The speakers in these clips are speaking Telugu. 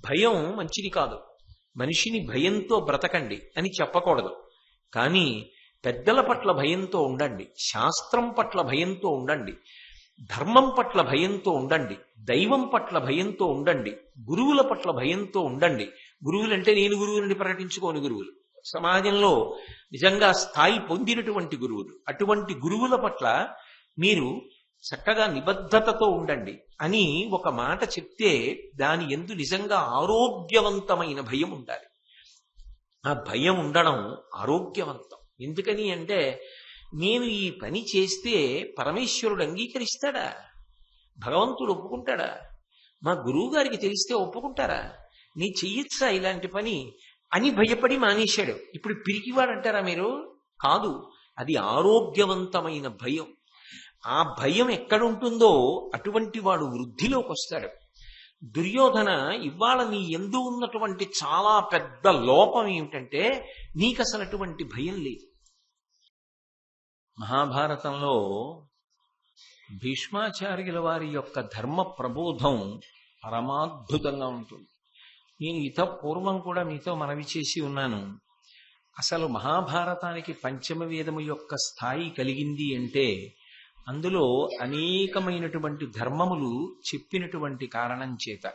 భయం మంచిది కాదు. మనిషిని భయంతో బ్రతకండి అని చెప్పకూడదు. కానీ పెద్దల పట్ల భయంతో ఉండండి, శాస్త్రం పట్ల భయంతో ఉండండి, ధర్మం పట్ల భయంతో ఉండండి, దైవం పట్ల భయంతో ఉండండి, గురువుల పట్ల భయంతో ఉండండి. గురువులంటే నేను గురువులని ప్రకటించుకోని గురువులు, సమాజంలో నిజంగా స్థాయి పొందినటువంటి గురువులు, అటువంటి గురువుల పట్ల మీరు చక్కగా నిబద్ధతతో ఉండండి అని ఒక మాట చెప్తే దాని యందు నిజంగా ఆరోగ్యవంతమైన భయం ఉండాలి. ఆ భయం ఉండడం ఆరోగ్యవంతం. ఎందుకని అంటే నేను ఈ పని చేస్తే పరమేశ్వరుడు అంగీకరిస్తాడా, భగవంతుడు ఒప్పుకుంటాడా, మా గురువు గారికి తెలిస్తే ఒప్పుకుంటారా, నీ చెయ్యొచ్చా ఇలాంటి పని అని భయపడి మానేశాడు. ఇప్పుడు పిరికివాడంటారా మీరు? కాదు, అది ఆరోగ్యవంతమైన భయం. ఆ భయం ఎక్కడుంటుందో అటువంటి వాడు వృద్ధిలోకి వస్తాడు. దుర్యోధన, ఇవాళ నీ యందు ఉన్నటువంటి చాలా పెద్ద లోపం ఏమిటంటే నీకు అసలు అటువంటి భయం లేదు. మహాభారతంలో భీష్మాచార్యుల వారి యొక్క ధర్మ ప్రబోధం పరమాద్భుతంగా ఉంటుంది. నేను పూర్వం కూడా మీతో మనవి చేసి ఉన్నాను. అసలు మహాభారతానికి పంచమ వేదము యొక్క స్థాయి కలిగింది అంటే అందులో అనేకమైనటువంటి ధర్మములు చెప్పినటువంటి కారణం చేత.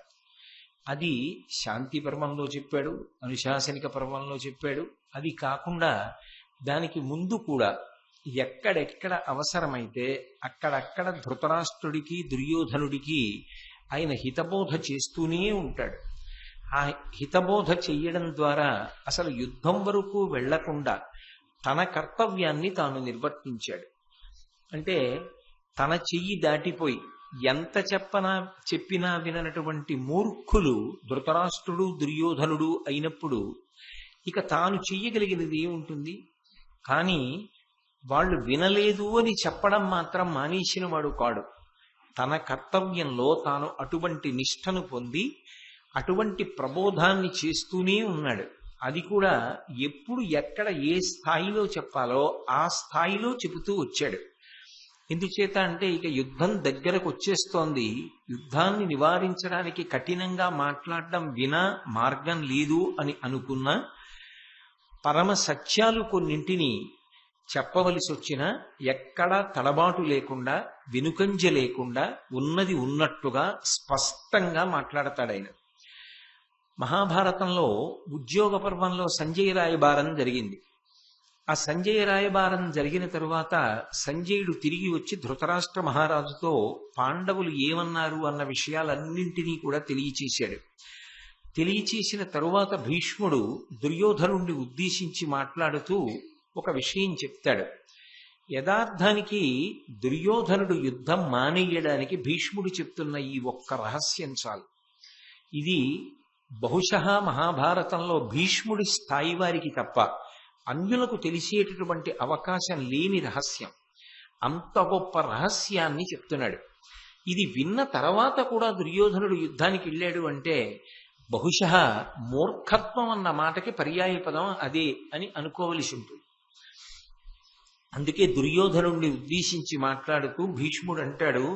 అది శాంతి పర్వంలో చెప్పాడు, అనుశాసనిక పర్వంలో చెప్పాడు. అది కాకుండా దానికి ముందు కూడా ఎక్కడెక్కడ అవసరమైతే అక్కడక్కడ ధృతరాష్ట్రుడికి దుర్యోధనుడికి ఆయన హితబోధ చేస్తూనే ఉంటాడు. ఆ హితబోధ చెయ్యడం ద్వారా అసలు యుద్ధం వరకు వెళ్లకుండా తన కర్తవ్యాన్ని తాను నిర్వర్తించాడు. అంటే తన చెయ్యి దాటిపోయి ఎంత చెప్పినా విననటువంటి మూర్ఖులు ధృతరాష్ట్రుడు దుర్యోధనుడు అయినప్పుడు ఇక తాను చెయ్యగలిగినది ఏముంటుంది? కానీ వాళ్ళు వినలేదు అని చెప్పడం మాత్రం మానేసిన వాడు కాడు. తన కర్తవ్యంలో తాను అటువంటి నిష్ఠను పొంది అటువంటి ప్రబోధాన్ని చేస్తూనే ఉన్నాడు. అది కూడా ఎప్పుడు ఎక్కడ ఏ స్థాయిలో చెప్పాలో ఆ స్థాయిలో చెబుతూ వచ్చాడు. ఎందుచేత అంటే ఇక యుద్ధం దగ్గరకు వచ్చేస్తోంది, యుద్ధాన్ని నివారించడానికి కఠినంగా మాట్లాడడం వినా మార్గం లేదు అని అనుకున్న పరమ సత్యాలు కొన్నింటిని చెప్పవలసి వచ్చినా ఎక్కడా తడబాటు లేకుండా వెనుకంజ లేకుండా ఉన్నది ఉన్నట్టుగా స్పష్టంగా మాట్లాడతాడాయన. మహాభారతంలో ఉద్యోగ పర్వంలో సంజయ రాయబారం జరిగింది. ఆ సంజయ రాయబారం జరిగిన తరువాత సంజయుడు తిరిగి వచ్చి ధృతరాష్ట్ర మహారాజుతో పాండవులు ఏమన్నారు అన్న విషయాలన్నింటినీ కూడా తెలియచేశాడు. తెలియచేసిన తరువాత భీష్ముడు దుర్యోధనుడిని ఉద్దేశించి మాట్లాడుతూ ఒక విషయం చెప్తాడు. యథార్థానికి దుర్యోధనుడు యుద్ధం మానేయడానికి భీష్ముడు చెప్తున్న ఈ ఒక్క రహస్యం చాలు. ఇది బహుశః మహాభారతంలో భీష్ముడి స్థాయి వారికి తప్ప అన్యులకు తెలిసేటటువంటి అవకాశం లేని రహస్యం. అంత గొప్ప రహస్యాన్ని చెప్తున్నాడు. ఇది విన్న తర్వాత కూడా దుర్యోధనుడు యుద్ధానికి వెళ్ళాడు అంటే బహుశః మూర్ఖత్వం అన్న మాటకి పర్యాయ పదం అదే అని అనుకోవలసి ఉంటుంది. అందుకే దుర్యోధనుడిని ఉద్దేశించి మాట్లాడుతూ భీష్ముడు అంటాడు,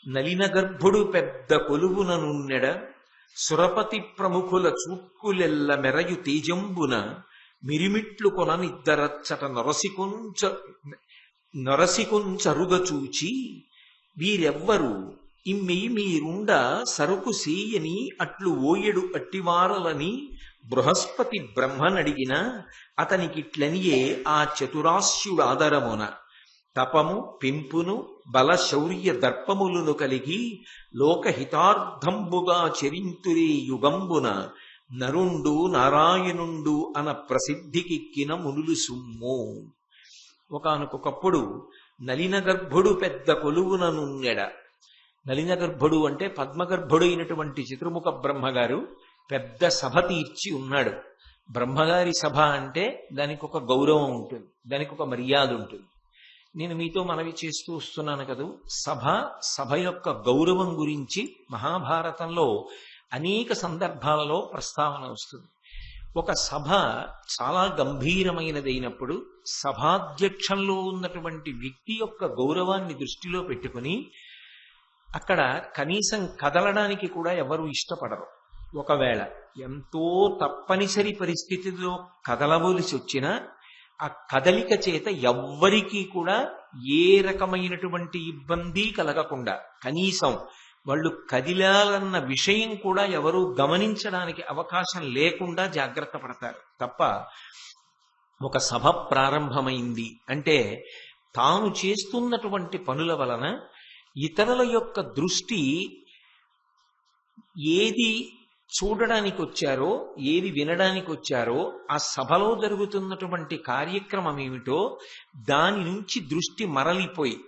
నలిన గర్భుడు పెద్ద కొలువుననున్నెడ సురపతి ప్రముఖుల చూట్కులెల్ల మెరయు తేజంబున మిరిమిట్లు కొననిద్దరచ్చట నొరసికొంచరుగ చూచి వీరెవ్వరు ఇమ్మెయి మీరుండ సరుకు సేయని అట్లు ఓయడు అట్టివారలని బృహస్పతి బ్రహ్మనడిగిన అతనికిట్లనియే ఆ చతురాస్యుడాదరమున తపము పెంపును బల శౌర్య దర్పములను కలిగి లోకహితార్థంబుగా చరింతురే యుగంబున నరుండు నారాయణుండు అన ప్రసిద్ధికెక్కిన మునులు సుమ్ము. ఒకానొకప్పుడు నలిన గర్భుడు పెద్ద కొలువుననున్నెడ. నలిన గర్భుడు అంటే పద్మగర్భుడైనటువంటి చతుర్ముఖ బ్రహ్మగారు పెద్ద సభ తీర్చి ఉన్నాడు. బ్రహ్మగారి సభ అంటే దానికి ఒక గౌరవం ఉంటుంది, దానికి ఒక మర్యాద ఉంటుంది. నేను మీతో మనవి చేస్తూ వస్తున్నాను కదా, సభ యొక్క గౌరవం గురించి మహాభారతంలో అనేక సందర్భాలలో ప్రస్తావన వస్తుంది. ఒక సభ చాలా గంభీరమైనదైనప్పుడు సభాధ్యక్షంలో ఉన్నటువంటి వ్యక్తి యొక్క గౌరవాన్ని దృష్టిలో పెట్టుకుని అక్కడ కనీసం కదలడానికి కూడా ఎవరు ఇష్టపడరు. ఒకవేళ ఎంతో తప్పనిసరి పరిస్థితిలో కదలవలసి వచ్చినా ఆ కదలిక చేత ఎవ్వరికీ కూడా ఏ రకమైనటువంటి ఇబ్బంది కలగకుండా, కనీసం వాళ్ళు కదిలాలన్న విషయం కూడా ఎవరూ గమనించడానికి అవకాశం లేకుండా జాగ్రత్త పడతారు తప్ప, ఒక సభ ప్రారంభమైంది అంటే తాను చేస్తున్నటువంటి పనుల వలన ఇతరుల యొక్క దృష్టి ఏది చూడడానికి వచ్చారో, ఏది వినడానికి వచ్చారో, ఆ సభలో జరుగుతున్నటువంటి కార్యక్రమం ఏమిటో దాని నుంచి దృష్టి మరలిపోయి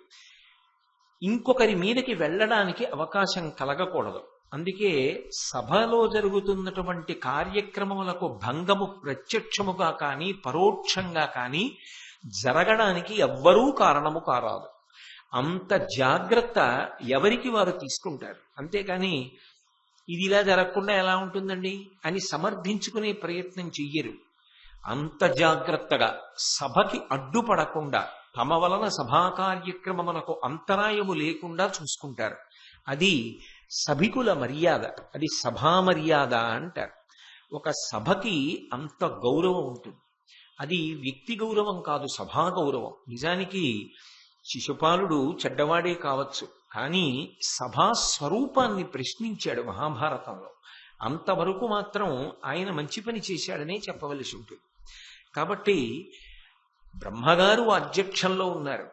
ఇంకొకరి మీదకి వెళ్ళడానికి అవకాశం కలగకూడదు. అందుకే సభలో జరుగుతున్నటువంటి కార్యక్రమములకు భంగము ప్రత్యక్షముగా కానీ పరోక్షంగా కానీ జరగడానికి ఎవ్వరూ కారణము కారాదు. అంత జాగ్రత్త ఎవరికి వారు తీసుకుంటారు. అంతేకాని ఇది ఇలా జరగకుండా ఎలా ఉంటుందండి అని సమర్థించుకునే ప్రయత్నం చెయ్యరు. అంత జాగ్రత్తగా సభకి అడ్డుపడకుండా తమ వలన సభా కార్యక్రమమునకు అంతరాయము లేకుండా చూసుకుంటారు. అది సభికుల మర్యాద, అది సభా మర్యాద అంటారు. ఒక సభకి అంత గౌరవం ఉంటుంది. అది వ్యక్తి గౌరవం కాదు, సభా గౌరవం. నిజానికి శిశుపాలుడు చెడ్డవాడే కావచ్చు, కానీ సభా స్వరూపాన్ని ప్రశ్నించాడు మహాభారతంలో. అంతవరకు మాత్రం ఆయన మంచి పని చేశాడనే చెప్పవలసి ఉంటుంది. కాబట్టి బ్రహ్మగారు అధ్యక్షంలో ఉన్నారు.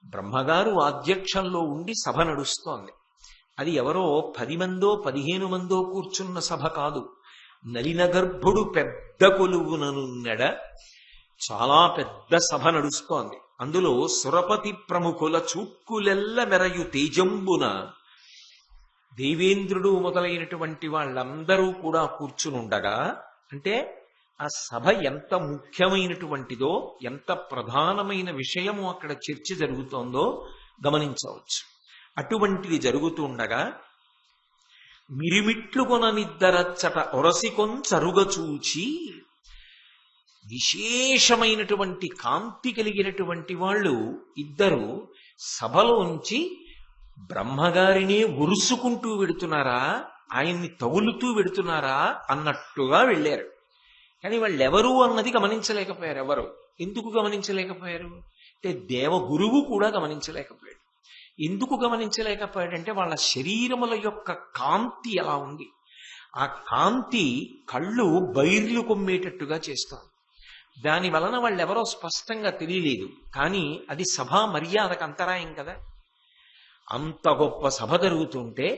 బ్రహ్మగారు అధ్యక్షంలో ఉండి సభ నడుస్తోంది. అది ఎవరో 10 మందో 15 మందో కూర్చున్న సభ కాదు. నలిన గర్భుడు పెద్ద కొలువుననున్నడ చాలా పెద్ద సభ నడుస్తోంది. అందులో సురపతి ప్రముఖుల చూక్కులెల్ల మెరయు తేజంబున దేవేంద్రుడు మొదలైనటువంటి వాళ్ళందరూ కూడా కూర్చునుండగా, అంటే ఆ సభ ఎంత ముఖ్యమైనటువంటిదో, ఎంత ప్రధానమైన విషయము అక్కడ చర్చ జరుగుతోందో గమనించవచ్చు. అటువంటిది జరుగుతుండగా మిరిమిట్లు కొననిద్దరచ్చట ఒరసికొంచరుగచూచి, విశేషమైనటువంటి కాంతి కలిగినటువంటి వాళ్ళు ఇద్దరు సభలోంచి బ్రహ్మగారినే ఉరుసుకుంటూ వెడుతున్నారా, ఆయన్ని తగులుతూ వెడుతున్నారా అన్నట్టుగా వెళ్ళారు. కానీ వాళ్ళెవరు అన్నది గమనించలేకపోయారు. ఎవరు ఎందుకు గమనించలేకపోయారు అంటే దేవగురువు కూడా గమనించలేకపోయాడు. ఎందుకు గమనించలేకపోయాడంటే వాళ్ళ శరీరముల యొక్క కాంతి ఎలా ఉంది. ఆ కాంతి కళ్ళు బైర్లు కొమ్మేటట్టుగా చేస్తోంది. దాని వలన వాళ్ళెవరో స్పష్టంగా తెలియలేదు. కానీ అది సభా మర్యాదకు అంతరాయం కదా. అంత గొప్ప సభ జరుగుతుంటే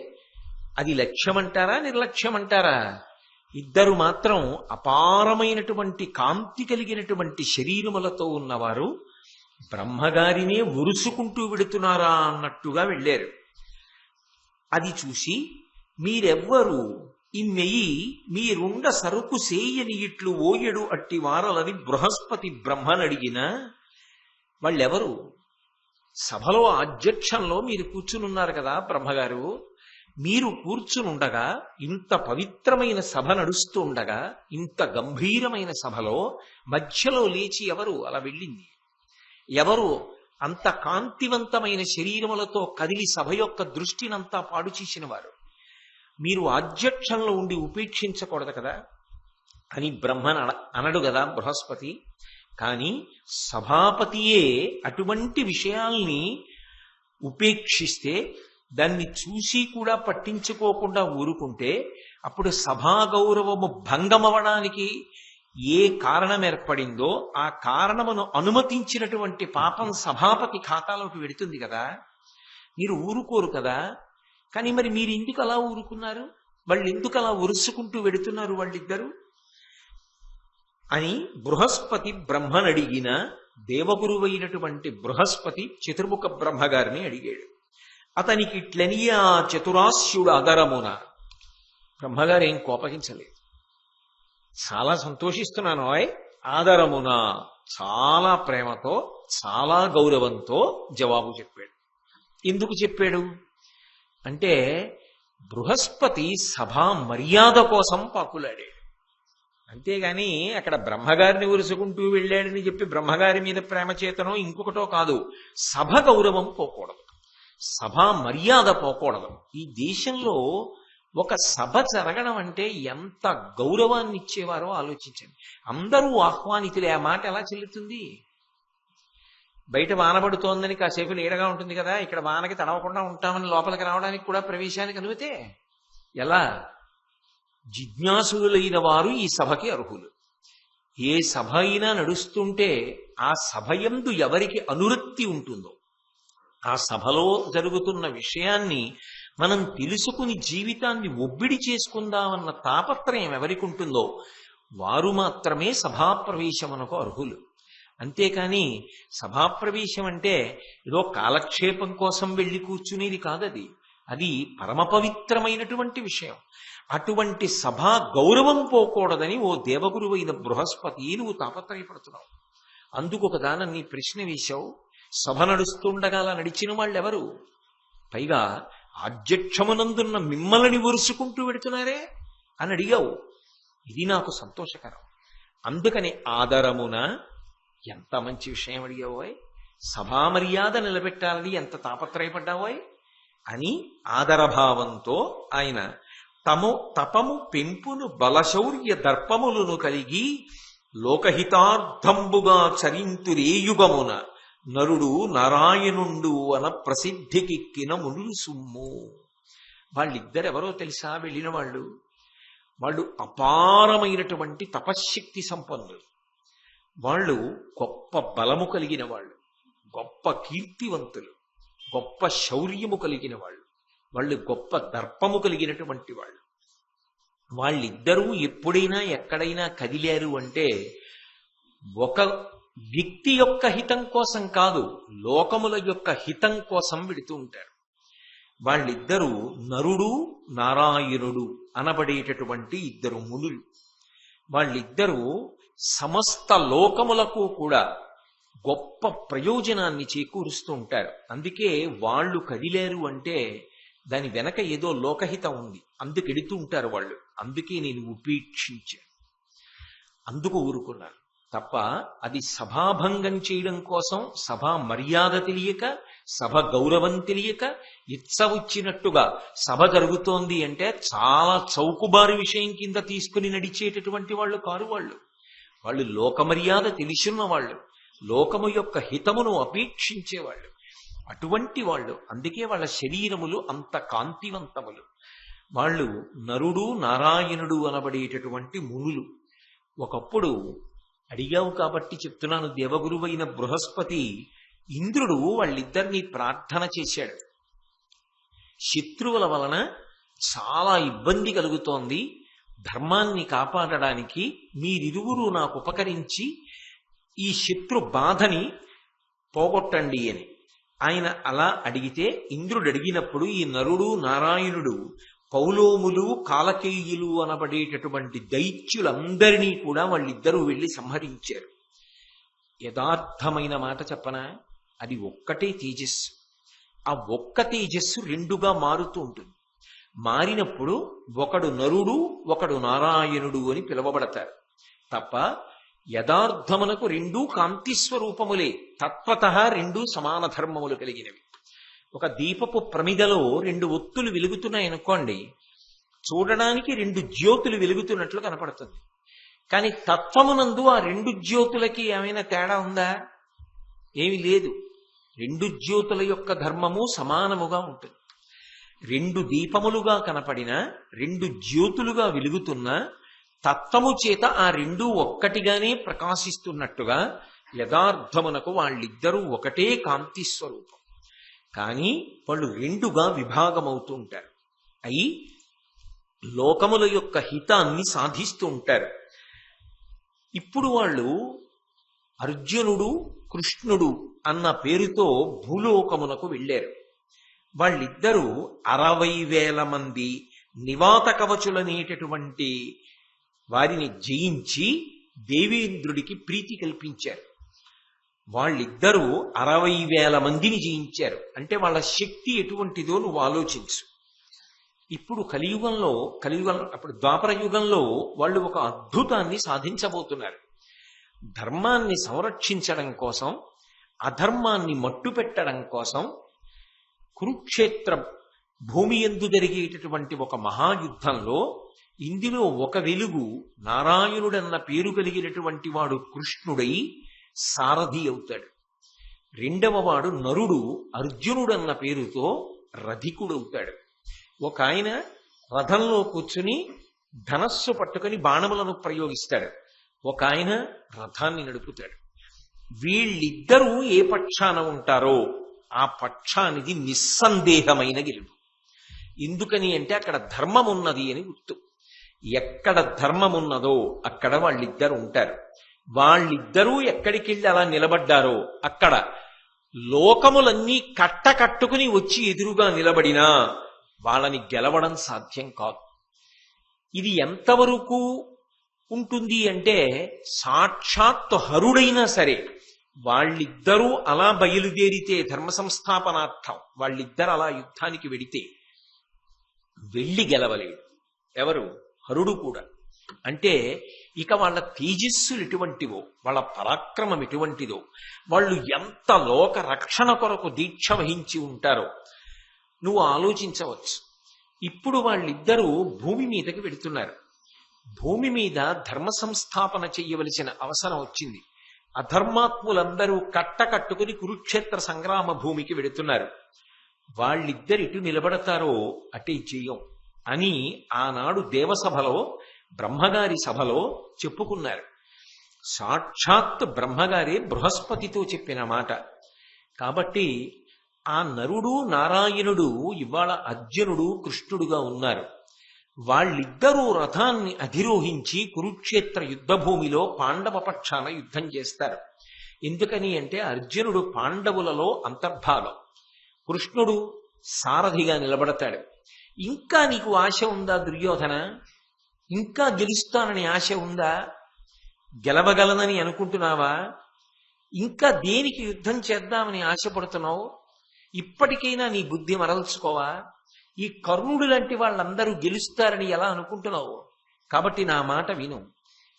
అది లక్ష్యమంటారా నిర్లక్ష్యమంటారా? ఇద్దరు మాత్రం అపారమైనటువంటి కాంతి కలిగినటువంటి శరీరములతో ఉన్నవారు బ్రహ్మగారినే ఉరుసుకుంటూ వెడుతున్నారా అన్నట్టుగా వెళ్ళారు. అది చూసి మీరెవ్వరు ఇమ్మెయి మీరుండ సరుకు సేయని ఇట్లు ఓయడు అట్టి వారలని బృహస్పతి బ్రహ్మనడిగిన. వాళ్ళెవరు? సభలో అధ్యక్షంలో మీరు కూర్చునున్నారు కదా బ్రహ్మగారు. మీరు కూర్చునుండగా, ఇంత పవిత్రమైన సభ నడుస్తూ ఉండగా, ఇంత గంభీరమైన సభలో మధ్యలో లేచి ఎవరు అలా వెళ్ళింది? ఎవరు అంత కాంతివంతమైన శరీరములతో కదిలి సభ యొక్క దృష్టినంతా పాడు చేసిన వారు? మీరు అధ్యక్షంలో ఉండి ఉపేక్షించకూడదు కదా అని బ్రహ్మను అనడు కదా బృహస్పతి. కానీ సభాపతియే అటువంటి విషయాల్ని ఉపేక్షిస్తే, దాన్ని చూసి కూడా పట్టించుకోకుండా ఊరుకుంటే, అప్పుడు సభా గౌరవము భంగమవడానికి ఏ కారణం ఏర్పడిందో ఆ కారణమును అనుమతించినటువంటి పాపం సభాపతి ఖాతాలోకి వెడుతుంది కదా. మీరు ఊరుకోరు కదా. కానీ మరి మీరు ఎందుకు అలా ఊరుకున్నారు? వాళ్ళు ఎందుకు అలా ఉరుసుకుంటూ వెడుతున్నారు వాళ్ళిద్దరు అని బృహస్పతి బ్రహ్మనడిగిన. దేవగురువైనటువంటి బృహస్పతి చతుర్ముఖ బ్రహ్మగారిని అడిగాడు. అతనికి ఇట్లనియా చతురాస్యుడు అదరమున. బ్రహ్మగారు ఏం కోపగించలేదు. చాలా సంతోషిస్తున్నాను ఆదరమున, చాలా ప్రేమతో చాలా గౌరవంతో జవాబు చెప్పాడు. ఎందుకు చెప్పాడు అంటే బృహస్పతి సభా మర్యాద కోసం పాకులాడాడు. అంతేగాని అక్కడ బ్రహ్మగారిని ఉరుసుకుంటూ వెళ్ళాడని చెప్పి బ్రహ్మగారి మీద ప్రేమ చేతనో ఇంకొకటో కాదు. సభ గౌరవం పోకూడదు, సభా మర్యాద పోకూడదు. ఈ దేశంలో ఒక సభ జరగడం అంటే ఎంత గౌరవాన్ని ఇచ్చేవారో ఆలోచించండి. అందరూ ఆహ్వానితులే. ఆ మాట ఎలా చెల్లుతుంది? బయట వాన పడుతోందని కాసేపు నీడగా ఉంటుంది కదా, ఇక్కడ వానకి తడవకుండా ఉంటామని లోపలికి రావడానికి కూడా ప్రవేశానికి అనుమతే? ఎలా? జిజ్ఞాసులైన వారు ఈ సభకి అర్హులు. ఏ సభ అయినా నడుస్తుంటే ఆ సభయందు ఎవరికి అనురక్తి ఉంటుందో, ఆ సభలో జరుగుతున్న విషయాన్ని మనం తెలుసుకుని జీవితాన్ని ఒబ్బిడి చేసుకుందామన్న తాపత్రయం ఎవరికి ఉంటుందో వారు మాత్రమే సభాప్రవేశమునకు అర్హులు. అంతేకాని సభాప్రవేశం అంటే ఏదో కాలక్షేపం కోసం వెళ్ళి కూర్చునేది కాదది. అది పరమ పవిత్రమైనటువంటి విషయం. అటువంటి సభా గౌరవం పోకూడదని ఓ దేవగురువైన బృహస్పతి నువ్వు తాపత్రయపడుతున్నావు. అందుకు ఒకదాన నీ ప్రశ్న వేశావు. సభ నడుస్తుండగా అలా నడిచిన వాళ్ళెవరు? పైగా అధ్యక్షమునందున్న మిమ్మల్ని వరుసుకుంటూ పెడుతున్నారే అని అడిగావు. ఇది నాకు సంతోషకరం. అందుకని ఆదరమున ఎంత మంచి విషయం అడిగావోయ్, సభా మర్యాద నిలబెట్టాలని ఎంత తాపత్రయపడ్డావోయ్ అని ఆదరభావంతో ఆయన తపము పెంపును బలశౌర్య దర్పములను కలిగి లోకహితార్థంబుగా చరింతురేయుగమున నరుడు నారాయణుండు అన ప్రసిద్ధికెక్కిన మునులు సుమ్ము. వాళ్ళిద్దరెవరో తెలుసా? వెళ్ళిన వాళ్ళు అపారమైనటువంటి తపశ్శక్తి సంపన్నులు. వాళ్ళు గొప్ప బలము కలిగిన వాళ్ళు, గొప్ప కీర్తివంతులు, గొప్ప శౌర్యము కలిగిన వాళ్ళు, వాళ్ళు గొప్ప దర్పము కలిగినటువంటి వాళ్ళు. వాళ్ళిద్దరూ ఎప్పుడైనా ఎక్కడైనా కదిలారు అంటే ఒక వ్యక్తి యొక్క హితం కోసం కాదు, లోకముల యొక్క హితం కోసం వెడుతూ ఉంటారు. వాళ్ళిద్దరూ నరుడు నారాయణుడు అనబడేటటువంటి ఇద్దరు మునులు. వాళ్ళిద్దరూ సమస్త లోకములకు కూడా గొప్ప ప్రయోజనాన్ని చేకూరుస్తూ ఉంటారు. అందుకే వాళ్ళు కదిలేరు అంటే దాని వెనక ఏదో లోకహితం ఉంది, అందుకు ఎడుతూ ఉంటారు వాళ్ళు. అందుకే నేను ఉపేక్షించాను, అందుకు ఊరుకున్నాను తప్ప అది సభాభంగం చేయడం కోసం, సభా మర్యాద తెలియక, సభ గౌరవం తెలియక ఇచ్చ వచ్చినట్టుగా సభ జరుగుతోంది అంటే చాలా చౌకుబారు విషయం కింద తీసుకుని నడిచేటటువంటి వాళ్ళు కారు. వాళ్ళు లోకమర్యాద తెలిసిన వాళ్ళు, లోకము యొక్క హితమును అపేక్షించేవాళ్ళు. అటువంటి వాళ్ళు, అందుకే వాళ్ళ శరీరములు అంత కాంతివంతములు. వాళ్ళు నరుడు నారాయణుడు అనబడేటటువంటి మునులు. ఒకప్పుడు అడిగావు కాబట్టి చెప్తున్నాను, దేవగురువైన బృహస్పతి ఇంద్రుడు వాళ్ళిద్దరినీ ప్రార్థన చేశాడు. శత్రువుల వలన చాలా ఇబ్బంది కలుగుతోంది, ధర్మాన్ని కాపాడడానికి మీరిరువురు నాకు ఉపకరించి ఈ శత్రు బాధని పోగొట్టండి అని ఆయన అలా అడిగితే, ఇంద్రుడు అడిగినప్పుడు ఈ నరుడు నారాయణుడు పౌలోములు కాలకేయులు అనబడేటటువంటి దైత్యులందరినీ కూడా వాళ్ళిద్దరూ వెళ్ళి సంహరించారు. యథార్థమైన మాట చెప్పనా, అది ఒక్కటే తేజస్సు. ఆ ఒక్క తేజస్సు రెండుగా మారుతూ ఉంటుంది. మారినప్పుడు ఒకడు నరుడు ఒకడు నారాయణుడు అని పిలువబడతారు తప్ప యథార్థమునకు రెండూ కాంతి స్వరూపములే. తత్వతః రెండూ సమాన ధర్మములు కలిగినవి. ఒక దీపపు ప్రమిదలో రెండు ఒత్తులు వెలుగుతున్నాయనుకోండి, చూడడానికి రెండు జ్యోతులు వెలుగుతున్నట్లు కనపడుతుంది. కానీ తత్వమునందు ఆ రెండు జ్యోతులకి ఏమైనా తేడా ఉందా? ఏమీ లేదు. రెండు జ్యోతుల యొక్క ధర్మము సమానముగా ఉంటుంది. రెండు దీపములుగా కనపడిన, రెండు జ్యోతులుగా వెలుగుతున్న తత్వము చేత ఆ రెండూ ఒక్కటిగానే ప్రకాశిస్తున్నట్టుగా యథార్థమునకు వాళ్ళిద్దరూ ఒకటే కాంతి స్వరూపం. కానీ వాళ్ళు రెండుగా విభాగమవుతూ ఉంటారు. అయి లోకముల యొక్క హితాన్ని సాధిస్తూ ఉంటారు. ఇప్పుడు వాళ్ళు అర్జునుడు కృష్ణుడు అన్న పేరుతో భూలోకమునకు వెళ్ళారు. వాళ్ళిద్దరూ 60,000 మంది నివాత కవచులనేటటువంటి వారిని జయించి దేవేంద్రుడికి ప్రీతి కల్పించారు. వాళ్ళిద్దరూ 60,000 మందిని జయించారు. అంటే వాళ్ళ శక్తి ఎటువంటిదో నువ్వు ఆలోచించు. ఇప్పుడు కలియుగంలో అప్పుడు ద్వాపర యుగంలో వాళ్ళు ఒక అద్భుతాన్ని సాధించబోతున్నారు. ధర్మాన్ని సంరక్షించడం కోసం, అధర్మాన్ని మట్టుపెట్టడం కోసం కురుక్షేత్రం భూమి యందు జరిగేటటువంటి ఒక మహాయుద్ధంలో ఇందులో ఒక వెలుగు నారాయణుడన్న పేరు కలిగినటువంటి వాడు కృష్ణుడై సారథి అవుతాడు. రెండవ వాడు నరుడు అర్జునుడన్న పేరుతో రథికుడవుతాడు. ఒక ఆయన రథంలో కూర్చుని ధనస్సు పట్టుకుని బాణములను ప్రయోగిస్తాడు. ఒక ఆయన రథాన్ని నడుపుతాడు. వీళ్ళిద్దరూ ఏ పక్షాన ఉంటారో ఆ పక్షానిది నిస్సందేహమైన గెలుపు. ఎందుకని అంటే అక్కడ ధర్మం ఉన్నది అని గుర్తు. ఎక్కడ ధర్మం ఉన్నదో అక్కడ వాళ్ళిద్దరు ఉంటారు. వాళ్ళిద్దరూ ఎక్కడికి వెళ్ళి అలా నిలబడ్డారో అక్కడ లోకములన్నీ కట్టకట్టుకుని వచ్చి ఎదురుగా నిలబడినా వాళ్ళని గెలవడం సాధ్యం కాదు. ఇది ఎంతవరకు ఉంటుంది అంటే సాక్షాత్ హరుడైనా సరే వాళ్ళిద్దరూ అలా బయలుదేరితే ధర్మ సంస్థాపనార్థం వాళ్ళిద్దరు అలా యుద్ధానికి వెడితే వెళ్ళి గెలవలేడు. ఎవరు? హరుడు కూడా. అంటే ఇక వాళ్ళ తేజస్సులు ఎటువంటివో, వాళ్ళ పరాక్రమం ఎటువంటిదో, వాళ్ళు ఎంత లోక రక్షణ కొరకు దీక్ష వహించి ఉంటారో నువ్వు ఆలోచించవచ్చు. ఇప్పుడు వాళ్ళిద్దరూ భూమి మీదకి వెడుతున్నారు. భూమి మీద ధర్మ సంస్థాపన చెయ్యవలసిన అవసరం వచ్చింది. అధర్మాత్ములందరూ కట్టకట్టుకుని కురుక్షేత్ర సంగ్రామ భూమికి వెడుతున్నారు. వాళ్ళిద్దరిటు నిలబడతారో అటే చెయ్యం అని ఆనాడు దేవసభలో బ్రహ్మగారి సభలో చెప్పుకున్నారు. సాక్షాత్ బ్రహ్మగారే బృహస్పతితో చెప్పిన మాట. కాబట్టి ఆ నరుడు నారాయణుడు ఇవాళ అర్జునుడు కృష్ణుడుగా ఉన్నారు. వాళ్ళిద్దరూ రథాన్ని అధిరోహించి కురుక్షేత్ర యుద్ధభూమిలో పాండవ పక్షాన యుద్ధం చేస్తారు. ఎందుకని అంటే అర్జునుడు పాండవులలో అంతర్భాగం, కృష్ణుడు సారథిగా నిలబడతాడు. ఇంకా నీకు ఆశ ఉందా దుర్యోధన? ఇంకా గెలుస్తానని ఆశ ఉందా? గెలవగలనని అనుకుంటున్నావా? ఇంకా దేనికి యుద్ధం చేద్దామని ఆశపడుతున్నావు? ఇప్పటికైనా నీ బుద్ధి మరల్చుకోవా? ఈ కర్ణుడు లాంటి వాళ్ళందరూ గెలుస్తారని ఎలా అనుకుంటున్నావు? కాబట్టి నా మాట విను.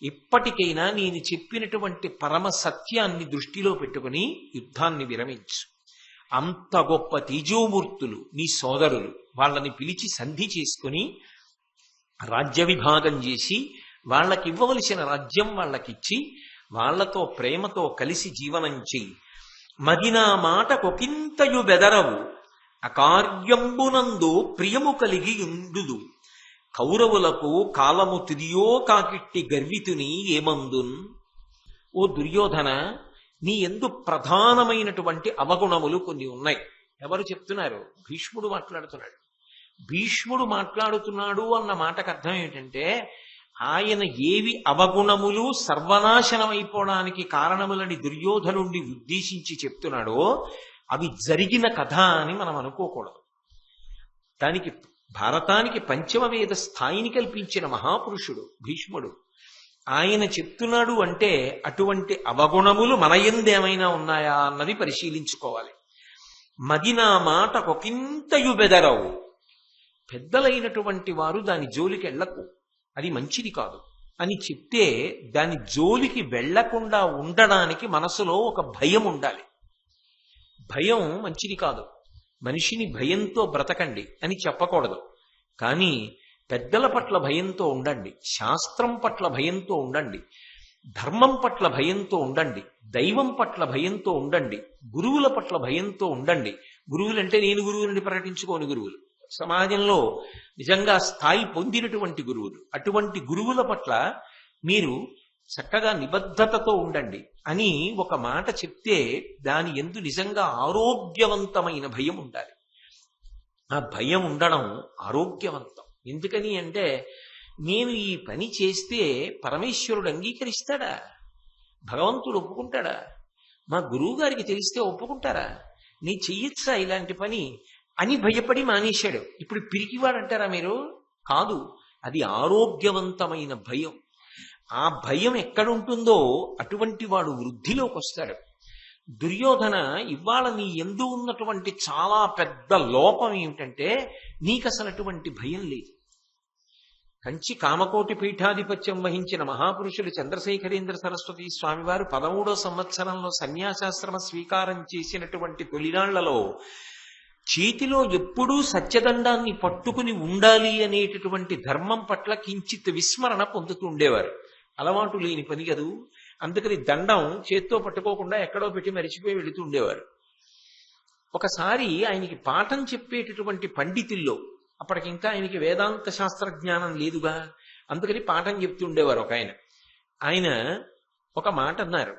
ఇప్పటికైనా నేను చెప్పినటువంటి పరమ సత్యాన్ని దృష్టిలో పెట్టుకుని యుద్ధాన్ని విరమించు. అంత గొప్ప తేజోమూర్తులు నీ సోదరులు, వాళ్ళని పిలిచి సంధి చేసుకుని రాజ్య విభాగం చేసి వాళ్ళకి ఇవ్వవలసిన రాజ్యం వాళ్ళకిచ్చి వాళ్లతో ప్రేమతో కలిసి జీవనం చెయ్యి. మదినా మాటకొకింతయు బెదరవు అకార్యంబునందు ప్రియము కలిగి ఉండుదు. కౌరవులకు కాలము తిరియో కాకిట్టి గర్వితుని ఏమందున్. ఓ దుర్యోధన, నీ ఎందు ప్రధానమైనటువంటి అవగుణములు కొన్ని ఉన్నాయి. ఎవరు చెప్తున్నారు? భీష్ముడు మాట్లాడుతున్నాడు. భీష్ముడు మాట్లాడుతున్నాడు అన్న మాటకు అర్థం ఏంటంటే ఆయన ఏవి అవగుణములు సర్వనాశనమైపోవడానికి కారణములని దుర్యోధనుడిని ఉద్దేశించి చెప్తున్నాడో అవి జరిగిన కథ అని మనం అనుకోకూడదు. దానికి భారతానికి పంచమవేద స్థాయిని కల్పించిన మహాపురుషుడు భీష్ముడు. ఆయన చెప్తున్నాడు అంటే అటువంటి అవగుణములు మన యందేమైనా ఉన్నాయా అన్నది పరిశీలించుకోవాలి. మదినా మాటకొకింతయు బెదరవు. పెద్దలైనటువంటి వారు దాని జోలికి వెళ్ళకు, అది మంచిది కాదు అని చెప్తే దాని జోలికి వెళ్లకుండా ఉండడానికి మనసులో ఒక భయం ఉండాలి. భయం మంచిది కాదు. మనిషిని భయంతో బ్రతకండి అని చెప్పకూడదు. కానీ పెద్దల పట్ల భయంతో ఉండండి, శాస్త్రం పట్ల భయంతో ఉండండి, ధర్మం పట్ల భయంతో ఉండండి, దైవం పట్ల భయంతో ఉండండి, గురువుల పట్ల భయంతో ఉండండి. గురువులంటే నేను గురువులని ప్రకటించుకోని గురువులు, సమాజంలో నిజంగా స్థాయి పొందినటువంటి గురువులు, అటువంటి గురువుల పట్ల మీరు చక్కగా నిబద్ధతతో ఉండండి అని ఒక మాట చెప్తే దాని యందు నిజంగా ఆరోగ్యవంతమైన భయం ఉండాలి. ఆ భయం ఉండడం ఆరోగ్యవంతం. ఎందుకని అంటే నేను ఈ పని చేస్తే పరమేశ్వరుడు అంగీకరిస్తాడా? భగవంతుడు ఒప్పుకుంటాడా? మా గురువు గారికి తెలిస్తే ఒప్పుకుంటారా? నీ చెయ్యొచ్చా ఇలాంటి పని అని భయపడి మానేశాడు. ఇప్పుడు పిరికివాడంటారా మీరు? కాదు, అది ఆరోగ్యవంతమైన భయం. ఆ భయం ఎక్కడుంటుందో అటువంటి వాడు వృద్ధిలోకి వస్తాడు. దుర్యోధన, ఇవాళ నీ యందు ఉన్నటువంటి చాలా పెద్ద లోపం ఏమిటంటే నీకు అసలు అటువంటి భయం లేదు. కంచి కామకోటి పీఠాధిపత్యం వహించిన మహాపురుషులు చంద్రశేఖరేంద్ర సరస్వతి స్వామివారు 13వ సంవత్సరంలో సన్యాసాశ్రమ స్వీకారం చేసినటువంటి తొలినాళ్లలో చేతిలో ఎప్పుడూ సత్యదండాన్ని పట్టుకుని ఉండాలి అనేటటువంటి ధర్మం పట్ల కించిత్ విస్మరణ పొందుతూ ఉండేవారు. అలవాటు లేని పని కదూ, అందుకని దండం చేత్తో పట్టుకోకుండా ఎక్కడో పెట్టి మరిచిపోయి వెళుతూ ఉండేవారు. ఒకసారి ఆయనకి పాఠం చెప్పేటటువంటి పండితుల్లో, అప్పటికింకా ఆయనకి వేదాంత శాస్త్ర జ్ఞానం లేదుగా, అందుకని పాఠం చెప్తుండేవారు ఒక ఆయన ఒక మాట అన్నారు,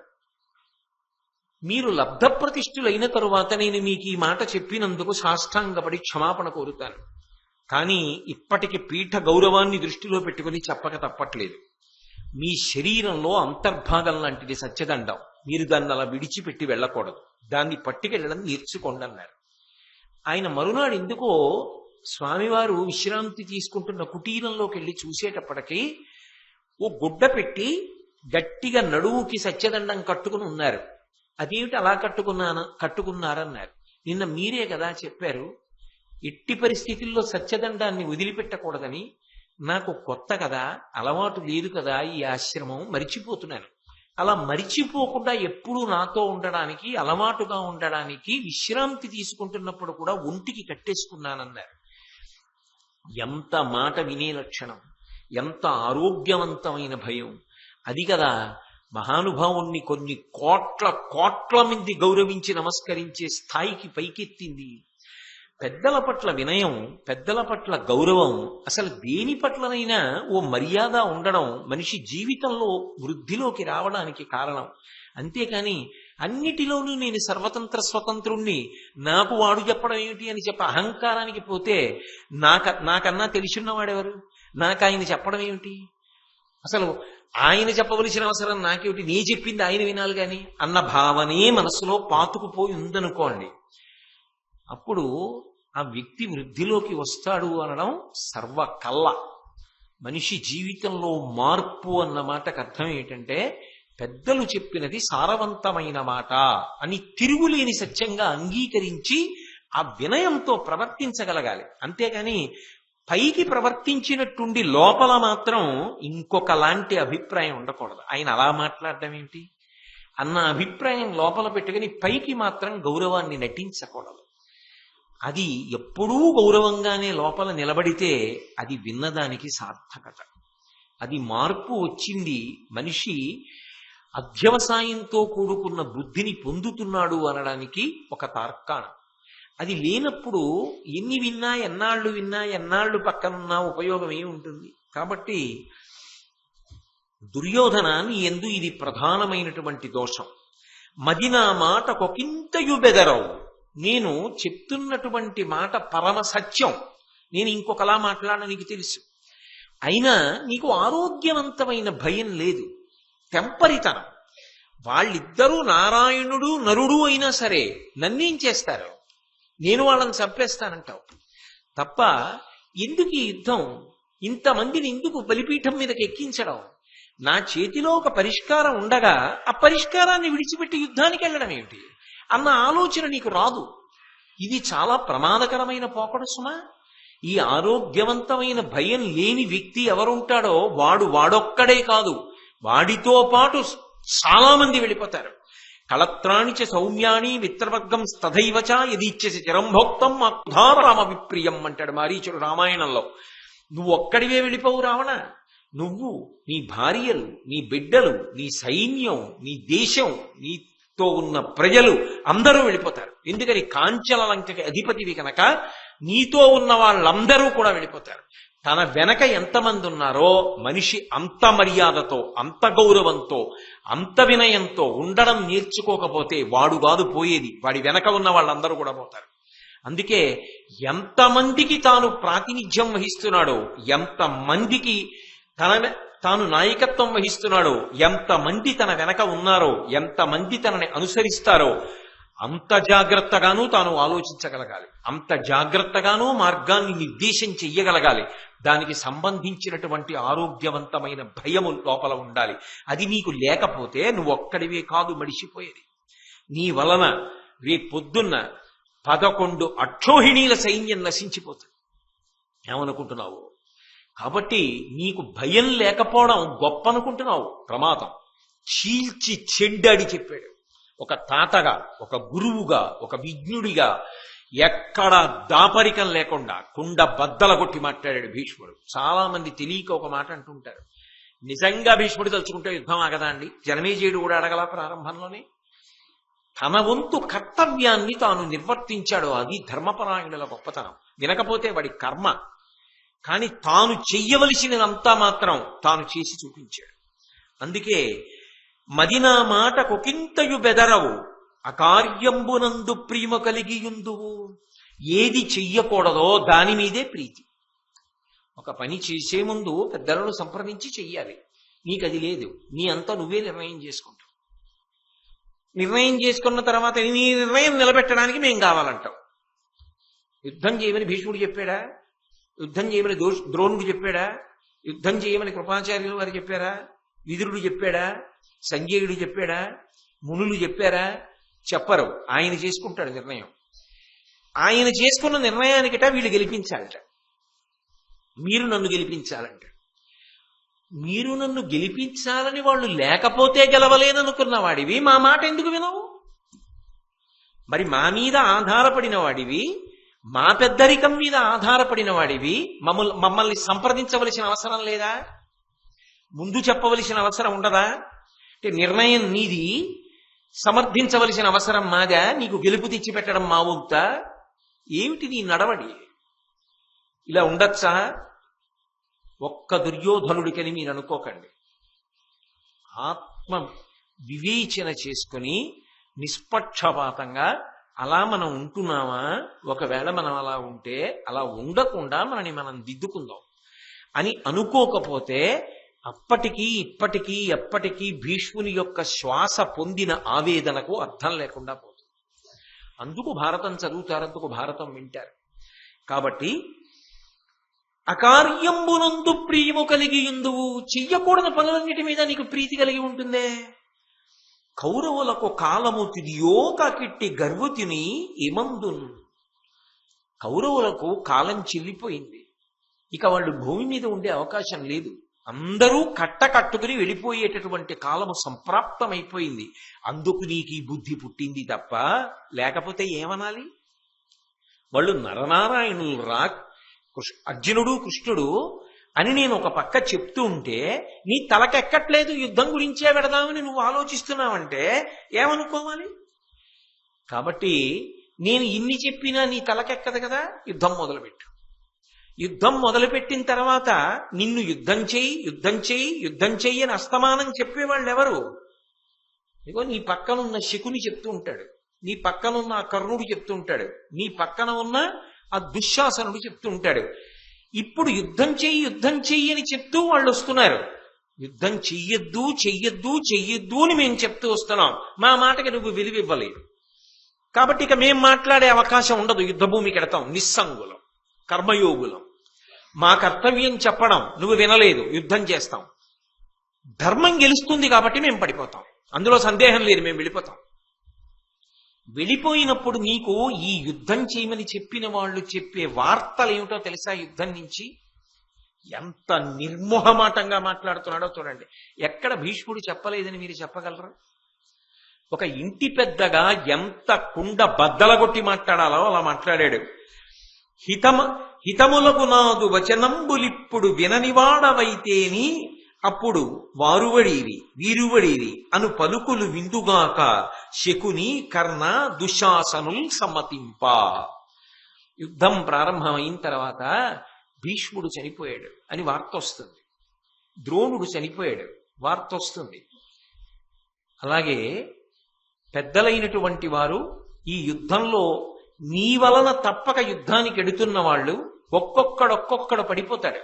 మీరు లబ్ధప్రతిష్ఠులైన తరువాత నేను మీకు ఈ మాట చెప్పినందుకు సాష్టాంగపడి క్షమాపణ కోరుతాను. కానీ ఇప్పటికి పీఠ గౌరవాన్ని దృష్టిలో పెట్టుకుని చెప్పక తప్పట్లేదు. మీ శరీరంలో అంతర్భాగం లాంటిది సత్యదండం, మీరు దాన్ని అలా విడిచిపెట్టి వెళ్ళకూడదు, దాన్ని పట్టుకెళ్ళడం నేర్చుకోండి అన్నారు. ఆయన మరునాడు ఎందుకో స్వామివారు విశ్రాంతి తీసుకుంటున్న కుటీరంలోకి వెళ్ళి చూసేటప్పటికీ ఓ గుడ్డ పెట్టి గట్టిగా నడువుకి సత్యదండం కట్టుకుని ఉన్నారు. అదేమిటి అలా కట్టుకున్నారన్నారు. నిన్న మీరే కదా చెప్పారు ఎట్టి పరిస్థితుల్లో సత్యదండాన్ని వదిలిపెట్టకూడదని. నాకు కొత్త కదా, అలవాటు లేదు కదా ఈ ఆశ్రమం, మరిచిపోతున్నాను. అలా మరిచిపోకుండా ఎప్పుడూ నాతో ఉండడానికి, అలవాటుగా ఉండడానికి విశ్రాంతి తీసుకుంటున్నప్పుడు కూడా ఒంటికి కట్టేసుకున్నానన్నారు. ఎంత మాట వినే లక్షణం, ఎంత ఆరోగ్యవంతమైన భయం! అది కదా మహానుభావుణ్ణి కొన్ని కోట్ల మంది గౌరవించి నమస్కరించే స్థాయికి పైకెత్తింది. పెద్దల పట్ల వినయం, పెద్దల పట్ల గౌరవం, అసలు దేని పట్లనైనా ఓ మర్యాద ఉండడం మనిషి జీవితంలో వృద్ధిలోకి రావడానికి కారణం. అంతేకాని అన్నిటిలోనూ నేను సర్వతంత్ర స్వతంత్రుణ్ణి, నాకు వాడు చెప్పడం ఏమిటి అని చెప్పి అహంకారానికి పోతే నాకన్నా తెలిసిన్నవాడెవరు, నాకు ఆయన చెప్పడం ఏమిటి, అసలు ఆయన చెప్పవలసిన అవసరం నాకేమిటి, నీ చెప్పింది ఆయన వినాలి కానీ అన్న భావనే మనసులో పాతుకుపోయి ఉందనుకోండి, అప్పుడు ఆ వ్యక్తి వృద్ధిలోకి వస్తాడు అనడం సర్వకల్ల. మనిషి జీవితంలో మార్పు అన్న మాటకు అర్థం ఏంటంటే పెద్దలు చెప్పినది సారవంతమైన మాట అని తిరుగులేని సత్యంగా అంగీకరించి ఆ వినయంతో ప్రవర్తించగలగాలి. అంతేగాని పైకి ప్రవర్తించినట్టుండి లోపల మాత్రం ఇంకొకలాంటి అభిప్రాయం ఉండకూడదు. ఆయన అలా మాట్లాడడం ఏంటి అన్న అభిప్రాయం లోపల పెట్టుకుని పైకి మాత్రం గౌరవాన్ని నటించకూడదు. అది ఎప్పుడూ గౌరవంగానే లోపల నిలబడితే అది విన్నదానికి సార్థకత. అది మార్పు వచ్చింది, మనిషి అధ్యవసాయంతో కూడుకున్న బుద్ధిని పొందుతున్నాడు అనడానికి ఒక తార్కాణం. అది లేనప్పుడు ఎన్ని విన్నా, ఎన్నాళ్ళు పక్కనున్నా ఉపయోగం ఏముంటుంది? కాబట్టి దుర్యోధన నీ యందు ఇది ప్రధానమైనటువంటి దోషం. మదినా మాటకొకింతయు బెదరవు, నేను చెప్తున్నటువంటి మాట పరమ సత్యం, నేను ఇంకొకలా మాట్లాడడానికి తెలుసు, అయినా నీకు ఆరోగ్యవంతమైన భయం లేదు, తెంపరితనం. వాళ్ళిద్దరూ నారాయణుడు నరుడు అయినా సరే నన్నేం చేస్తారు, నేను వాళ్ళని చంపేస్తానంటావు తప్ప ఎందుకు ఈ యుద్ధం, ఇంతమందిని ఎందుకు బలిపీఠం మీదకి ఎక్కించడం? నా చేతిలో ఒక పరిష్కారం ఉండగా ఆ పరిష్కారాన్ని విడిచిపెట్టి యుద్ధానికి వెళ్ళడం ఏమిటి అన్న ఆలోచన నీకు రాదు. ఇది చాలా ప్రమాదకరమైన పోకడ సుమా. ఈ ఆరోగ్యవంతమైన భయం లేని వ్యక్తి ఎవరుంటాడో వాడొక్కడే కాదు, వాడితో పాటు చాలా మంది వెళ్ళిపోతారు. కళత్రాణిచ సౌమ్యాని మిత్రవర్గం స్తథైవచ యదీచ్ఛసి చిరంభోక్తం మాధారామ విప్రియం అంటాడు మారీచుడు రామాయణంలో. నువ్వు ఒక్కడివే వెళ్ళిపోవు రావణ, నువ్వు, నీ భార్యలు, నీ బిడ్డలు, నీ సైన్యం, నీ దేశం, నీతో ఉన్న ప్రజలు అందరూ వెళ్ళిపోతారు. ఎందుకని కాంచల లంకకి అధిపతివి కనుక నీతో ఉన్న వాళ్ళందరూ కూడా వెళ్ళిపోతారు. తన వెనక ఎంతమంది ఉన్నారో మనిషి అంత మర్యాదతో, అంత గౌరవంతో, అంత వినయంతో ఉండడం నేర్చుకోకపోతే వాడు కాదు పోయేది, వాడి వెనక ఉన్న వాళ్ళందరూ కూడా పోతారు. అందుకే ఎంతమందికి తాను ప్రాతినిధ్యం వహిస్తున్నాడో, ఎంతమందికి తాను నాయకత్వం వహిస్తున్నాడో, ఎంతమంది తన వెనక ఉన్నారో, ఎంతమంది తనని అనుసరిస్తారో అంత జాగ్రత్తగానూ తాను ఆలోచించగలగాలి, అంత జాగ్రత్తగానూ మార్గాన్ని నిర్దేశం చెయ్యగలగాలి. దానికి సంబంధించినటువంటి ఆరోగ్యవంతమైన భయము లోపల ఉండాలి. అది నీకు లేకపోతే నువ్వు ఒక్కడివే కాదు మడిసిపోయేది. నీ వలన రేపొద్దున్న 11 అక్షోహిణీల సైన్యం నశించిపోతుంది. ఏమనుకుంటున్నావు? కాబట్టి నీకు భయం లేకపోవడం గొప్ప అనుకుంటున్నావు, ప్రమాదం. చీల్చి చెడ్డాడి చెప్పాడు. ఒక తాతగా, ఒక గురువుగా, ఒక విజ్ఞుడిగా ఎక్కడ దాపరికం లేకుండా కుండ బద్దల కొట్టి మాట్లాడాడు భీష్ముడు. చాలా మంది తెలియక ఒక మాట అంటుంటారు, నిజంగా భీష్ముడు తలుచుకుంటే యుద్ధం ఆగదా అండి? జనమేజయుడు కూడా అడగల ప్రారంభంలోనే. తన వంతు కర్తవ్యాన్ని తాను నిర్వర్తించాడు. అది ధర్మపరాయణుల గొప్పతనం. వినకపోతే వాడి కర్మ. కానీ తాను చెయ్యవలసినదంతా మాత్రం తాను చేసి చూపించాడు. అందుకే మదినా మాట కొకింతయు బెదరవు అకార్యంబునందు ప్రేమ కలిగియుందువు. ఏది చెయ్యకూడదో దాని మీదే ప్రీతి. ఒక పని చేసే ముందు పెద్దలను సంప్రదించి చెయ్యాలి. నీకు అది లేదు, నీ అంతా నువ్వే నిర్ణయం చేసుకుంటావు. నిర్ణయం చేసుకున్న తర్వాత నీ నిర్ణయం నిలబెట్టడానికి మేం కావాలంటావు. యుద్ధం చేయమని భీష్ముడు చెప్పాడా? యుద్ధం చేయమని ద్రోణుడు చెప్పాడా? యుద్ధం చేయమని కృపాచార్యులు వారు చెప్పారా? విదురుడు చెప్పాడా? సంజయుడు చెప్పాడా? మునులు చెప్పారా? చెప్పరు. ఆయన చేసుకుంటాడు నిర్ణయం. ఆయన చేసుకున్న నిర్ణయానికిట వీళ్ళు గెలిపించాలట. మీరు నన్ను గెలిపించాలంట. మీరు నన్ను గెలిపించాలని వాళ్ళు లేకపోతే గెలవలేననుకున్న వాడివి మా మాట ఎందుకు వినవు? మరి మా మీద ఆధారపడిన వాడివి, మా పెద్దరికం మీద ఆధారపడిన వాడివి, మమ్మల్ని సంప్రదించవలసిన అవసరం లేదా? ముందు చెప్పవలసిన అవసరం ఉండదా? అంటే నిర్ణయం నీది, సమర్థించవలసిన అవసరం మాదా? నీకు గెలుపు తెచ్చిపెట్టడం మా వంతా? ఏమిటి నీ నడవడి? ఇలా ఉండొచ్చా? ఒక్క దుర్యోధనుడికని మీరు అనుకోకండి. ఆత్మ వివేచన చేసుకుని నిష్పక్షపాతంగా అలా మనం ఉంటున్నామా? ఒకవేళ మనం అలా ఉంటే అలా ఉండకుండా మనని మనం దిద్దుకుందాం అని అనుకోకపోతే అప్పటికీ ఇప్పటికీ ఎప్పటికీ భీష్ముని యొక్క శ్వాస పొందిన ఆవేదనకు అర్థం లేకుండా పోతుంది. అందుకు భారతం చదువుతారు, అందుకు భారతం వింటారు. కాబట్టి అకార్యంబునందు ప్రియము కలిగి ఉందువు. చెయ్యకూడని పనులన్నిటి మీద నీకు ప్రీతి కలిగి ఉంటుందే. కౌరవులకు కాలము తిదియో కాకిట్టి గర్వతిని ఏమందున్. కౌరవులకు కాలం చెల్లిపోయింది. ఇక వాళ్ళు భూమి మీద ఉండే అవకాశం లేదు. అందరూ కట్టుకుని వెళ్ళిపోయేటటువంటి కాలము సంప్రాప్తమైపోయింది. అందుకు నీకు ఈ బుద్ధి పుట్టింది తప్ప లేకపోతే ఏమనాలి? వాళ్ళు నరనారాయణులు అర్జునుడు కృష్ణుడు అని నేను ఒక పక్క చెప్తూ ఉంటే నీ తలకెక్కట్లేదు, యుద్ధం గురించే పెడదామని నువ్వు ఆలోచిస్తున్నావంటే ఏమనుకోవాలి? కాబట్టి నేను ఇన్ని చెప్పినా నీ తలకెక్కదు కదా. యుద్ధం మొదలుపెట్టు. యుద్ధం మొదలుపెట్టిన తర్వాత నిన్ను యుద్ధం చెయ్యి యుద్ధం చెయ్యి యుద్ధం చెయ్యి అని అస్తమానం చెప్పేవాళ్ళు ఎవరు? ఇగో నీ పక్కనున్న శకుని చెప్తూ ఉంటాడు, నీ పక్కనున్న ఆ కర్ణుడు చెప్తూ ఉంటాడు, నీ పక్కన ఉన్న ఆ దుశ్శాసనుడు చెప్తూ ఉంటాడు. ఇప్పుడు యుద్ధం చెయ్యి అని చెప్తూ వాళ్ళు వస్తున్నారు. యుద్ధం చెయ్యొద్దు చెయ్యొద్దు చెయ్యొద్దు అని మేము చెప్తూ వస్తున్నాం. మా మాటకి నువ్వు విలువివ్వలేదు కాబట్టి ఇక మేం మాట్లాడే అవకాశం ఉండదు. యుద్ధభూమికి ఎడతాం, నిస్సంగులం, కర్మయోగులం. మా కర్తవ్యం చెప్పడం నువ్వు వినలేదు, యుద్ధం చేస్తాం. ధర్మం గెలుస్తుంది కాబట్టి మేము పడిపోతాం, అందులో సందేహం లేదు. మేము వెళ్ళిపోతాం. వెళ్ళిపోయినప్పుడు నీకు ఈ యుద్ధం చేయమని చెప్పిన వాళ్ళు చెప్పే వార్తలు ఏమిటో తెలుసా? యుద్ధం నుంచి ఎంత నిర్మోహమాటంగా మాట్లాడుతున్నాడో చూడండి. ఎక్కడ భీష్ముడు చెప్పలేదని మీరు చెప్పగలరా? ఒక ఇంటి పెద్దగా ఎంత కుండ బద్దలగొట్టి మాట్లాడాలో అలా మాట్లాడాడు. హితములకు నాదు వచనంబులిప్పుడు విననివాడవైతేని అప్పుడు వారువడీవి వీరువడీవి అను పలుకులు విందుగాక శకుని కర్ణ దుశ్శాసనుల్ సమ్మతింప. యుద్ధం ప్రారంభమైన తర్వాత భీష్ముడు చనిపోయాడు అని వార్త వస్తుంది, ద్రోణుడు చనిపోయాడు వార్త వస్తుంది. అలాగే పెద్దలైనటువంటి వారు ఈ యుద్ధంలో నీ వలన తప్పక యుద్ధానికి ఎడుతున్న వాళ్ళు ఒక్కొక్కడు పడిపోతాడు.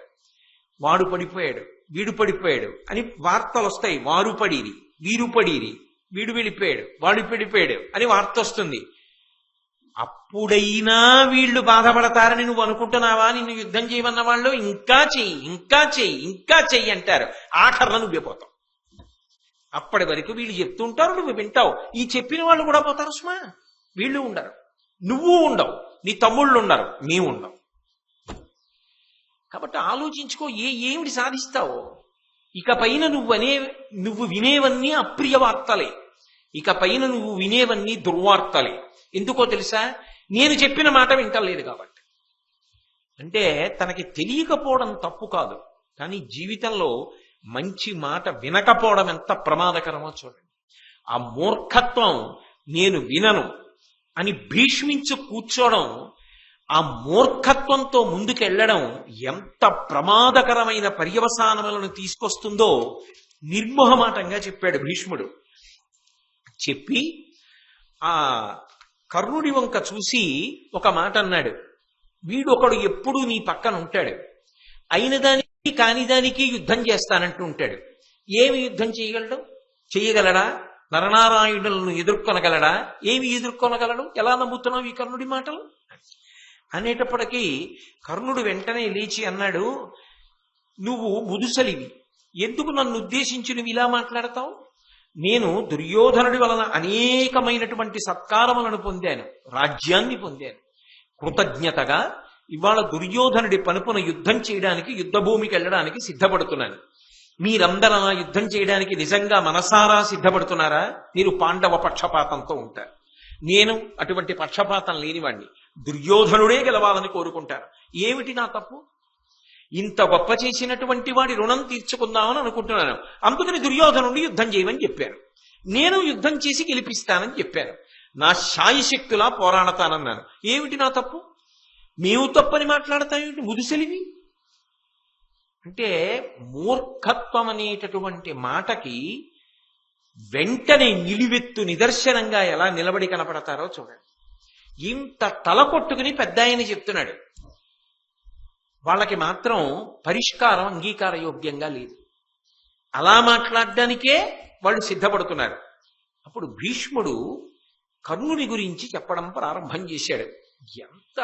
వాడు పడిపోయాడు, వీడు పడిపోయాడు అని వార్తలు వస్తాయి. వారు పడిరి వీరు పడిరి, వీడు వెళ్ళిపోయాడు వాడు పడిపోయాడు అని వార్త వస్తుంది. అప్పుడైనా వీళ్ళు బాధపడతారని నువ్వు అనుకుంటున్నావా? నిన్ను యుద్ధం చేయమన్న వాళ్ళు ఇంకా చెయ్యి ఇంకా చెయ్యి ఇంకా చెయ్యి అంటారు. ఆఖరణ నువ్వే పోతావు. అప్పటి వరకు వీళ్ళు చెప్తుంటారు, నువ్వు వింటావు. ఈ చెప్పిన వాళ్ళు కూడా పోతారు సుమా. వీళ్ళు ఉండరు, నువ్వు ఉండవు, నీ తమ్ముళ్ళు ఉండరు, మేము ఉండవు. కాబట్టి ఆలోచించుకో, ఏమిటి సాధిస్తావో. ఇక పైన నువ్వు వినేవన్నీ అప్రియ వార్తలే. ఇక పైన నువ్వు వినేవన్నీ దుర్వార్తలే. ఎందుకో తెలుసా? నేను చెప్పిన మాట వింటలేదు కాబట్టి. అంటే తనకి తెలియకపోవడం తప్పు కాదు, కానీ జీవితంలో మంచి మాట వినకపోవడం ఎంత ప్రమాదకరమో చూడండి. ఆ మూర్ఖత్వం, నేను వినను అని భీష్మించు కూర్చోవడం, ఆ మూర్ఖత్వంతో ముందుకెళ్లడం ఎంత ప్రమాదకరమైన పర్యవసానములను తీసుకొస్తుందో నిర్మోహమాటంగా చెప్పాడు భీష్ముడు. చెప్పి ఆ కర్ణుడి వంక చూసి ఒక మాట అన్నాడు. వీడొకడు ఎప్పుడూ నీ పక్కన ఉంటాడు, అయిన దానికి కాని దానికి యుద్ధం చేస్తానంటూ ఉంటాడు. ఏమి యుద్ధం చేయగలడా? నరనారాయణులను ఎదుర్కొనగలడా? ఏమి ఎదుర్కొనగలడు? ఎలా నమ్ముతున్నావు ఈ కర్ణుడి మాటలు అనేటప్పటికీ కర్ణుడు వెంటనే లేచి అన్నాడు, నువ్వు ముదుసలివి, ఎందుకు నన్ను ఉద్దేశించి నువ్వు ఇలా మాట్లాడతావు? నేను దుర్యోధనుడి వలన అనేకమైనటువంటి సత్కారములను పొందాను, రాజ్యాన్ని పొందాను. కృతజ్ఞతగా ఇవాళ దుర్యోధనుడి పనుపున యుద్ధం చేయడానికి, యుద్ధ భూమికి వెళ్ళడానికి సిద్ధపడుతున్నాను. మీరందరూ ఆ యుద్ధం చేయడానికి నిజంగా మనసారా సిద్ధపడుతున్నారా? మీరు పాండవ పక్షపాతంతో ఉంటారు. నేను అటువంటి పక్షపాతం లేనివాణ్ణి, దుర్యోధనుడే గెలవాలని కోరుకుంటాను. ఏమిటి నా తప్పు? ఇంత గొప్ప చేసినటువంటి వాడి రుణం తీర్చుకుందామని అనుకుంటున్నాను, అందుకని దుర్యోధనుడిని యుద్ధం చేయమని చెప్పాను. నేను యుద్ధం చేసి గెలిపిస్తానని చెప్పాను. నా శాయశక్తులా పోరాడతానన్నాను. ఏమిటి నా తప్పు? మేము తప్పని మాట్లాడతాయేమిటి ముదుసలివి? అంటే మూర్ఖత్వం అనేటటువంటి మాటకి వెంటనే నిలువెత్తు నిదర్శనంగా ఎలా నిలబడి కనపడతారో చూడండి. ఇంత తల కొట్టుకుని పెద్ద ఆయన చెప్తున్నాడు, వాళ్ళకి మాత్రం పరిష్కారం అంగీకార యోగ్యంగా లేదు. అలా మాట్లాడడానికే వాళ్ళు సిద్ధపడుతున్నారు. అప్పుడు భీష్ముడు కర్ణుని గురించి చెప్పడం ప్రారంభం చేశాడు. ఎంత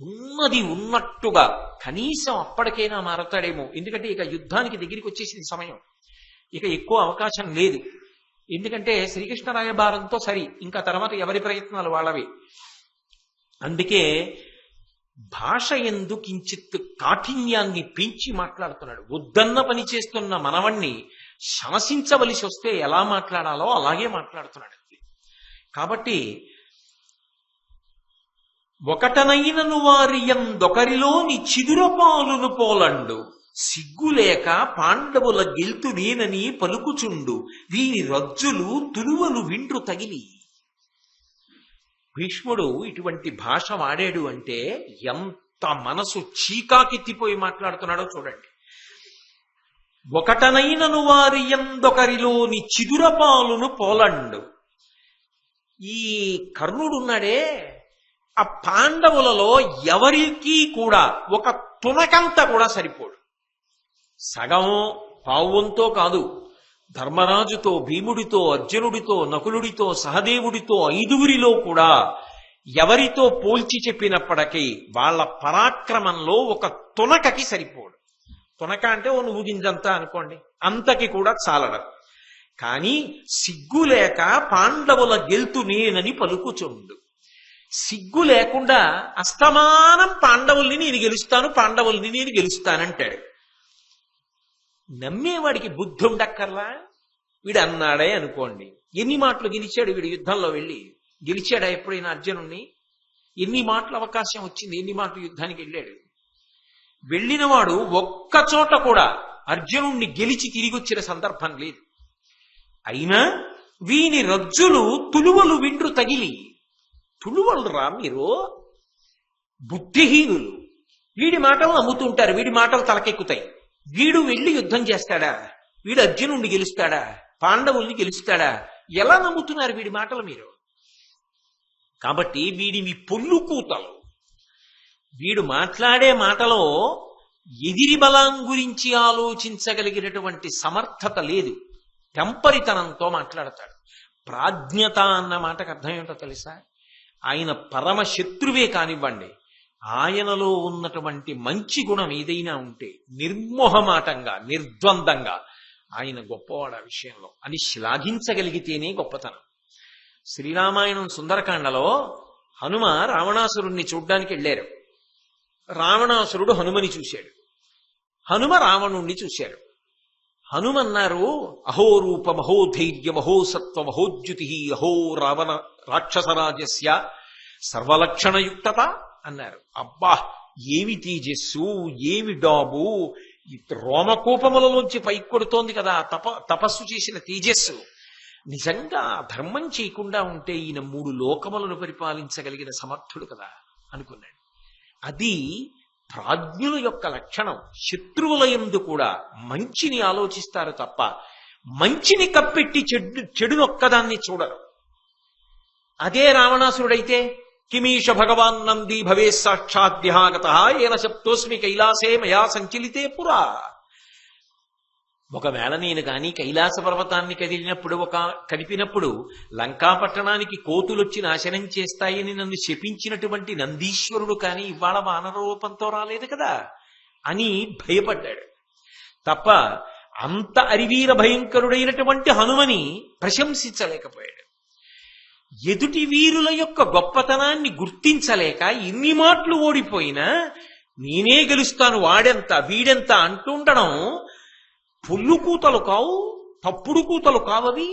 ఉన్నది ఉన్నట్టుగా, కనీసం అప్పటికైనా మారతాడేమో, ఎందుకంటే ఇక యుద్ధానికి దగ్గరికి వచ్చేసింది సమయం, ఇక ఎక్కువ అవకాశం లేదు. ఎందుకంటే శ్రీకృష్ణ రాయబారంతో సరి, ఇంకా తర్వాత ఎవరి ప్రయత్నాలు వాళ్ళవి. అందుకే భాష ఎందు కించిత్ కాఠిన్యాన్ని పెంచి మాట్లాడుతున్నాడు. వద్దన్న పని చేస్తున్న మనవణ్ణి శాసించవలసి వస్తే ఎలా మాట్లాడాలో అలాగే మాట్లాడుతున్నాడు. కాబట్టి ఒకటనైనను వారి ఎందొకరిలోని చిదురపాలును పోలండు, సిగ్గులేక పాండవుల గెల్తునేనని పలుకుచుండు, వీరి రజ్జులు తులువలు విండ్రు తగిలి. భీష్ముడు ఇటువంటి భాష వాడాడు అంటే ఎంత మనసు చీకాకెత్తిపోయి మాట్లాడుతున్నాడో చూడండి. ఒకటనైనను వారి ఎందొకరిలోని చిదురపాలును పోలండు. ఈ కర్ణుడున్నాడే, ఆ పాండవులలో ఎవరికి కూడా ఒక తునకంత కూడా సరిపోడు. సగం పావువంతో కాదు, ధర్మరాజుతో, భీముడితో, అర్జునుడితో, నకులుడితో, సహదేవుడితో, 5గురిలో కూడా ఎవరితో పోల్చి చెప్పినప్పటికీ వాళ్ళ పరాక్రమంలో ఒక తునకకి సరిపోడు. తునక అంటే ఓ నువ్వు గింజంతా అనుకోండి, అంతకి కూడా చాలడం. కానీ సిగ్గు లేక పాండవుల గెల్తు నేనని పలుకుచుండు. సిగ్గు లేకుండా అస్తమానం పాండవుల్ని నేను గెలుస్తాను, పాండవుల్ని నేను గెలుస్తానంటాడు. నమ్మేవాడికి బుద్ధి ఉండక్కర్లా? వీడు అన్నాడే అనుకోండి, ఎన్ని మాటలు గెలిచాడు వీడు యుద్ధంలో వెళ్ళి? గెలిచాడా ఎప్పుడైనా అర్జునుణ్ణి? ఎన్ని మాటలు అవకాశం వచ్చింది, ఎన్ని మాటలు యుద్ధానికి వెళ్ళాడు? వెళ్ళినవాడు ఒక్క చోట కూడా అర్జునుణ్ణి గెలిచి తిరిగి వచ్చిన సందర్భం లేదు. అయినా వీని రజ్జులు తులువలు విండ్రు తగిలి. తులువలు రా మీరు, బుద్ధిహీనులు. వీడి మాటలు నమ్ముతుంటారు, వీడి మాటలు తలకెక్కుతాయి. వీడు వెళ్ళి యుద్ధం చేస్తాడా? వీడు అర్జునుణ్ణి గెలుస్తాడా? పాండవుల్ని గెలుస్తాడా? ఎలా నమ్ముతున్నారు వీడి మాటలు మీరు? కాబట్టి వీడివి పొల్లు కూతలు. వీడు మాట్లాడే మాటలో ఎదిరి బలం గురించి ఆలోచించగలిగినటువంటి సమర్థత లేదు, టెంపరితనంతో మాట్లాడతాడు. ప్రాజ్ఞత అన్న మాటకు అర్థం ఏమిటో తెలుసా? ఆయన పరమ శత్రువే కానివ్వండి, ఆయనలో ఉన్నటువంటి మంచి గుణం ఏదైనా ఉంటే నిర్మోహమాటంగా, నిర్ద్వందంగా ఆయన గొప్పవాడు ఆ విషయంలో అని శ్లాఘించగలిగితేనే గొప్పతనం. శ్రీరామాయణం సుందరకాండలో హనుమ రావణాసురుణ్ణి చూడ్డానికి వెళ్ళారు. రావణాసురుడు హనుమని చూశాడు, హనుమ రావణుణ్ణి చూశాడు. హనుమన్నారు, అహో రూప మహో ధైర్య మహో సత్వ మహోద్యుతి అహో రావణ రాక్షసరాజస్య సర్వలక్షణయుక్తత అన్నారు. అబ్బా, ఏమి తేజస్సు, ఏమి డాబు! రోమకూపములలోంచి పైకి కొడుతోంది కదా తపస్సు చేసిన తేజస్సు. నిజంగా ధర్మం చేయకుండా ఉంటే ఈయన 3 లోకములను పరిపాలించగలిగిన సమర్థుడు కదా అనుకున్నాడు. అది ప్రాజ్ఞుల యొక్క లక్షణం. శత్రువుల యందు కూడా మంచిని ఆలోచిస్తారు తప్ప మంచిని కప్పెట్టి చెడునొక్కదాన్ని చూడరు. అదే రావణాసురుడైతే కిమీష భగవాన్ నంది భవే సాక్షాద్యహాగత ఏన శప్తోస్మి కైలాసే మయా సంచలితే పురా. ఒకవేళ నేను కానీ కైలాస పర్వతాన్ని కదిపినప్పుడు లంకాపట్టణానికి కోతులొచ్చి నాశనం చేస్తాయని నన్ను శపించినటువంటి నందీశ్వరుడు కానీ ఇవాళ వానర రూపంతో రాలేదు కదా అని భయపడ్డాడు తప్ప అంత అరివీర భయంకరుడైనటువంటి హనుమని ప్రశంసించలేకపోయాడు. ఎదుటి వీరుల యొక్క గొప్పతనాన్ని గుర్తించలేక ఎన్ని మాటలు ఓడిపోయినా నేనే గెలుస్తాను, వాడెంత వీడెంత అంటుండడం పొల్లు కూతలు కావు, తప్పుడు కూతలు కావవి.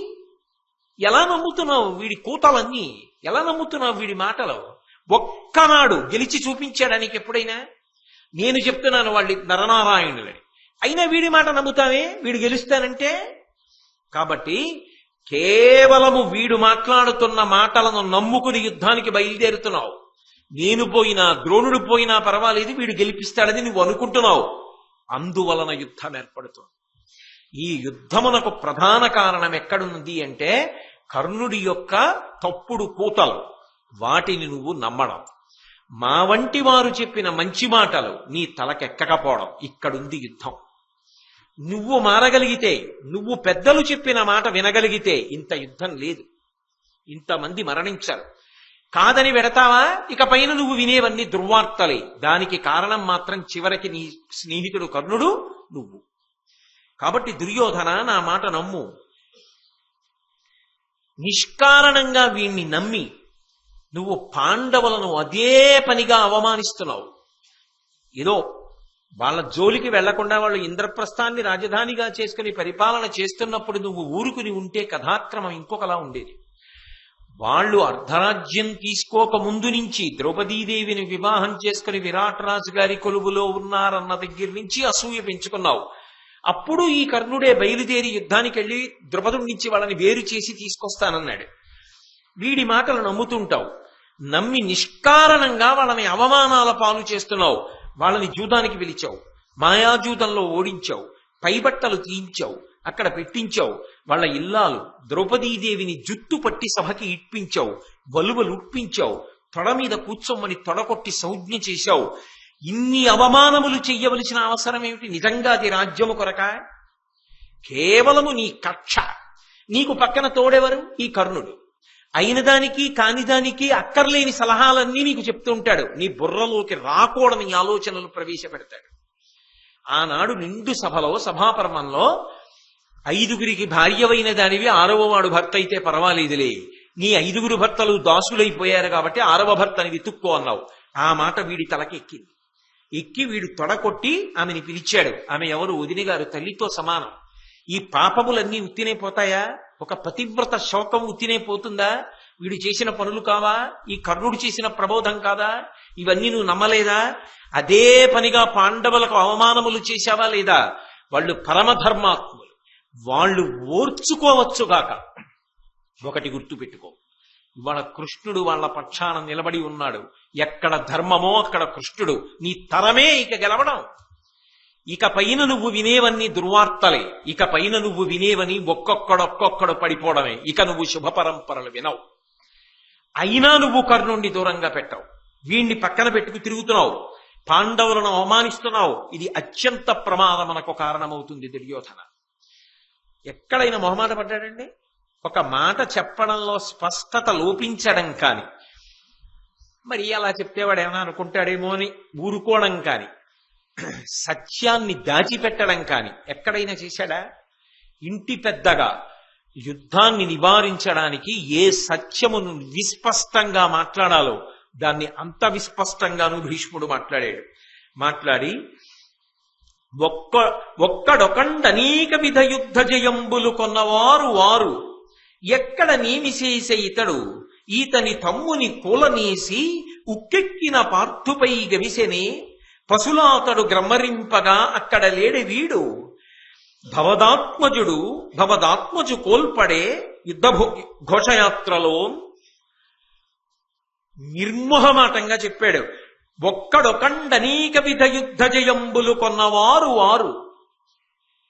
ఎలా నమ్ముతున్నావు వీడి కూతలన్నీ? ఎలా నమ్ముతున్నావు వీడి మాటలు? ఒక్కనాడు గెలిచి చూపించాడానికి ఎప్పుడైనా? నేను చెప్తున్నాను వాళ్ళు నరనారాయణులని, అయినా వీడి మాట నమ్ముతావే వీడు గెలుస్తానంటే? కాబట్టి కేవలము వీడు మాట్లాడుతున్న మాటలను నమ్ముకుని యుద్ధానికి బయలుదేరుతున్నావు. నేను పోయినా ద్రోణుడు పోయినా పర్వాలేదు, వీడు గెలిపిస్తాడని నువ్వు అనుకుంటున్నావు. అందువలన యుద్ధం ఏర్పడుతుంది. ఈ యుద్ధమునకు ప్రధాన కారణం ఎక్కడుంది అంటే కర్ణుడి యొక్క తప్పుడు కూతలు. వాటిని నువ్వు నమ్మడం, మా వంటి వారు చెప్పిన మంచి మాటలు నీ తలకెక్కకపోవడం. ఇక్కడుంది యుద్ధం. నువ్వు మారగలిగితే, నువ్వు పెద్దలు చెప్పిన మాట వినగలిగితే ఇంత యుద్ధం లేదు, ఇంతమంది మరణించారు. కాదని వెడతావా? ఇక పైన నువ్వు వినేవన్నీ దుర్వార్తలే. దానికి కారణం మాత్రం చివరికి నీ స్నేహితుడు కర్ణుడు, నువ్వు. కాబట్టి దుర్యోధన, నా మాట నమ్ము. నిష్కారణంగా వీణ్ణి నమ్మి నువ్వు పాండవులను అదే పనిగా అవమానిస్తున్నావు. ఏదో వాళ్ళ జోలికి వెళ్లకుండా వాళ్ళు ఇంద్రప్రస్థాన్ని రాజధానిగా చేసుకుని పరిపాలన చేస్తున్నప్పుడు నువ్వు ఊరుకుని ఉంటే కథాక్రమం ఇంకొకలా ఉండేది. వాళ్ళు అర్ధరాజ్యం తీసుకోక ముందు నుంచి ద్రౌపదీదేవిని వివాహం చేసుకుని విరాట్ రాజు గారి కొలువులో ఉన్నారన్న దగ్గర నుంచి అసూయ పెంచుకున్నావు. అప్పుడు ఈ కర్ణుడే బయలుదేరి యుద్ధానికి వెళ్ళి ద్రుపదుడి నుంచి వాళ్ళని వేరు చేసి తీసుకొస్తానన్నాడు. వీడి మాటలు నమ్ముతుంటావు, నమ్మి నిష్కారణంగా వాళ్ళని అవమానాల పాలు చేస్తున్నావు. వాళ్ళని జూదానికి పిలిచావు, మాయాజూదంలో ఓడించావు, పైబట్టలు తీయించావు, అక్కడ పెట్టించావు. వాళ్ళ ఇల్లాలు ద్రౌపదీదేవిని జుట్టు పట్టి సభకి ఇప్పించావు, వలువలు ఉప్పించావు, తొడ మీద కూర్చోమని తొడకొట్టి సంజ్ఞ చేశావు. ఇన్ని అవమానములు చెయ్యవలసిన అవసరం ఏమిటి? నిజంగా అది రాజ్యము కొరక? కేవలము నీ కక్ష. నీకు పక్కన తోడెవరు? ఈ కర్ణుడు. అయిన దానికి కాని దానికి అక్కర్లేని సలహాలన్నీ నీకు చెప్తూ ఉంటాడు. నీ బుర్రలోకి రాకూడని ఆలోచనలు ప్రవేశపెడతాడు. ఆనాడు నిండు సభలో, సభాపర్వంలో 5గురికి భార్యవైన దానివి 6వ వాడు భర్త అయితే పర్వాలేదులే, నీ 5గురు భర్తలు దాసులైపోయారు కాబట్టి 6వ భర్తని వెతుక్కో అన్నావు. ఆ మాట వీడి తలకెక్కింది. ఎక్కి వీడు తొడకొట్టి ఆమెని పిలిచాడు. ఆమె ఎవరు? వదిని గారు, తల్లితో సమానం. ఈ పాపములన్నీ ఉత్తినే పోతాయా? ఒక పతివ్రత శోకం ఉత్తినే పోతుందా? వీడు చేసిన పనులు కావా? ఈ కర్ణుడు చేసిన ప్రబోధం కాదా? ఇవన్నీ నువ్వు నమ్మలేదా? అదే పనిగా పాండవులకు అవమానములు చేశావా లేదా? వాళ్ళు పరమధర్మాత్ములు, వాళ్ళు ఓర్చుకోవచ్చుగాక. ఒకటి గుర్తుపెట్టుకో, ఇవాళ కృష్ణుడు వాళ్ళ పక్షాన నిలబడి ఉన్నాడు. ఎక్కడ ధర్మమో అక్కడ కృష్ణుడు. నీ తరమే ఇక గెలవడం. ఇక పైన నువ్వు వినేవన్నీ దుర్వార్తలే. ఇక పైన నువ్వు వినేవని ఒక్కొక్కడొక్కొక్కడు పడిపోవడమే. ఇక నువ్వు శుభ పరంపరలు వినవు. అయినా నువ్వు కర్ణుణ్ణి దూరంగా పెట్టావు, వీణ్ణి పక్కన పెట్టుకు తిరుగుతున్నావు, పాండవులను అవమానిస్తున్నావు. ఇది అత్యంత ప్రమాదమునకు కారణమవుతుంది. దుర్యోధన ఎక్కడైనా మొహమాట పడ్డాడండి? ఒక మాట చెప్పడంలో స్పష్టత లోపించడం కాని, మరి అలా చెప్తేవాడు ఏమైనా అనుకుంటాడేమో అని ఊరుకోవడం కాని, సత్యాన్ని దాచిపెట్టడం కాని ఎక్కడైనా చేశాడా? ఇంటి పెద్దగా యుద్ధాన్ని నివారించడానికి ఏ సత్యమును విస్పష్టంగా మాట్లాడాలో దాన్ని అంత విస్పష్టంగాను భీష్ముడు మాట్లాడి ఒక్కడొకండనేక విధ యుద్ధ జయంబులు కొన్నవారు వారు, ఎక్కడ నేమిసేసే ఇతడు ఈతని తమ్ముని కూలనేసి ఉక్కెక్కిన పార్థుపై గవిసెనే పశులాతడు గ్రమ్మరింపగా అక్కడ లేడి వీడు భవదాత్మజు కోల్పడే యుద్ధ ఘోషయాత్రలో. నిర్మోహమాటంగా చెప్పాడు. ఒక్కడొకండనీక విధ యుద్ధ జయంబులు కొన్నవారు వారు.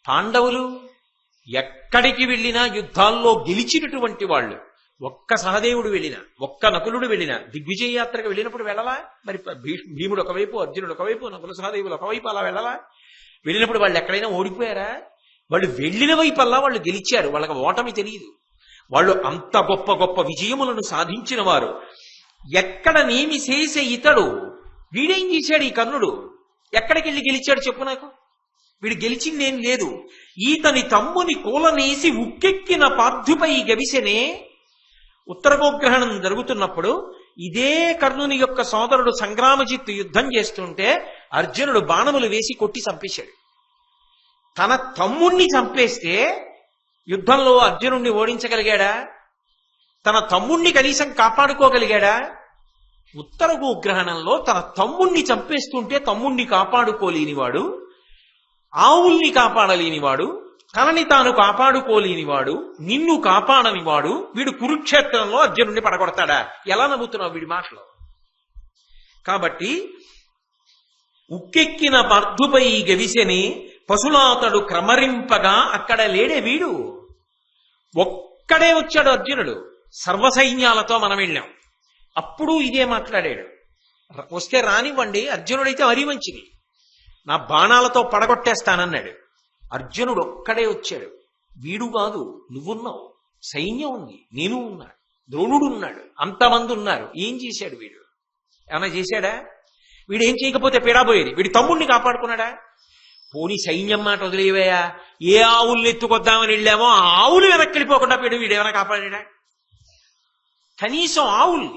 పాండవులు ఎక్కడికి వెళ్ళినా యుద్ధాల్లో గెలిచినటువంటి వాళ్ళు. ఒక్క సహదేవుడు వెళ్ళినా, ఒక్క నకులుడు వెళ్ళినా, దిగ్విజయ యాత్రకు వెళ్ళినప్పుడు వెళ్ళలా? మరి భీముడు ఒకవైపు, అర్జునుడు ఒకవైపు, నకుల సహదేవులు ఒకవైపు అలా వెళ్ళలా? వెళ్ళినప్పుడు వాళ్ళు ఎక్కడైనా ఓడిపోయారా? వాళ్ళు వెళ్ళిన వైపల్లా వాళ్ళు గెలిచారు. వాళ్ళకి ఓటమి తెలియదు. వాళ్ళు అంత గొప్ప గొప్ప విజయములను సాధించిన వారు. ఎక్కడ నేమి చేసే ఇతడు, వీడేం చేశాడు ఈ కర్ణుడు? ఎక్కడికి వెళ్ళి గెలిచాడు చెప్పు నాకు. వీడు గెలిచిందేం లేదు. ఈతని తమ్ముని కూలనేసి ఉక్కెక్కిన పార్థుపై గవిసెనే. ఉత్తర గోగ్రహణం జరుగుతున్నప్పుడు ఇదే కర్ణుని యొక్క సోదరుడు సంగ్రామజిత్తు యుద్ధం చేస్తుంటే అర్జునుడు బాణములు వేసి కొట్టి చంపేశాడు. తన తమ్ముణ్ణి చంపేస్తే యుద్ధంలో అర్జునుణ్ణి ఓడించగలిగాడా? తన తమ్ముణ్ణి కనీసం కాపాడుకోగలిగాడా? ఉత్తర గోగ్రహణంలో తన తమ్ముణ్ణి చంపేస్తుంటే తమ్ముణ్ణి కాపాడుకోలేనివాడు, ఆవుల్ని కాపాడలేనివాడు, తనని తాను కాపాడుకోలేనివాడు, నిన్ను కాపాడనివాడు వీడు కురుక్షేత్రంలో అర్జునుడిని పడగొడతాడా? ఎలా నమ్ముతున్నావు వీడి మాటలో? కాబట్టి ఉక్కెక్కిన పార్థుపై గవిసెని పశులాతడు క్రమరింపగా అక్కడ లేడే వీడు. ఒక్కడే వచ్చాడు అర్జునుడు. సర్వసైన్యాలతో మనం వెళ్ళాం. అప్పుడు ఇదే మాట్లాడాడు. వస్తే రానివ్వండి, అర్జునుడైతే మరీ మంచిది, నా బాణాలతో పడగొట్టేస్తానన్నాడు. అర్జునుడు ఒక్కడే వచ్చాడు. వీడు కాదు, నువ్వున్నావు, సైన్యం ఉంది, నేను ఉన్నా, ద్రోణుడు ఉన్నాడు, అంతమంది ఉన్నారు. ఏం చేశాడు వీడు? ఏమైనా చేశాడా? వీడు ఏం చేయకపోతే పీడాపోయేది. వీడి తమ్ముడిని కాపాడుకున్నాడా? పోనీ సైన్యం మాట వదిలేవయా, ఏ ఆవుల్ని ఎత్తుకొద్దామని వెళ్ళామో ఆ ఆవులు వెనక్కి వెళ్ళిపోకుండా వీడు ఏమైనా కాపాడా? కనీసం ఆవులు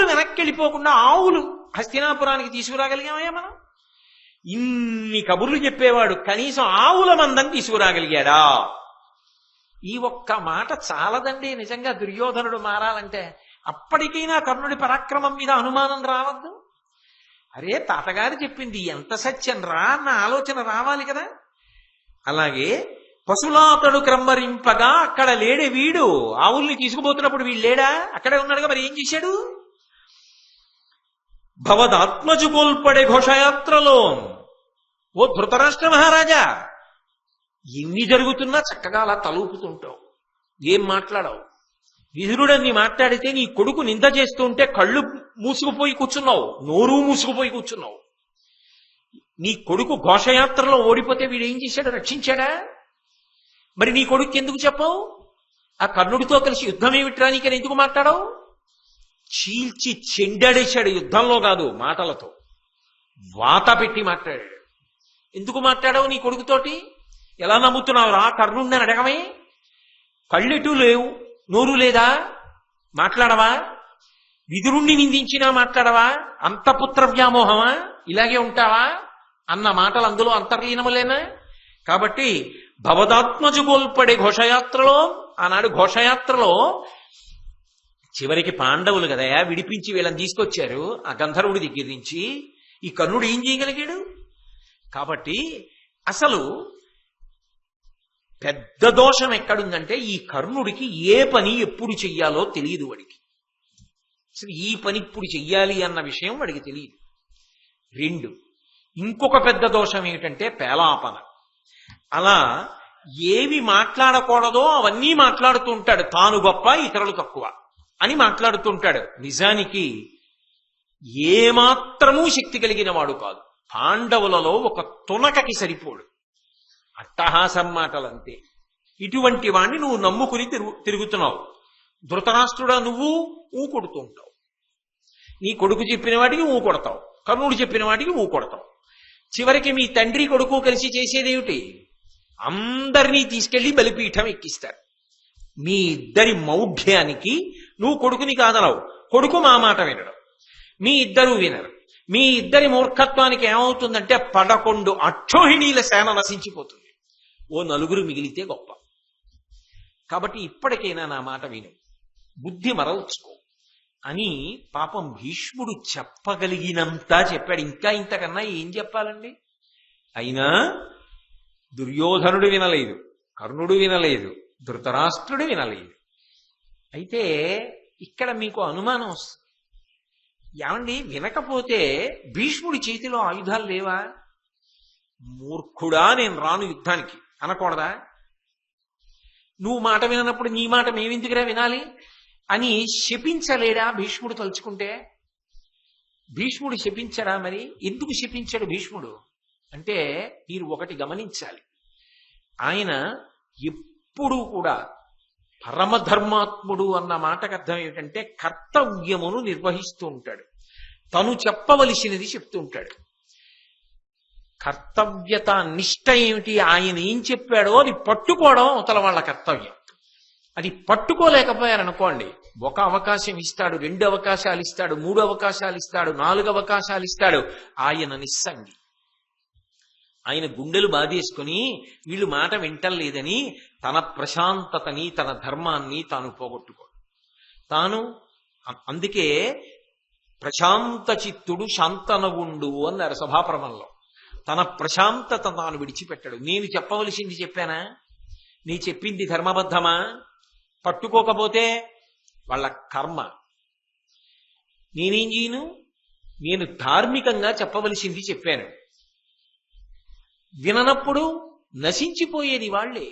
వెనక్కి వెళ్ళిపోకుండా ఆవులు హస్తినాపురానికి తీసుకురాగలిగామయ్యా మనం? ఇన్ని కబుర్లు చెప్పేవాడు కనీసం ఆవుల మందని తీసుకురాగలిగాడా? ఈ ఒక్క మాట చాలదండి నిజంగా దుర్యోధనుడు మారాలంటే. అప్పటికైనా కర్ణుడి పరాక్రమం మీద అనుమానం రావద్దు. అరే తాతగారు చెప్పింది ఎంత సత్యం రా అన్న ఆలోచన రావాలి కదా. అలాగే పశులాతడు క్రమ్మరింపగా అక్కడ లేడే వీడు. ఆవుల్ని తీసుకుపోతున్నప్పుడు వీడు లేడా? అక్కడే ఉన్నాడుగా. మరి ఏం చేశాడు? భవదాత్మజు కోల్పడే ఘోషయాత్రలో. ఓ ధృతరాష్ట్ర మహారాజా, ఎన్ని జరుగుతున్నా చక్కగా అలా తలూపుతుంటావు, ఏం మాట్లాడవు. విదురుడన్ని మాట్లాడితే నీ కొడుకు నింద చేస్తుంటే కళ్ళు మూసుకుపోయి కూర్చున్నావు, నోరు మూసుకుపోయి కూర్చున్నావు. నీ కొడుకు ఘోషయాత్రలో ఓడిపోతే వీడేం చేశాడు? రక్షించాడా? మరి నీ కొడుకు ఎందుకు చెప్పావు? ఆ కర్ణుడితో కలిసి యుద్ధం ఏమిట్రా నీకని ఎందుకు మాట్లాడావు? చీల్చి చెండాడేశాడు. యుద్ధంలో కాదు, మాటలతో వాత పెట్టి మాట్లాడాడు. ఎందుకు మాట్లాడావు నీ కొడుకుతోటి? ఎలా నమ్ముతున్నావు రా కర్ణుడిని అడగమే? కళ్ళెటూ లేవు, నోరు లేదా, మాట్లాడవా? విదురుణ్ణి నిందించినా మాట్లాడవా? అంత పుత్ర వ్యామోహమా? ఇలాగే ఉంటావా అన్న మాటలు అందులో అంతర్లీనములేనా? కాబట్టి భవదాత్మజు గోల్పడే ఘోషయాత్రలో, ఆనాడు ఘోషయాత్రలో చివరికి పాండవులు కదయా విడిపించి వీళ్ళని తీసుకొచ్చారు ఆ గంధర్వుడి దగ్గర నుంచి. ఈ కర్ణుడు ఏం చేయగలిగాడు? కాబట్టి అసలు పెద్ద దోషం ఎక్కడుందంటే ఈ కర్ణుడికి ఏ పని ఎప్పుడు చెయ్యాలో తెలియదు వాడికి. అసలు ఈ పని ఇప్పుడు చెయ్యాలి అన్న విషయం వాడికి తెలియదు. 2, ఇంకొక పెద్ద దోషం ఏమిటంటే పేలాపన. అలా ఏవి మాట్లాడకూడదో అవన్నీ మాట్లాడుతూ ఉంటాడు. తాను గొప్ప, ఇతరులు తక్కువ అని మాట్లాడుతుంటాడు. నిజానికి ఏమాత్రమూ శక్తి కలిగిన వాడు కాదు. పాండవులలో ఒక తునకకి సరిపోడు. అట్టహాసం మాటలంతే. ఇటువంటి వాణ్ణి నువ్వు నమ్ముకుని తిరుగుతున్నావు. ధృతరాష్ట్రుడా, నువ్వు ఊకొడుతూ ఉంటావు. నీ కొడుకు చెప్పిన వాటికి ఊ కొడతావు, కర్ణుడు చెప్పిన వాటికి ఊ కొడతావు. చివరికి మీ తండ్రి కొడుకు కలిసి చేసేదేమిటి? అందరినీ తీసుకెళ్లి బలిపీఠం ఎక్కిస్తారు. మీ ఇద్దరి మౌఢ్యానికి నువ్వు కొడుకుని కాదనవు, కొడుకు మా మాట వినడం. మీ ఇద్దరు వినరు. మీ ఇద్దరి మూర్ఖత్వానికి ఏమవుతుందంటే 11 అక్షోహిణీల సేన నశించిపోతుంది. ఓ 4 మిగిలితే గొప్ప. కాబట్టి ఇప్పటికైనా నా మాట విను. బుద్ధి మరల్చుకో అని పాపం భీష్ముడు చెప్పగలిగినంత చెప్పాడు. ఇంకా ఇంతకన్నా ఏం చెప్పాలండి? అయినా దుర్యోధనుడు వినలేదు, కర్ణుడు వినలేదు, ధృతరాష్ట్రుడు వినలేదు. అయితే ఇక్కడ మీకు అనుమానం వస్తుంది, ఏమండి వినకపోతే భీష్ముడి చేతిలో ఆయుధాలు లేవా? మూర్ఖుడా నేను రాను యుద్ధానికి అనకూడదా? నువ్వు మాట వినప్పుడు నీ మాట మేమెందుకురా వినాలి అని శపించలేడా భీష్ముడు తలుచుకుంటే? భీష్ముడు శపించడా? మరి ఎందుకు శపించాడు భీష్ముడు అంటే మీరు ఒకటి గమనించాలి. ఆయన ఎప్పుడూ కూడా పరమధర్మాత్ముడు అన్న మాటకు అర్థం ఏమిటంటే కర్తవ్యమును నిర్వహిస్తూ ఉంటాడు, తను చెప్పవలసినది చెప్తూ ఉంటాడు. కర్తవ్యత నిష్ట ఏమిటి? ఆయన ఏం చెప్పాడో అది పట్టుకోవడం అవతల వాళ్ళ కర్తవ్యం. అది పట్టుకోలేకపోయారనుకోండి, ఒక అవకాశం ఇస్తాడు, 2 అవకాశాలు ఇస్తాడు, 3 అవకాశాలు ఇస్తాడు, 4 అవకాశాలు ఇస్తాడు. ఆయన నిస్సంగి. ఆయన గుండెలు బాధేసుకుని వీళ్ళు మాట వింటలేదని తన ప్రశాంతతని తన ధర్మాన్ని తాను పోగొట్టుకోడు. అందుకే ప్రశాంత చిత్తుడు శాంతనవుండు అన్నారు సభాప్రమంలో. తన ప్రశాంతత తాను విడిచిపెట్టాడు. నేను చెప్పవలసింది చెప్పానా? నీ చెప్పింది ధర్మబద్ధమా? పట్టుకోకపోతే వాళ్ళ కర్మ. నేనేం చేయను? నేను ధార్మికంగా చెప్పవలసింది చెప్పాను. విననప్పుడు నశించిపోయేది వాళ్లే.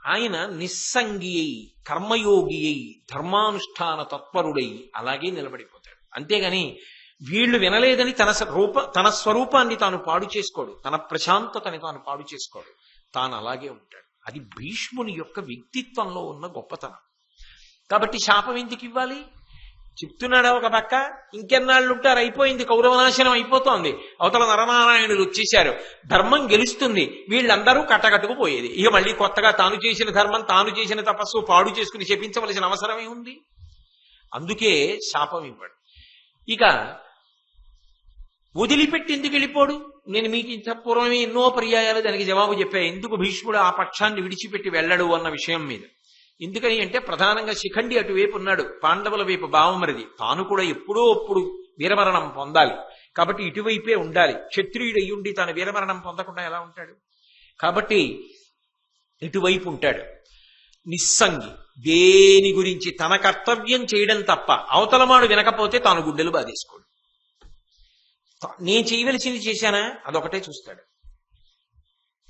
ఆయన నిస్సంగి అయి కర్మయోగి అయి ధర్మానుష్ఠాన తత్పరుడై అలాగే నిలబడిపోతాడు. అంతేగాని వీళ్ళు వినలేదని తన స్వరూపాన్ని తాను పాడు చేసుకోడు, తన ప్రశాంతతని తాను పాడు చేసుకోడు, తాను అలాగే ఉంటాడు. అది భీష్ముని యొక్క వ్యక్తిత్వంలో ఉన్న గొప్పతనం. కాబట్టి శాపం ఎందుకు ఇవ్వాలి? చెప్తున్నాడా ఒక పక్క, ఇంకెన్నాళ్ళు ఉంటారు, అయిపోయింది, కౌరవనాశనం అయిపోతోంది, అవతల నరనారాయణులు వచ్చేశారు, ధర్మం గెలుస్తుంది, వీళ్ళందరూ కట్టకట్టుకుపోయేది. ఇక మళ్ళీ కొత్తగా తాను చేసిన ధర్మం తాను చేసిన తపస్సు పాడు చేసుకుని శపించవలసిన అవసరమే ఉంది. అందుకే శాపం ఇవ్వడు. ఇక వదిలిపెట్టి ఎందుకు వెళ్ళిపోడు? నేను మీకు ఇంత పూర్వమే ఎన్నో పర్యాయాలు దానికి జవాబు చెప్పా, ఎందుకు భీష్ముడు ఆ పక్షాన్ని విడిచిపెట్టి వెళ్ళడు అన్న విషయం మీద. ఎందుకని అంటే ప్రధానంగా శిఖండి అటువైపు ఉన్నాడు, పాండవుల వైపు భావమరిది, తాను కూడా ఎప్పుడో అప్పుడు వీరమరణం పొందాలి, కాబట్టి ఇటువైపే ఉండాలి. క్షత్రియుడు అయ్యుండి తాను వీరమరణం పొందకుండా ఎలా ఉంటాడు? కాబట్టి ఇటువైపు ఉంటాడు. నిస్సంగి, దేని గురించి తన కర్తవ్యం చేయడం తప్ప అవతలమాడు వినకపోతే తాను గుండెలు బాధేసుకోడు. నేను చేయవలసింది చేశానా అదొకటే చూస్తాడు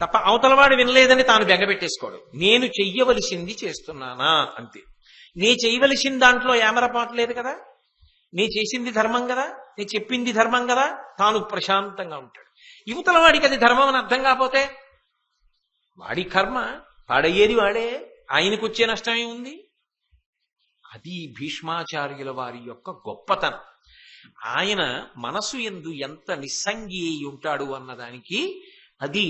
తప్ప అవతలవాడు వినలేదని తాను బెంగపెట్టేసుకోడు. నేను చెయ్యవలసింది చేస్తున్నానా అంతే. నే చేయవలసిన దాంట్లో ఏమరపాటు లేదు కదా, నే చేసింది ధర్మం కదా, నే చెప్పింది ధర్మం కదా, తాను ప్రశాంతంగా ఉంటాడు. యువతల వాడికి అది ధర్మం అని అర్థం కాకపోతే వాడి కర్మ, పాడయ్యేది వాడే, ఆయనకు వచ్చే నష్టమే ఉంది. అది భీష్మాచార్యుల వారి యొక్క గొప్పతనం. ఆయన మనసు యందు ఎంత నిస్సంగి అయి ఉంటాడు అన్నదానికి అది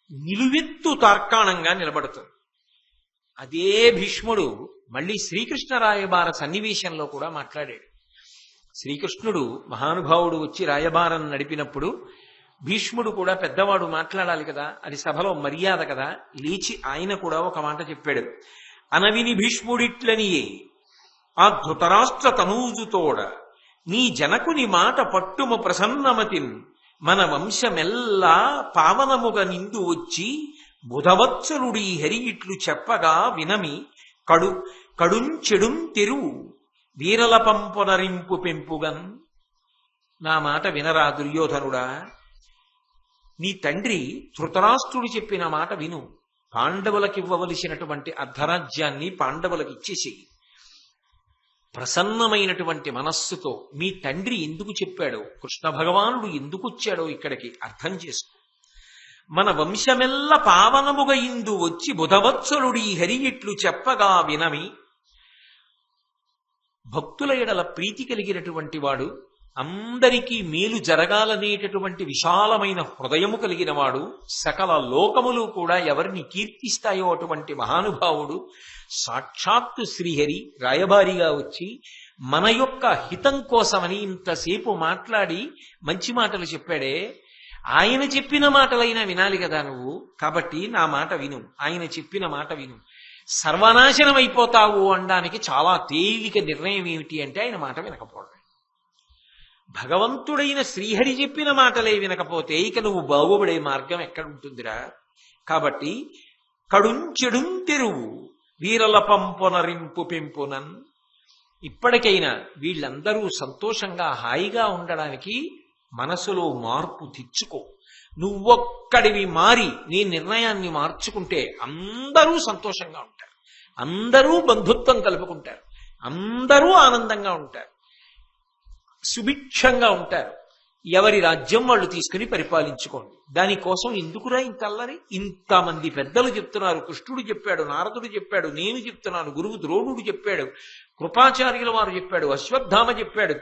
నిలువెత్తు తార్కాణంగా నిలబడుతుంది. అదే భీష్ముడు మళ్ళీ శ్రీకృష్ణ రాయబార సన్నివేశంలో కూడా మాట్లాడాడు. శ్రీకృష్ణుడు మహానుభావుడు వచ్చి రాయబారం నడిపినప్పుడు భీష్ముడు కూడా పెద్దవాడు మాట్లాడాలి కదా, అది సభలో మర్యాద కదా, లేచి ఆయన కూడా ఒక మాట చెప్పాడు. అనవిని భీష్ముడిట్లనియే ఆ ధృతరాష్ట్ర తనూజుతోడ నీ జనకుని మాట పట్టుమ ప్రసన్నమతిన్ మన వంశమెల్లా పావనముగ నిందు వచ్చి బుధవత్సలుడి హరి ఇట్లు చెప్పగా వినమి కడుంచెడుం తెరువు వీరల పంపొనరింపు పెంపుగన్. నా మాట వినరా దుర్యోధనుడా, నీ తండ్రి ధృతరాష్ట్రుడు చెప్పిన మాట విను, పాండవులకివ్వవలసినటువంటి అర్ధరాజ్యాన్ని పాండవులకు ఇచ్చేసేయి. ప్రసన్నమైనటువంటి మనస్సుతో మీ తండ్రి ఎందుకు చెప్పాడో, కృష్ణ భగవానుడు ఎందుకు వచ్చాడో ఇక్కడికి అర్థం చేసుకో. మన వంశమెల్ల పావనముగ ఇందు వచ్చి బుధవత్సలుడి హరి ఇట్లు చెప్పగా వినమి. భక్తుల ఎడల ప్రీతి కలిగినటువంటి వాడు, అందరికీ మేలు జరగాలనేటటువంటి విశాలమైన హృదయము కలిగిన వాడు, సకల లోకములు కూడా ఎవరిని కీర్తిస్తాయో అటువంటి మహానుభావుడు సాక్షాత్తు శ్రీహరి రాయబారిగా వచ్చి మన యొక్క హితం కోసమని ఇంతసేపు మాట్లాడి మంచి మాటలు చెప్పాడే, ఆయన చెప్పిన మాటలైనా వినాలి కదా నువ్వు. కాబట్టి నా మాట విను, ఆయన చెప్పిన మాట విను. సర్వనాశనం అయిపోతావు అనడానికి చాలా తేలిక నిర్ణయం ఏమిటి అంటే ఆయన మాట వినకపోవడం. భగవంతుడైన శ్రీహరి చెప్పిన మాటలే వినకపోతే ఇక నువ్వు బాగుపడే మార్గం ఎక్కడుంటుందిరా? కాబట్టి కడుంచెడుం తెరువు వీరల పంపునరింపు పెంపునన్. ఇప్పటికైనా వీళ్ళందరూ సంతోషంగా హాయిగా ఉండడానికి మనసులో మార్పు తెచ్చుకో. నువ్వొక్కడివి మారి నీ నిర్ణయాన్ని మార్చుకుంటే అందరూ సంతోషంగా ఉంటారు, అందరూ బంధుత్వం కలుపుకుంటారు, అందరూ ఆనందంగా ఉంటారు, సుభిక్షంగా ఉంటారు. ఎవరి రాజ్యం వాళ్ళు తీసుకుని పరిపాలించుకోండి. దానికోసం ఎందుకురా ఇంత అల్లరి? ఇంతమంది పెద్దలు చెప్తున్నారు, కృష్ణుడు చెప్పాడు, నారదుడు చెప్పాడు, నేను చెప్తున్నాను, గురువు ద్రోణుడు చెప్పాడు, కృపాచార్యుల వారు చెప్పాడు, అశ్వత్థామ చెప్పాడు,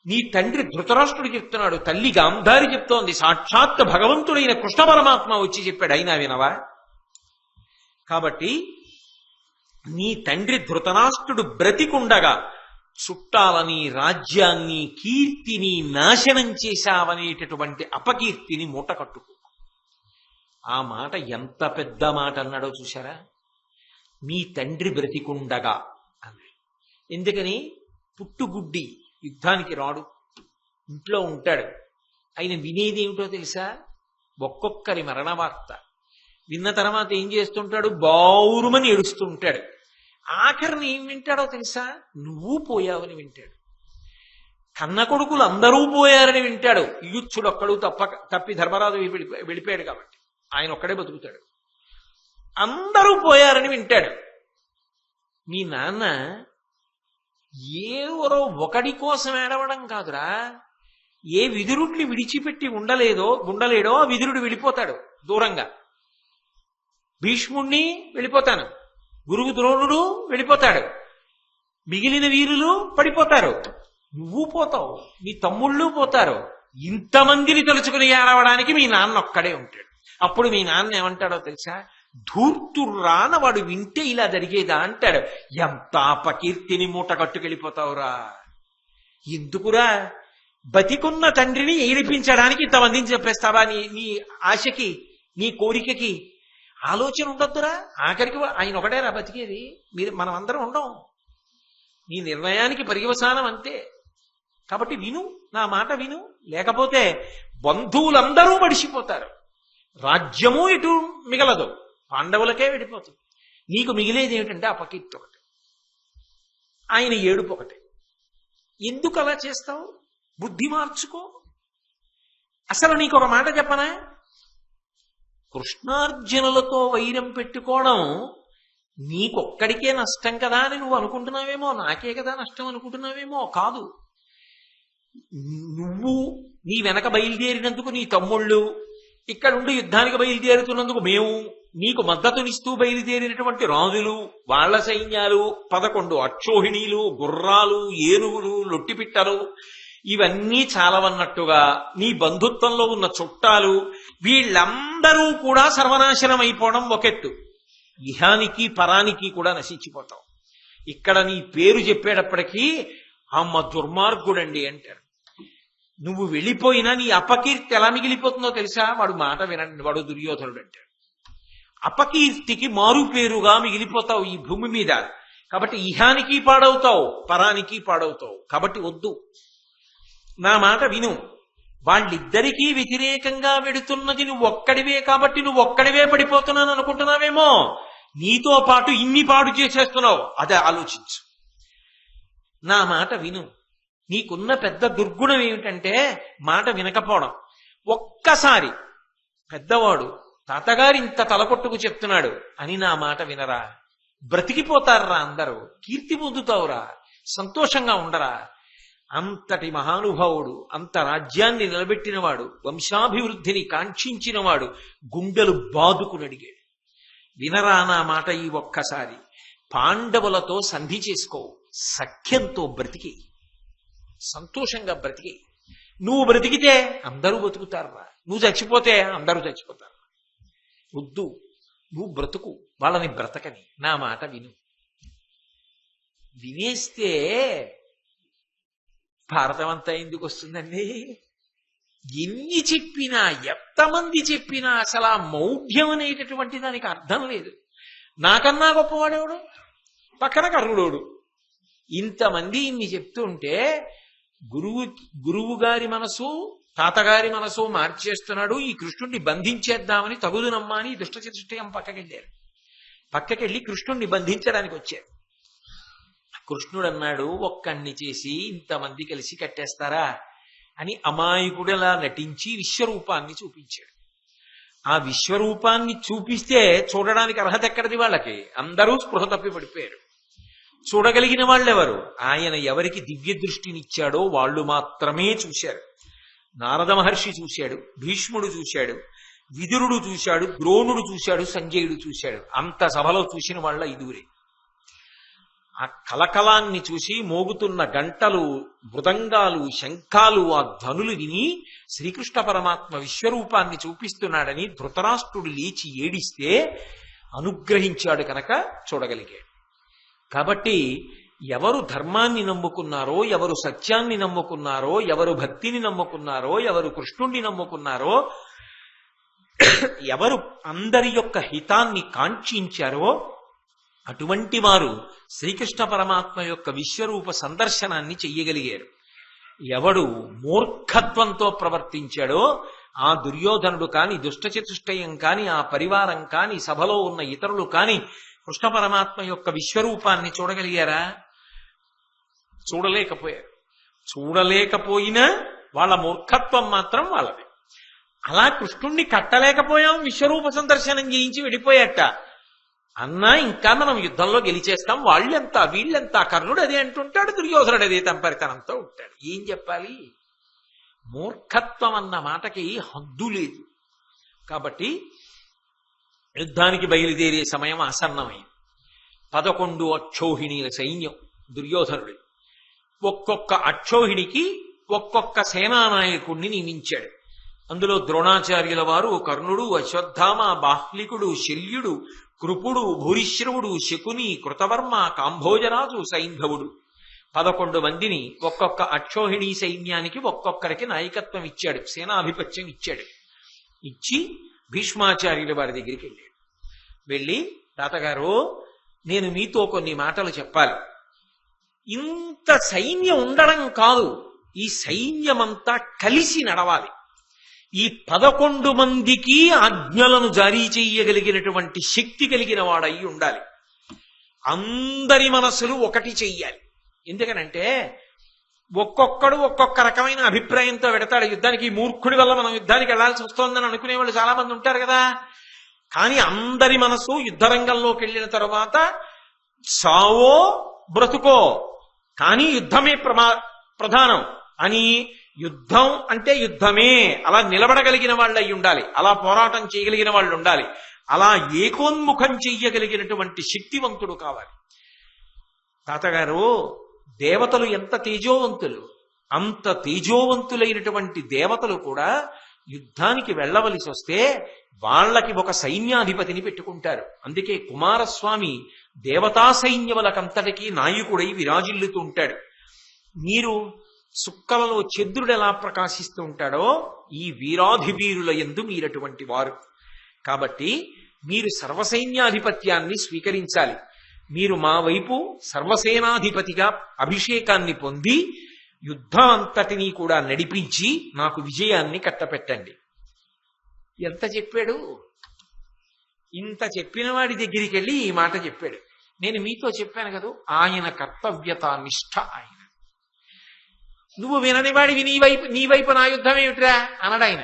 నీ తండ్రి ధృతరాష్ట్రుడు చెప్తున్నాడు, తల్లి గాంధారి చెప్తోంది, సాక్షాత్ భగవంతుడైన కృష్ణ పరమాత్మ వచ్చి చెప్పాడు. అయినా వినవా? కాబట్టి నీ తండ్రి ధృతరాష్ట్రుడు బ్రతికుండగా చుట్టాలని, రాజ్యాన్ని, కీర్తిని నాశనం చేశావనేటటువంటి అపకీర్తిని మూట కట్టుకో. ఆ మాట ఎంత పెద్ద మాట అన్నాడో చూశారా? మీ తండ్రి బ్రతికుండగా అన్నాడు. ఎందుకని? పుట్టుగుడ్డి యుద్ధానికి రాడు, ఇంట్లో ఉంటాడు. ఆయన వినేది ఏమిటో తెలుసా? ఒక్కొక్కరి మరణ వార్త విన్న తర్వాత ఏం చేస్తుంటాడు? బావురుమని ఏడుస్తూ ఉంటాడు. ఆఖరిని ఏం వింటాడో తెలుసా? నువ్వు పోయావని వింటాడు. కన్న కొడుకులు అందరూ పోయారని వింటాడు. యుయుత్సుడు ఒక్కడు తప్పి ధర్మరాజు వెళ్ళిపోయాడు కాబట్టి ఆయన ఒక్కడే బతుకుతాడు. అందరూ పోయారని వింటాడు. మీ నాన్న ఎవరో ఒకడి కోసం ఏడవడం కాదురా, ఏ విదురుడిని విడిచిపెట్టి ఉండలేడో ఆ విదురుడు వెళ్ళిపోతాడు దూరంగా. భీష్ముణ్ణి వెళ్ళిపోతాను, గురువు ద్రోణుడు వెళ్ళిపోతాడు, మిగిలిన వీరులు పడిపోతారు, నువ్వు పోతావు, నీ తమ్ముళ్ళు పోతారు. ఇంతమందిని తలుచుకుని ఏడవడానికి మీ నాన్న ఒక్కడే ఉంటాడు. అప్పుడు మీ నాన్న ఏమంటాడో తెలుసా? ధూర్తుర్రాన వాడు వింటే ఇలా జరిగేదా అంటాడు. ఎంత అపకీర్తిని మూట కట్టుకెళ్ళిపోతావురా? ఎందుకురా? బతికున్న తండ్రిని ఏడిపించడానికి ఇంతమందిని చెప్పేస్తావా? నీ ఆశకి, నీ కోరికకి ఆలోచన ఉండొద్దురా? ఆఖరికి ఆయన ఒకటేరా బతికేది, మనం అందరం ఉండం. నీ నిర్ణయానికి పర్యవసానం అంతే. కాబట్టి విను, నా మాట విను. లేకపోతే బంధువులందరూ మడిసిపోతారు, రాజ్యము ఇటు మిగలదు, పాండవులకే వెళ్ళిపోతుంది. నీకు మిగిలేది ఏమిటంటే అపకీర్తి ఒకటి, ఆయన ఏడుపు ఒకటి. ఎందుకు అలా చేస్తావు? బుద్ధి మార్చుకో. అసలు నీకు ఒక మాట చెప్పనా? కృష్ణార్జునులతో వైరం పెట్టుకోవడం నీకొక్కడికే నష్టం కదా అని నువ్వు అనుకుంటున్నావేమో, నాకే కదా నష్టం అనుకుంటున్నావేమో. కాదు, నువ్వు నీ వెనక బయలుదేరినందుకు నీ తమ్ముళ్ళు, ఇక్కడుండి యుద్ధానికి బయలుదేరుతున్నందుకు మేము, నీకు మద్దతునిస్తూ బయలుదేరినటువంటి రాజులు, వాళ్ల సైన్యాలు 11 అక్షోహిణీలు, గుర్రాలు, ఏనుగులు, లొట్టిపిట్టలు, ఇవన్నీ చాలవన్నట్టుగా నీ బంధుత్వంలో ఉన్న చుట్టాలు వీళ్ళందరూ కూడా సర్వనాశనం అయిపోవడం ఒకెత్తు, ఇహానికి పరానికి కూడా నశించిపోతావు. ఇక్కడ నీ పేరు చెప్పేటప్పటికీ అమ్మ దుర్మార్గుడండి అంటారు. నువ్వు వెళ్ళిపోయినా నీ అపకీర్తి ఎలా మిగిలిపోతుందో తెలుసా? వాడు మాట వినండి, వాడు దుర్యోధనుడు అంటాడు. అపకీర్తికి మారు పేరుగా మిగిలిపోతావు ఈ భూమి మీద. కాబట్టి ఇహానికి పాడవుతావు, పరానికి పాడవుతావు. కాబట్టి వద్దు, నా మాట విను. వాళ్ళిద్దరికీ వ్యతిరేకంగా వెడుతున్నది నువ్వు ఒక్కడివే కాబట్టి నువ్వు ఒక్కడివే పడిపోతున్నాను అనుకుంటున్నావేమో. నీతో పాటు ఇన్ని పాడు చేసేస్తున్నావు, అదే ఆలోచించు. నా మాట విను. నీకున్న పెద్ద దుర్గుణం ఏమిటంటే మాట వినకపోవడం. ఒక్కసారి పెద్దవాడు తాతగారు ఇంత తలకొట్టుకు చెప్తున్నాడు అని నా మాట వినరా? బ్రతికిపోతారా అందరూ, కీర్తి పొందుతావురా, సంతోషంగా ఉండరా? అంతటి మహానుభావుడు, అంత రాజ్యాన్ని నిలబెట్టినవాడు, వంశాభివృద్ధిని కాంక్షించినవాడు గుండెలు బాదుకుని అడిగాడు, వినరా నా మాట ఈ ఒక్కసారి? పాండవులతో సంధి చేసుకో, సఖ్యంతో బ్రతికి, సంతోషంగా బ్రతికి. నువ్వు బ్రతికితే అందరూ బతుకుతారా, నువ్వు చచ్చిపోతే అందరూ చచ్చిపోతారు. వద్దు, నువ్వు బ్రతుకు, వాళ్ళని బ్రతకని. నా మాట విను. వినేస్తే భారతం అంతా ఎందుకు వస్తుందండి? ఎన్ని చెప్పినా, ఎంతమంది చెప్పినా అసలు ఆ మౌఢ్యం అనేటటువంటి దానికి అర్థం లేదు. నాకన్నా గొప్పవాడేవాడు, పక్కన కర్ణుడోడు. ఇంతమంది ఇన్ని చెప్తూ ఉంటే గురువు గారి మనసు తాతగారి మనసు మార్చేస్తున్నాడు, ఈ కృష్ణుణ్ణి బంధించేద్దామని తగుదునమ్మా అని దుష్టచతుష్టయం పక్కకెళ్ళారు. పక్కకెళ్ళి కృష్ణుణ్ణి బంధించడానికి వచ్చారు. కృష్ణుడు అన్నాడు, ఒక్కణ్ణి చేసి ఇంతమంది కలిసి కట్టేస్తారా అని అమాయకుడిలా నటించి విశ్వరూపాన్ని చూపించాడు. ఆ విశ్వరూపాన్ని చూపిస్తే చూడడానికి అర్హత ఎక్కడిది వాళ్ళకి? అందరూ స్పృహ తప్పి పడిపోయారు. చూడగలిగిన వాళ్ళెవరు? ఆయన ఎవరికి దివ్య దృష్టినిచ్చాడో వాళ్ళు మాత్రమే చూశారు. నారద మహర్షి చూశాడు, భీష్ముడు చూశాడు, విదురుడు చూశాడు, ద్రోణుడు చూశాడు, సంజయుడు చూశాడు. అంత సభలో చూసిన వాళ్ళ ఇదువురే. ఆ కలకలాన్ని చూసి మోగుతున్న గంటలు, మృదంగాలు, శంఖాలు, ఆ ధ్వనులు విని శ్రీకృష్ణ పరమాత్మ విశ్వరూపాన్ని చూపిస్తున్నాడని ధృతరాష్ట్రుడు లేచి ఏడిస్తే అనుగ్రహించాడు కనుక చూడగలిగాడు. కాబట్టి ఎవరు ధర్మాన్ని నమ్ముకున్నారో, ఎవరు సత్యాన్ని నమ్ముకున్నారో, ఎవరు భక్తిని నమ్ముకున్నారో, ఎవరు కృష్ణుణ్ణి నమ్ముకున్నారో, ఎవరు అందరి యొక్క హితాన్ని కాంక్షించారో అటువంటి వారు శ్రీకృష్ణ పరమాత్మ యొక్క విశ్వరూప సందర్శనాన్ని చెయ్యగలిగారు. ఎవడు మూర్ఖత్వంతో ప్రవర్తించాడో ఆ దుర్యోధనుడు కాని, దుష్టచతుష్టయం కాని, ఆ పరివారం కాని, సభలో ఉన్న ఇతరులు కాని కృష్ణ పరమాత్మ యొక్క విశ్వరూపాన్ని చూడగలిగారా? చూడలేకపోయారు. చూడలేకపోయినా వాళ్ళ మూర్ఖత్వం మాత్రం వాళ్ళది. అలా కృష్ణుణ్ణి కట్టలేకపోయాం, విశ్వరూప సందర్శనం చేయించి వెళ్ళిపోయాట అన్నా ఇంకా మనం యుద్ధంలో గెలిచేస్తాం, వాళ్ళెంత వీళ్ళెంత, కర్ణుడు అదే అంటుంటాడు, దుర్యోధనుడు అదే తంపరితనంతో ఉంటాడు. ఏం చెప్పాలి? మూర్ఖత్వం అన్న మాటకి హద్దు లేదు. కాబట్టి యుద్ధానికి బయలుదేరే సమయం ఆసన్నమైంది. 11 అక్షోహిణీల సైన్యం దుర్యోధనుడు. ఒక్కొక్క అక్షోహిణికి ఒక్కొక్క సేనానాయకుణ్ణి నియమించాడు. అందులో ద్రోణాచార్యుల వారు, కర్ణుడు, అశ్వత్థామ, బాహ్లికుడు, శల్యుడు, కృపుడు, భూరిశ్రవుడు, శకుని, కృతవర్మ, కాంభోజరాజు, సైంధవుడు 11 మందిని ఒక్కొక్క అక్షోహిణీ సైన్యానికి ఒక్కొక్కరికి నాయకత్వం ఇచ్చాడు, సేనాధిపత్యం ఇచ్చాడు. ఇచ్చి భీష్మాచార్యుల వారి దగ్గరికి వెళ్ళాడు. వెళ్ళి, తాతగారు నేను మీతో కొన్ని మాటలు చెప్పాలి. ఇంత సైన్యం ఉండడం కాదు, ఈ సైన్యమంతా కలిసి నడవాలి. ఈ 11 మందికి ఆజ్ఞలను జారీ చెయ్యగలిగినటువంటి శక్తి కలిగిన వాడై ఉండాలి. అందరి మనసులు ఒకటి చెయ్యాలి. ఎందుకనంటే ఒక్కొక్కడు ఒక్కొక్క రకమైన అభిప్రాయంతో పెడతాడు యుద్ధానికి. మూర్ఖుడి వల్ల మనం యుద్ధానికి వెళ్లాల్సి వస్తోందని అనుకునేవాళ్ళు చాలా మంది ఉంటారు కదా. కానీ అందరి మనసు యుద్ధరంగంలోకి వెళ్ళిన తర్వాత సావో బ్రతుకో కానీ యుద్ధమే ప్రధానం అని, యుద్ధం అంటే యుద్ధమే, అలా నిలబడగలిగిన వాళ్ళు అయి ఉండాలి, అలా పోరాటం చేయగలిగిన వాళ్ళు ఉండాలి, అలా ఏకోన్ముఖం చెయ్యగలిగినటువంటి శక్తివంతుడు కావాలి. తాతగారు దేవతలు ఎంత తేజోవంతులు, అంత తేజోవంతులైనటువంటి దేవతలు కూడా యుద్ధానికి వెళ్ళవలసి వస్తే వాళ్ళకి ఒక సైన్యాధిపతిని పెట్టుకుంటారు. అందుకే కుమారస్వామి దేవతా సైన్యములకంతటికీ నాయకుడై విరాజిల్లుతూ ఉంటాడు. మీరు సుక్కలలో చంద్రుడు ఎలా ప్రకాశిస్తూ ఉంటాడో ఈ వీరాధివీరుల యందు మీరటువంటి వారు. కాబట్టి మీరు సర్వసైన్యాధిపత్యాన్ని స్వీకరించాలి. మీరు మా వైపు సర్వసేనాధిపతిగా అభిషేకాన్ని పొంది యుద్ధం అంతటినీ కూడా నడిపించి నాకు విజయాన్ని కట్టపెట్టండి. ఎంత చెప్పాడు? ఇంత చెప్పిన వాడి దగ్గరికి వెళ్ళి ఈ మాట చెప్పాడు. నేను మీతో చెప్పాను కదా, ఆయన కర్తవ్యత నిష్ఠ ఆయన. నువ్వు వినని వాడివి నీ వైపు నా యుద్ధం ఏమిట్రా అనడు ఆయన.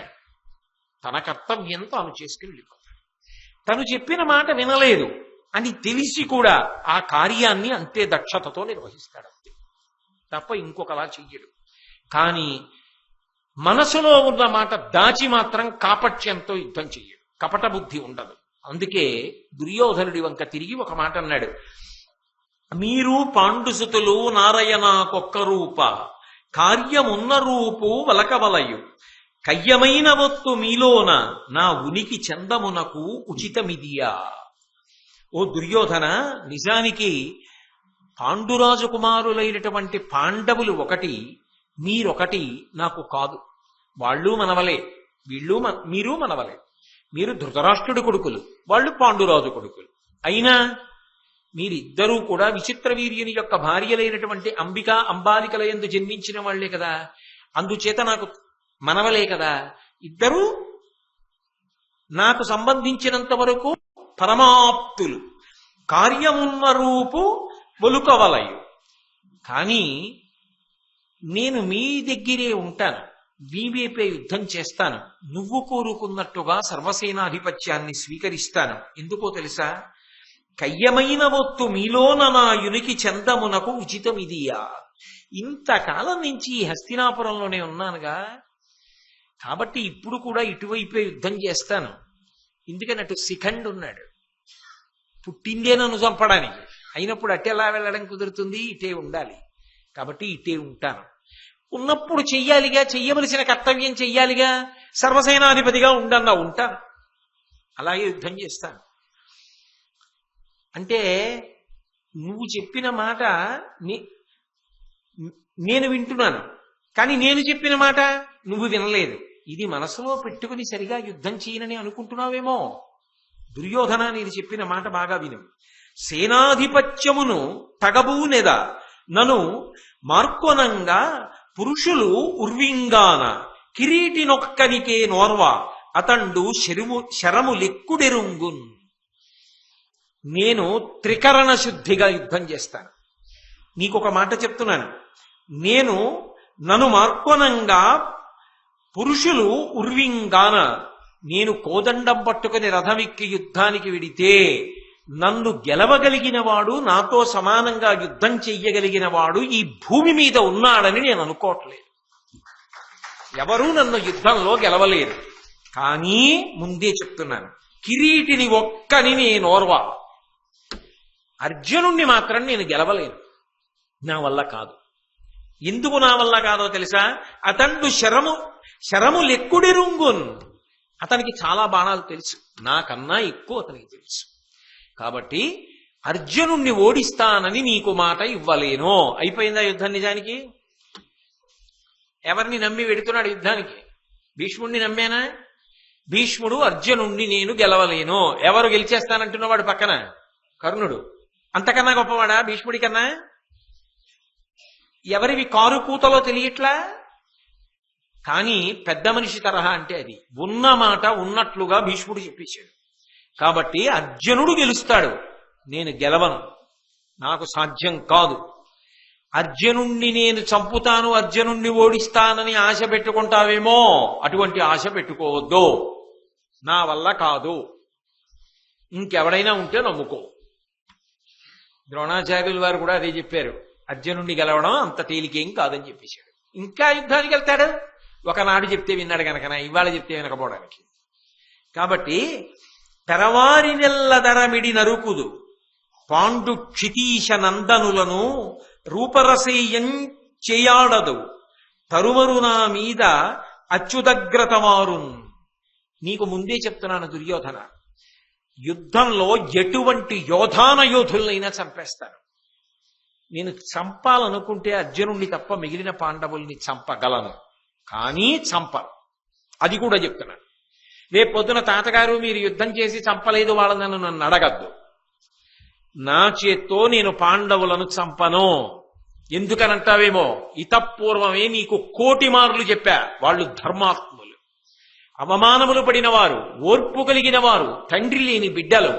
తన కర్తవ్యం తాను చేసుకుని వెళ్ళిపోతాడు. తను చెప్పిన మాట వినలేదు అని తెలిసి కూడా ఆ కార్యాన్ని అంతే దక్షతతో నిర్వహిస్తాడు, తప్ప ఇంకొకలా చెయ్యడు. కానీ మనసులో ఉన్న మాట దాచి మాత్రం కాపట్యంతో యుద్ధం చెయ్యడు, కపట బుద్ధి ఉండదు. అందుకే దుర్యోధనుడి వంక తిరిగి ఒక మాట అన్నాడు. మీరు పాండుసుతులు నారాయణకొక్క రూప కార్యమున్న రూపు వలకవలయు కయ్యమైన వత్తు మీలోన నా ఉనికి చందమునకు ఉచితమిదియా. ఓ దుర్యోధన, నిజానికి పాండురాజకుమారులైనటువంటి పాండవులు ఒకటి, మీరొకటి నాకు కాదు. వాళ్ళు మనవలే, మీరు మనవలే. మీరు ధృతరాష్ట్రుడి కొడుకులు, వాళ్ళు పాండురాజు కొడుకులు. అయినా మీరిద్దరూ కూడా విచిత్ర వీర్యుని యొక్క భార్యలైనటువంటి అంబిక అంబాలికల యందు జన్మించిన వాళ్లే కదా, అందుచేత నాకు మనవలే కదా, ఇద్దరూ నాకు సంబంధించినంత వరకు పరమాప్తులు, కార్యమున్న రూపు ఒలుకవలయు. కానీ నేను మీ దగ్గరే ఉంటాను, మీవైపే యుద్ధం చేస్తాను, నువ్వు కోరుకున్నట్టుగా సర్వసేనాధిపత్యాన్ని స్వీకరిస్తాను. ఎందుకో తెలుసా? కయ్యమైన ఒత్తు మీలోన నాయునికి చందమునకు ఉచితమిదియా. ఇంతకాలం నుంచి ఈ హస్తినాపురంలోనే ఉన్నానుగా, కాబట్టి ఇప్పుడు కూడా ఇటువైపే యుద్ధం చేస్తాను. ఎందుకని అటు శిఖండ్ ఉన్నాడు, పుట్టిందే నన్ను చంపడానికి, అయినప్పుడు అటెలా వెళ్ళడం కుదురుతుంది? ఇటే ఉండాలి. కాబట్టి ఇటే ఉంటాను. ఉన్నప్పుడు చెయ్యాలిగా, చెయ్యవలసిన కర్తవ్యం చెయ్యాలిగా, సర్వసేనాధిపతిగా ఉండన్నా ఉంటాను, అలాగే యుద్ధం చేస్తాను. అంటే నువ్వు చెప్పిన మాట నేను వింటున్నాను, కానీ నేను చెప్పిన మాట నువ్వు వినలేదు. ఇది మనసులో పెట్టుకుని సరిగా యుద్ధం చేయనని అనుకుంటున్నావేమో. దుర్యోధన, నేను చెప్పిన మాట బాగా విను. సేనాధిపత్యమును తగబూనెద నను మార్కొనంగా పురుషులు ఉర్వింగాన కిరీటినొక్కనికే నోర్వ అతండు శరము లెక్కుడెరుంగున్. నేను త్రికరణ శుద్ధిగా యుద్ధం చేస్తాను. నీకొక మాట చెప్తున్నాను, నన్ను మార్కొనంగా పురుషులు ఉర్వింగాన, నేను కోదండం పట్టుకుని రథమిక్కి యుద్ధానికి విడితే నన్ను గెలవగలిగిన వాడు, నాతో సమానంగా యుద్ధం చెయ్యగలిగిన వాడు ఈ భూమి మీద ఉన్నాడని నేను అనుకోవట్లేదు. ఎవరూ నన్ను యుద్ధంలో గెలవలేరు. కానీ ముందే చెప్తున్నాను, కిరీటిని ఒక్కని నేనోర్వా, అర్జునుణ్ణి మాత్రం నేను గెలవలేను, నా వల్ల కాదు. ఎందుకు నా వల్ల కాదో తెలుసా? అతండు శరము లెక్కుడెరుంగున్. అతనికి చాలా బాణాలు తెలుసు, నాకన్నా ఎక్కువ అతనికి తెలుసు. కాబట్టి అర్జునుణ్ణి ఓడిస్తానని నీకు మాట ఇవ్వలేను. అయిపోయిందా యుద్ధం? నిజానికి ఎవరిని నమ్మి వెడుతున్నాడు యుద్ధానికి? భీష్ముడిని నమ్మేనా? భీష్ముడు అర్జునుణ్ణి నేను గెలవలేను. ఎవరు గెలిచేస్తానంటున్నవాడు పక్కన? కర్ణుడు. అంతకన్నా గొప్పవాడా భీష్ముడి కన్నా? ఎవరివి కారు కూతలో తెలియట్లా. కానీ పెద్ద మనిషి తరహా అంటే అది. ఉన్న మాట ఉన్నట్లుగా భీష్ముడు చెప్పేశాడు. కాబట్టి అర్జునుడు గెలుస్తాడు, నేను గెలవను, నాకు సాధ్యం కాదు. అర్జునుణ్ణి నేను చంపుతాను, అర్జునుణ్ణి ఓడిస్తానని ఆశ పెట్టుకుంటావేమో, అటువంటి ఆశ పెట్టుకోవద్దు, నా వల్ల కాదు. ఇంకెవడైనా ఉంటే నమ్ముకో. ద్రోణాచార్యుల వారు కూడా అదే చెప్పారు, అర్జునుణ్ణి గెలవడం అంత తేలికేం కాదని చెప్పేశాడు. ఇంకా యుద్ధానికి వెళ్తాడు? ఒకనాడు చెప్తే విన్నాడు గనకనా, ఇవాళ చెప్తే వినకపోవడానికి. కాబట్టి తెరవారి నెల్లదరమిడి నరుకుదు పాండు క్షితీశ నందనులను రూపరసేయం చేయాడదు తరుమరు నా మీద అచ్యుతగ్రతమారున్. నీకు ముందే చెప్తున్నాను దుర్యోధన, యుద్ధంలో ఎటువంటి యోధాన యోధులనైనా చంపేస్తాను. నేను చంపాలనుకుంటే అర్జునుణ్ణి తప్ప మిగిలిన పాండవుల్ని చంపగలను, కానీ చంపను. అది కూడా చెప్తున్నాను. రేపు పొద్దున తాతగారు మీరు యుద్ధం చేసి చంపలేదు వాళ్ళని నన్ను అడగద్దు. నా చేత్తో నేను పాండవులను చంపను. ఎందుకనంటావేమో, ఇతపూర్వమే నీకు 1,000 మార్లు చెప్పా. వాళ్ళు ధర్మాత్ములు, అవమానములు పడిన వారు, ఓర్పు కలిగిన వారు, తండ్రి లేని బిడ్డలు.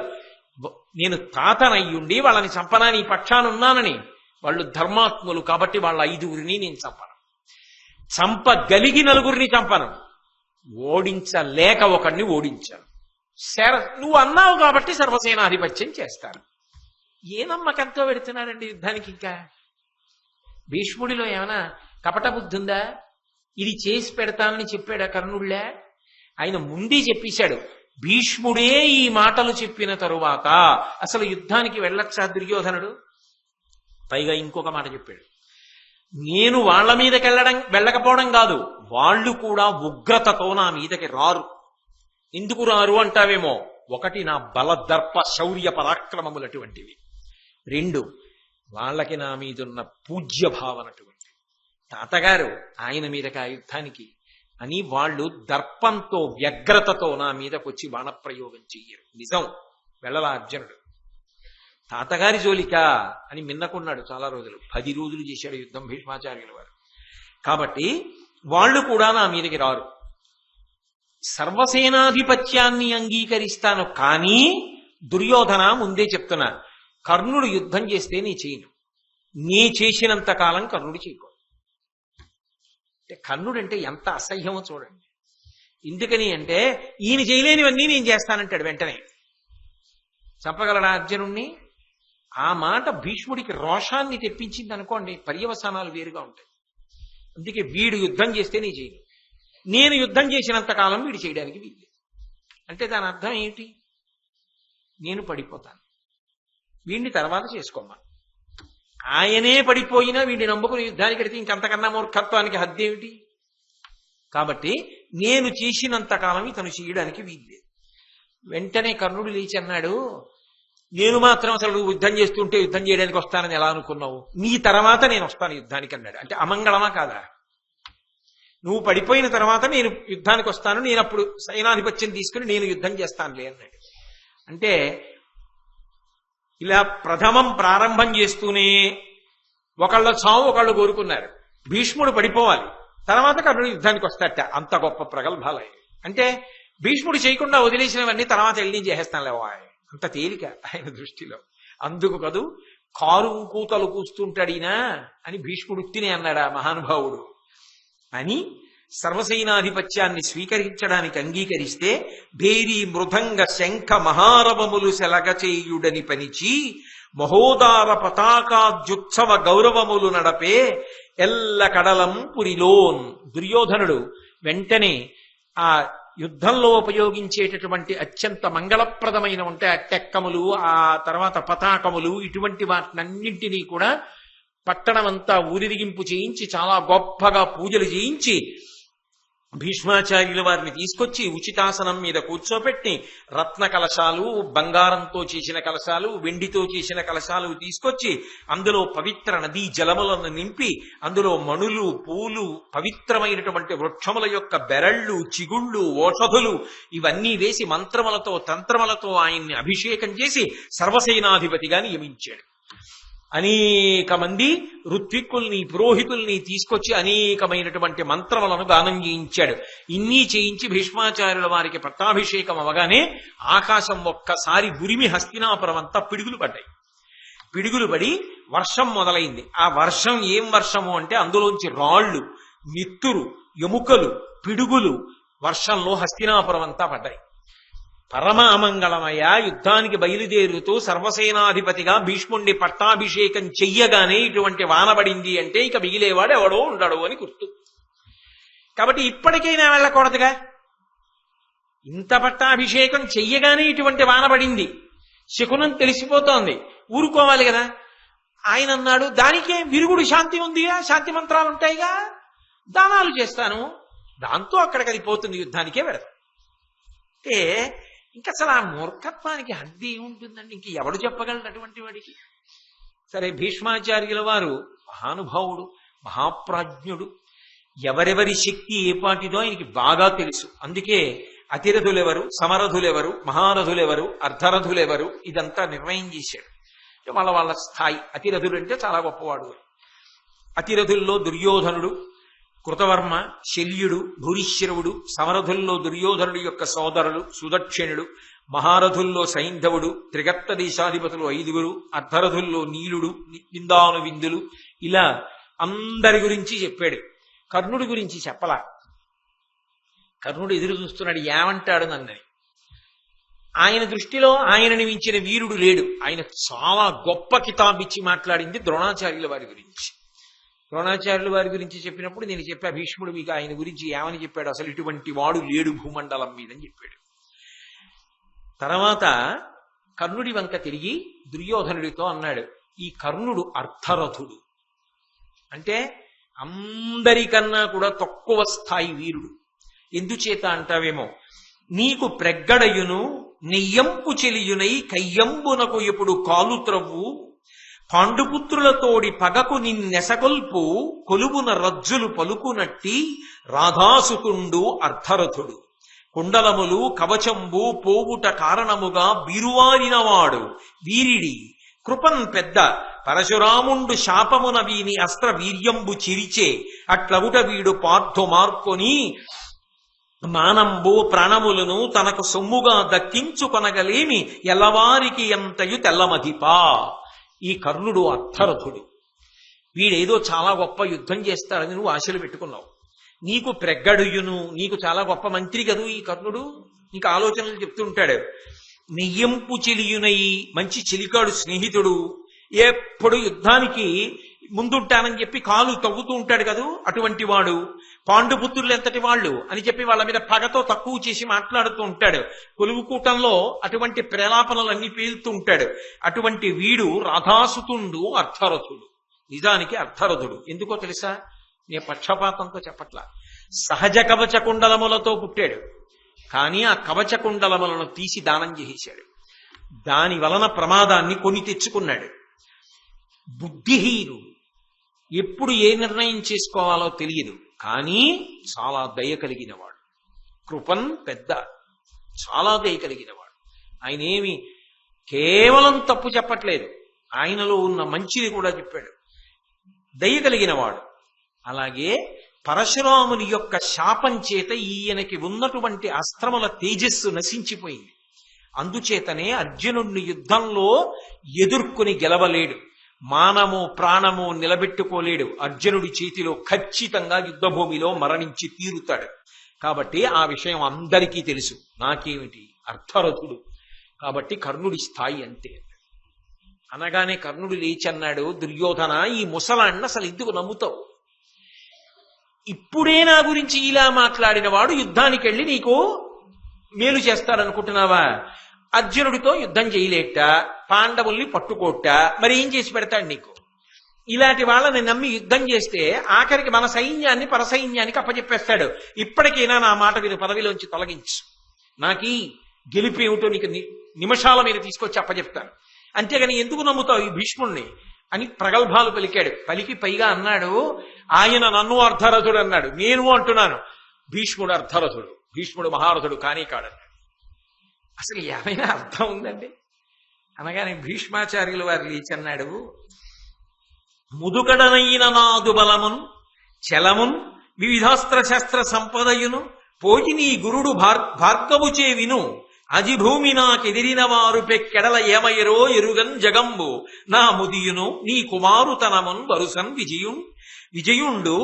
నేను తాతనయ్యుండి వాళ్ళని చంపనా నీ పక్షానున్నానని? వాళ్ళు ధర్మాత్ములు, కాబట్టి వాళ్ళ 5గురిని నేను చంపను. చంపగలిగి 4గురిని చంపను, ఓడించలేక ఒకడిని ఓడించాను. నువ్వు అన్నావు కాబట్టి సర్వసేనాధిపత్యం చేస్తాను. ఏ నమ్మకంతో పెడుతున్నాడండి యుద్ధానికి? ఇంకా భీష్ముడిలో ఏమైనా కపట బుద్ధి ఉందా? ఇది చేసి పెడతానని చెప్పాడా కర్ణుళ్ళే? ఆయన ముందే చెప్పేశాడు. భీష్ముడే ఈ మాటలు చెప్పిన తరువాత అసలు యుద్ధానికి వెళ్ళొచ్చా దుర్యోధనుడు? పైగా ఇంకొక మాట చెప్పాడు, నేను వాళ్ళ మీదకి వెళ్ళకపోవడం కాదు, వాళ్ళు కూడా ఉగ్రతతో నా మీదకి రారు. ఎందుకు రారు అంటావేమో, 1 నా బలదర్ప శౌర్య పరాక్రమములు అటువంటివి, 2 వాళ్ళకి నా మీదున్న పూజ్య భావన అటువంటి. తాతగారు ఆయన మీదకి ఆ యుద్ధానికి అని వాళ్ళు దర్పంతో వ్యగ్రతతో నా మీదకొచ్చి బాణప్రయోగం చెయ్యరు. నిజం, వెళ్ళలా అర్జునుడు. తాతగారి జోలిక అని మిన్నకున్నాడు చాలా రోజులు. 10 రోజులు చేశాడు యుద్ధం భీష్మాచార్యుల వారు. కాబట్టి వాళ్ళు కూడా నా మీదకి రారు. సర్వసేనాధిపత్యాన్ని అంగీకరిస్తాను, కానీ దుర్యోధన ముందే చెప్తున్నా, కర్ణుడు యుద్ధం చేస్తే నీ చేయను, నీ చేసినంత కాలం కర్ణుడు చేయకూడదు. అంటే కర్ణుడు అంటే ఎంత అసహ్యమో చూడండి. ఎందుకని అంటే ఈయన చేయలేనివన్నీ నేను చేస్తానంటాడు. వెంటనే చంపగలడా అర్జునుణ్ణి? ఆ మాట భీష్ముడికి రోషాన్ని తెప్పించింది అనుకోండి, పర్యవసానాలు వేరుగా ఉంటాయి. అందుకే వీడు యుద్ధం చేస్తే నీ చేయను, నేను యుద్ధం చేసినంత కాలం వీడు చేయడానికి వీలు. అంటే దాని అర్థం ఏమిటి? నేను పడిపోతాను, వీడిని తర్వాత చేసుకోమా. ఆయనే పడిపోయినా వీడిని నమ్ముకుని యుద్ధానికి వెడితే ఇంకంతకన్నా మూర్ఖత్వానికి హద్దేమిటి? కాబట్టి నేను చేసినంత కాలం ఇతను చేయడానికి వీల్లేదు. వెంటనే కర్ణుడు లేచి అన్నాడు, నేను మాత్రం అసలు నువ్వు యుద్ధం చేస్తుంటే యుద్ధం చేయడానికి వస్తానని ఎలా అనుకున్నావు? నీ తర్వాత నేను వస్తాను యుద్ధానికి అన్నాడు. అంటే అమంగళమా కాదా? నువ్వు పడిపోయిన తర్వాత నేను యుద్ధానికి వస్తాను, నేను అప్పుడు సైనాధిపత్యం తీసుకుని నేను యుద్ధం చేస్తానులే అన్నాడు. అంటే ఇలా ప్రథమం ప్రారంభం చేస్తూనే ఒకళ్ళ చావు ఒకళ్ళు కోరుకున్నారు. భీష్ముడు పడిపోవాలి, తర్వాత కర్ణుడు యుద్ధానికి వస్తాట. అంత గొప్ప ప్రగల్భాలు. అంటే భీష్ముడు చేయకుండా వదిలేసినవన్నీ తర్వాత వెళ్ళి చేసేస్తానులేవో, అంత తేలిక ఆయన దృష్టిలో. అందుకు కదూ కారు కూతలు కూస్తుంటాడినా అని భీష్ముడు తినే అన్నాడా మహానుభావుడు అని. సర్వసైనాధిపత్యాన్ని స్వీకరించడానికి అంగీకరిస్తే భేరీ మృదంగ శంఖ మహారవములు సెలగచేయుడని పనిచి మహోదార పతాకాద్యుత్సవ గౌరవములు నడపే ఎల్ల కడలం పురిలోన్. దుర్యోధనుడు వెంటనే ఆ యుద్ధంలో ఉపయోగించేటటువంటి అత్యంత మంగళప్రదమైన ఉంటే అట్టెక్కములు, ఆ తర్వాత పతాకములు, ఇటువంటి వాటినన్నింటినీ కూడా పట్టణమంతా ఊరిరిగింపు చేయించి చాలా గొప్పగా పూజలు చేయించి భీష్మాచార్యుల వారిని తీసుకొచ్చి ఉచితాసనం మీద కూర్చోపెట్టి రత్న కలశాలు, బంగారంతో చేసిన కలశాలు, వెండితో చేసిన కలశాలు తీసుకొచ్చి అందులో పవిత్ర నదీ జలములను నింపి అందులో మణులు, పూలు, పవిత్రమైనటువంటి వృక్షముల యొక్క బెరళ్ళు, చిగుళ్ళు, ఓషధులు ఇవన్నీ వేసి మంత్రములతో తంత్రములతో ఆయన్ని అభిషేకం చేసి సర్వసేనాధిపతిగా నియమించాడు. అనేక మంది ఋత్విక్కుల్ని, పురోహితుల్ని తీసుకొచ్చి అనేకమైనటువంటి మంత్రములను గానం చేయించాడు. ఇన్ని చేయించి భీష్మాచార్యుల వారికి పట్టాభిషేకం అవగానే ఆకాశం ఒక్కసారి ఉరిమి హస్తినాపురం అంతా పిడుగులు పడ్డాయి. పిడుగులు పడి వర్షం మొదలైంది. ఆ వర్షం ఏం వర్షము అంటే అందులోంచి రాళ్ళు, నెత్తురు, ఎముకలు, పిడుగులు వర్షంలో హస్తినాపురం అంతా పడ్డాయి. పరమ అమంగళమయ. యుద్ధానికి బయలుదేరుతూ సర్వసేనాధిపతిగా భీష్ముణ్ణి పట్టాభిషేకం చెయ్యగానే ఇటువంటి వానబడింది అంటే ఇక మిగిలేవాడు ఎవడో ఉండడు అని గుర్తు. కాబట్టి ఇప్పటికైనా వెళ్ళకూడదుగా. ఇంత పట్టాభిషేకం చెయ్యగానే ఇటువంటి వానబడింది, శకునం తెలిసిపోతోంది, ఊరుకోవాలి కదా. ఆయన అన్నాడు, దానికే విరుగుడు శాంతి ఉందిగా, శాంతి మంత్రాలు ఉంటాయిగా, దానాలు చేస్తాను, దాంతో అక్కడికి అది పోతుంది, యుద్ధానికే వెళదాం. అంటే ఇంకా అసలు ఆ మూర్ఖత్వానికి హద్దు ఏముంటుందండి? ఇంక ఎవడు చెప్పగలడు అటువంటి వాడికి? సరే, భీష్మాచార్యుల వారు మహానుభావుడు, మహాప్రాజ్ఞుడు, ఎవరెవరి శక్తి ఏపాటిదో ఆయనకి బాగా తెలుసు. అందుకే అతిరథులెవరు, సమరథులెవరు, మహారథులెవరు, అర్ధరథులెవరు ఇదంతా నిర్ణయం చేశాడు. వాళ్ళ వాళ్ళ స్థాయి. అతిరథుడు అంటే చాలా గొప్పవాడు. అతిరథుల్లో దుర్యోధనుడు, కృతవర్మ, శల్యుడు, భూరిశ్రవుడు, సమరథుల్లో దుర్యోధనుడి యొక్క సోదరుడు సుదక్షిణుడు, మహారథుల్లో సైంధవుడు, త్రిగర్త దేశాధిపతులు 5, అర్ధరథుల్లో నీలుడు, విందాను విందులు, ఇలా అందరి గురించి చెప్పాడు. కర్ణుడి గురించి చెప్పలా. కర్ణుడు ఎదురు చూస్తున్నాడు, ఏమంటాడు నన్నని. ఆయన దృష్టిలో ఆయనని మించిన వీరుడు లేడు. ఆయన చాలా గొప్ప కితాబిచ్చి మాట్లాడింది ద్రోణాచార్యుల వారి గురించి. ద్రోణాచార్యుల వారి గురించి చెప్పినప్పుడు నేను చెప్పా, భీష్ముడు మీకు ఆయన గురించి ఏమని చెప్పాడు, అసలు ఇటువంటి వాడు లేడు భూమండలం మీద అని చెప్పాడు. తర్వాత కర్ణుడి వంక తిరిగి దుర్యోధనుడితో అన్నాడు, ఈ కర్ణుడు అర్ధరథుడు, అంటే అందరికన్నా కూడా తక్కువ స్థాయి వీరుడు. ఎందుచేత అంటావేమో, నీకు ప్రగ్గడయును నెయ్యంపు చెలియునై కయ్యంబునకు ఎప్పుడు కాలు త్రవ్వు, పాండుపుత్రులతోడి పగకు నిన్నెసగొల్పు కొలువున రజ్జులు పలుకునట్టి రాధాసుతుండు అర్ధరథుడు. కుండలములు కవచంబు పోవుట కారణముగా బీరువారినవాడు వీరిడి కృపన్ పెద్ద పరశురాముండు శాపమున వీని అస్త్ర వీర్యంబు చిరిచే అట్లవుట వీడు పార్థు మార్కొని మానంబు ప్రాణములను తనకు సొమ్ముగా దక్కించుకొనగలేమి ఎల్లవారికి ఎంతయు తెల్లమధిపా. ఈ కర్ణుడు అర్థరథుడు. వీడేదో చాలా గొప్ప యుద్ధం చేస్తాడని నువ్వు ఆశలు పెట్టుకున్నావు. నీకు ప్రగ్గడుయును, నీకు చాలా గొప్ప మంత్రి కదూ ఈ కర్ణుడు, నీకు ఆలోచనలు చెప్తుంటాడు. నెయ్యంపు చెలియునై, మంచి చెలికాడు స్నేహితుడు, ఎప్పుడు యుద్ధానికి ముందుంటానని చెప్పి కాలు తవ్వుతూ ఉంటాడు కదూ అటువంటి వాడు. పాండుపుత్రులు ఎంతటి వాళ్ళు అని చెప్పి వాళ్ళ మీద పగతో తక్కువ చేసి మాట్లాడుతూ ఉంటాడు. కొలువుకూటంలో అటువంటి ప్రేలాపనలన్నీ పేలుతూ ఉంటాడు. అటువంటి వీడు రాధాసుతుండు అర్థరథుడు. నిజానికి అర్థరథుడు ఎందుకో తెలుసా? నే పక్షపాతంతో చెప్పట్లా. సహజ కవచ కుండలములతో పుట్టాడు, కానీ ఆ కవచ కుండలములను తీసి దానం చేసేశాడు. దాని వలన ప్రమాదాన్ని కొని తెచ్చుకున్నాడు. బుద్ధిహీనుడు, ఎప్పుడు ఏ నిర్ణయం చేసుకోవాలో తెలియదు, కానీ చాలా దయ కలిగినవాడు. కృపన్ పెద్ద, చాలా దయ కలిగినవాడు. ఆయన ఏమి కేవలం తప్పు చెప్పట్లేదు, ఆయనలో ఉన్న మంచిని కూడా చెప్పాడు. దయ కలిగినవాడు. అలాగే పరశురాముని యొక్క శాపం చేత ఈయనకి ఉన్నటువంటి అస్త్రముల తేజస్సు నశించిపోయింది. అందుచేతనే అర్జునుడిని యుద్ధంలో ఎదుర్కొని గెలవలేడు, మానము ప్రాణము నిలబెట్టుకోలేడు. అర్జునుడి చేతిలో ఖచ్చితంగా యుద్ధభూమిలో మరణించి తీరుతాడు. కాబట్టి ఆ విషయం అందరికీ తెలుసు. నాకేమిటి, అర్థరథుడు కాబట్టి కర్ణుడి స్థాయి అంతే. అనగానే కర్ణుడు లేచి అన్నాడు, దుర్యోధన, ఈ ముసలాన్ని అసలు ఎందుకు నమ్ముతావు? ఇప్పుడే నా గురించి ఇలా మాట్లాడిన వాడు యుద్ధానికి వెళ్ళి నీకు మేలు చేస్తాడనుకుంటున్నావా? అర్జునుడితో యుద్ధం చేయలేట, పాండవుల్ని పట్టుకోట, మరి ఏం చేసి పెడతాడు నీకు? ఇలాంటి వాళ్ళని నమ్మి యుద్ధం చేస్తే ఆఖరికి మన సైన్యాన్ని పరసైన్యానికి అప్పచెప్పేస్తాడు. ఇప్పటికైనా నా మాట విను, పదవిలోంచి తొలగించు. నాకీ గెలిపేమిటో నీకు నిమిషాల మీద తీసుకొచ్చి అప్పచెప్తాను. అంతేగాని ఎందుకు నమ్ముతావు ఈ భీష్ముణ్ణి అని ప్రగల్భాలు పలికాడు. పలికి పైగా అన్నాడు, ఆయన నన్ను అర్ధరథుడు అన్నాడు, నేను అంటున్నాను భీష్ముడు అర్ధరథుడు, భీష్ముడు మహారథుడు కానీ కాడన్నాడు. అసలు ఏమైనా అర్థం ఉందండి? అనగానే భీష్మాచార్యుల వారు లేచి అన్నాడు, ముదుకడనైన నాదు బలమున్ చలమున్ వివిధాస్త్ర శస్త్ర సంపదయును పోయి నీ గురుడు భార్గవుచే విను. అజిభూమి నాకెదిరిన వారు పెక్కెడల ఏమయరో ఎరుగన్ జగంబు నా ముదియును నీ కుమారుతనమున్ వరుసన్ విజయుండు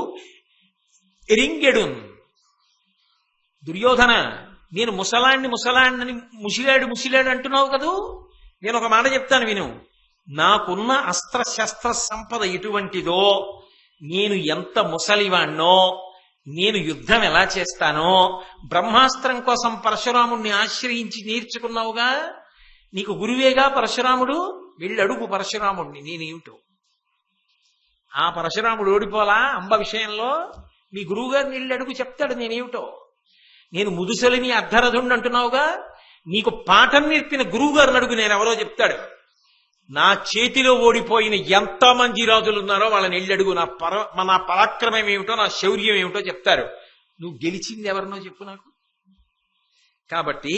ఎరింగెడున్. దుర్యోధన, నేను ముసలాన్ని ముసిలాడు అంటున్నావు కదూ. నేను ఒక మాట చెప్తాను విను. నాకున్న అస్త్రశస్త్ర సంపద ఎటువంటిదో, నేను ఎంత ముసలివాణ్ణో, నేను యుద్ధం ఎలా చేస్తానో, బ్రహ్మాస్త్రం కోసం పరశురాముణ్ణి ఆశ్రయించి నేర్చుకున్నావుగా. నీకు గురువేగా పరశురాముడు, వెళ్ళడుగు పరశురాముణ్ణి నేనేమిటో. ఆ పరశురాముడు ఓడిపోలా అంబ విషయంలో? మీ గురువుగారిని వెళ్ళడుగు, చెప్తాడు నేనేమిటో. నేను ముదుసలిని అర్ధరథుణ్ణి అంటున్నావుగా, నీకు పాఠం నేర్పిన గురువు గారిని అడుగు, నేను ఎవరో చెప్తాడు. నా చేతిలో ఓడిపోయిన ఎంతమంది రాజులు ఉన్నారో వాళ్ళని వెళ్ళడుగు, నా పరాక్రమం ఏమిటో, నా శౌర్యం ఏమిటో చెప్తారు. నువ్వు గెలిచింది ఎవరినో చెప్పు నాకు. కాబట్టి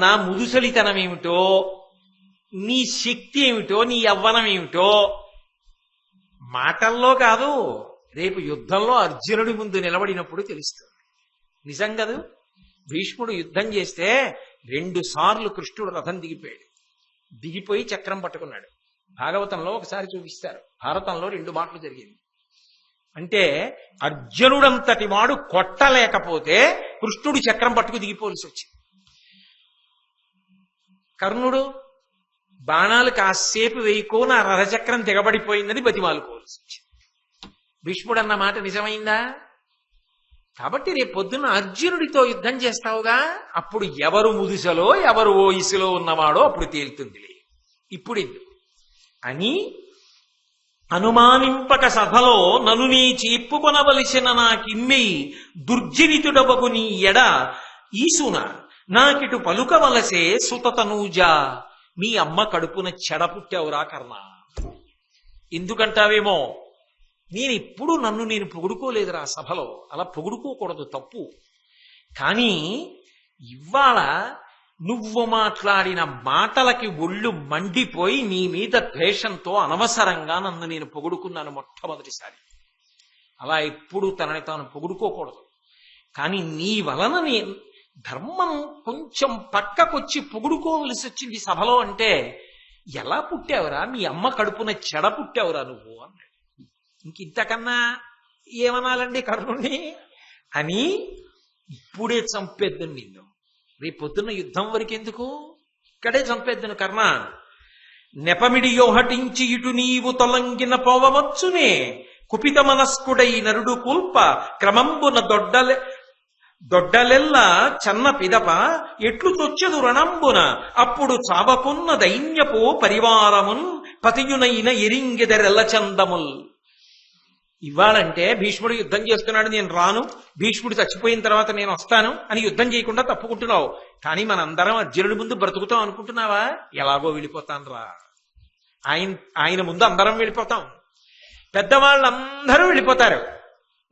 నా ముదుసలితనం ఏమిటో, నీ శక్తి ఏమిటో, నీ యవ్వనం ఏమిటో మాటల్లో కాదు, రేపు యుద్ధంలో అర్జునుడి ముందు నిలబడినప్పుడు తెలుస్తుంది. నిజం కదూ. భీష్ముడు యుద్ధం చేస్తే 2 సార్లు కృష్ణుడు రథం దిగిపోయి చక్రం పట్టుకున్నాడు. భాగవతంలో ఒకసారి చూపిస్తారు, భారతంలో 2 మాటలు జరిగింది. అంటే అర్జునుడంతటి వాడు కొట్టలేకపోతే కృష్ణుడు చక్రం పట్టుకు దిగిపోవలసి వచ్చింది. కర్ణుడు బాణాలు కాసేపు వేయకో నా రథచక్రం తెగబడిపోయిందని బతిమాలుకోవాల్సి వచ్చింది. భీష్ముడు అన్న మాట నిజమైందా? కాబట్టి రేపు పొద్దున్న అర్జునుడితో యుద్ధం చేస్తావుగా, అప్పుడు ఎవరు ముదుసలో ఎవరు ఓయిసులో ఉన్నవాడో అప్పుడు తేలుతుందిలే. ఇప్పుడు అని అనుమానింపక సభలో నన్ను నీ చెప్పుకొనవలసిన నాకిమ్మి దుర్జనితుడబగు నీ ఎడ ఈసున నాకిటు పలుకవలసే సుతతనూజా. మీ అమ్మ కడుపున చెడ పుట్టావురా కర్ణ. ఎందుకంటావేమో, నేనిప్పుడు నేను పొగుడుకోలేదురా సభలో. అలా పొగుడుకోకూడదు, తప్పు. కానీ ఇవాళ నువ్వు మాట్లాడిన మాటలకి ఒళ్ళు మండిపోయి నీ మీద ద్వేషంతో అనవసరంగా నన్ను నేను పొగుడుకున్నాను మొట్టమొదటిసారి. అలా ఎప్పుడూ తనని తాను పొగుడుకోకూడదు. కానీ నీ వలన నేను ధర్మం కొంచెం పక్కకొచ్చి పొగుడుకోవలసి వచ్చింది సభలో అంటే, ఎలా పుట్టావురా, మీ అమ్మ కడుపున చెడ పుట్టావురా నువ్వు అన్నాడు. ఇంకింతకన్నా ఏమనాలండి కర్ణుణ్ణి అని. ఇప్పుడే చంపేద్దును నిన్ను, రేపు పొద్దున్న యుద్ధం వరకెందుకు, ఇక్కడే చంపేద్దును కర్ణ. నెపమిడి యోహటించి ఇటు నీవు తొలంగిన పోవచ్చునే, కుపిత మనస్కుడై నరుడు కూల్ప క్రమంబున దొడ్డలెల్ల చన్న పిదప ఎట్లు తొచ్చెదు రణంబున, అప్పుడు చావకున్న దైన్యపు పరివారమున్ పతియునైన ఎరింగెదరెల్ల చందముల్. ఇవ్వాలంటే భీష్ముడు యుద్ధం చేస్తున్నాడు, నేను రాను, భీష్ముడు చచ్చిపోయిన తర్వాత నేను వస్తాను అని యుద్ధం చేయకుండా తప్పుకుంటున్నావు. కానీ మనందరం అర్జునుడి ముందు బ్రతుకుతాం అనుకుంటున్నావా? ఎలాగో వెళ్ళిపోతాను రా, ఆయన ముందు అందరం వెళ్ళిపోతాం, పెద్దవాళ్ళందరూ వెళ్ళిపోతారు,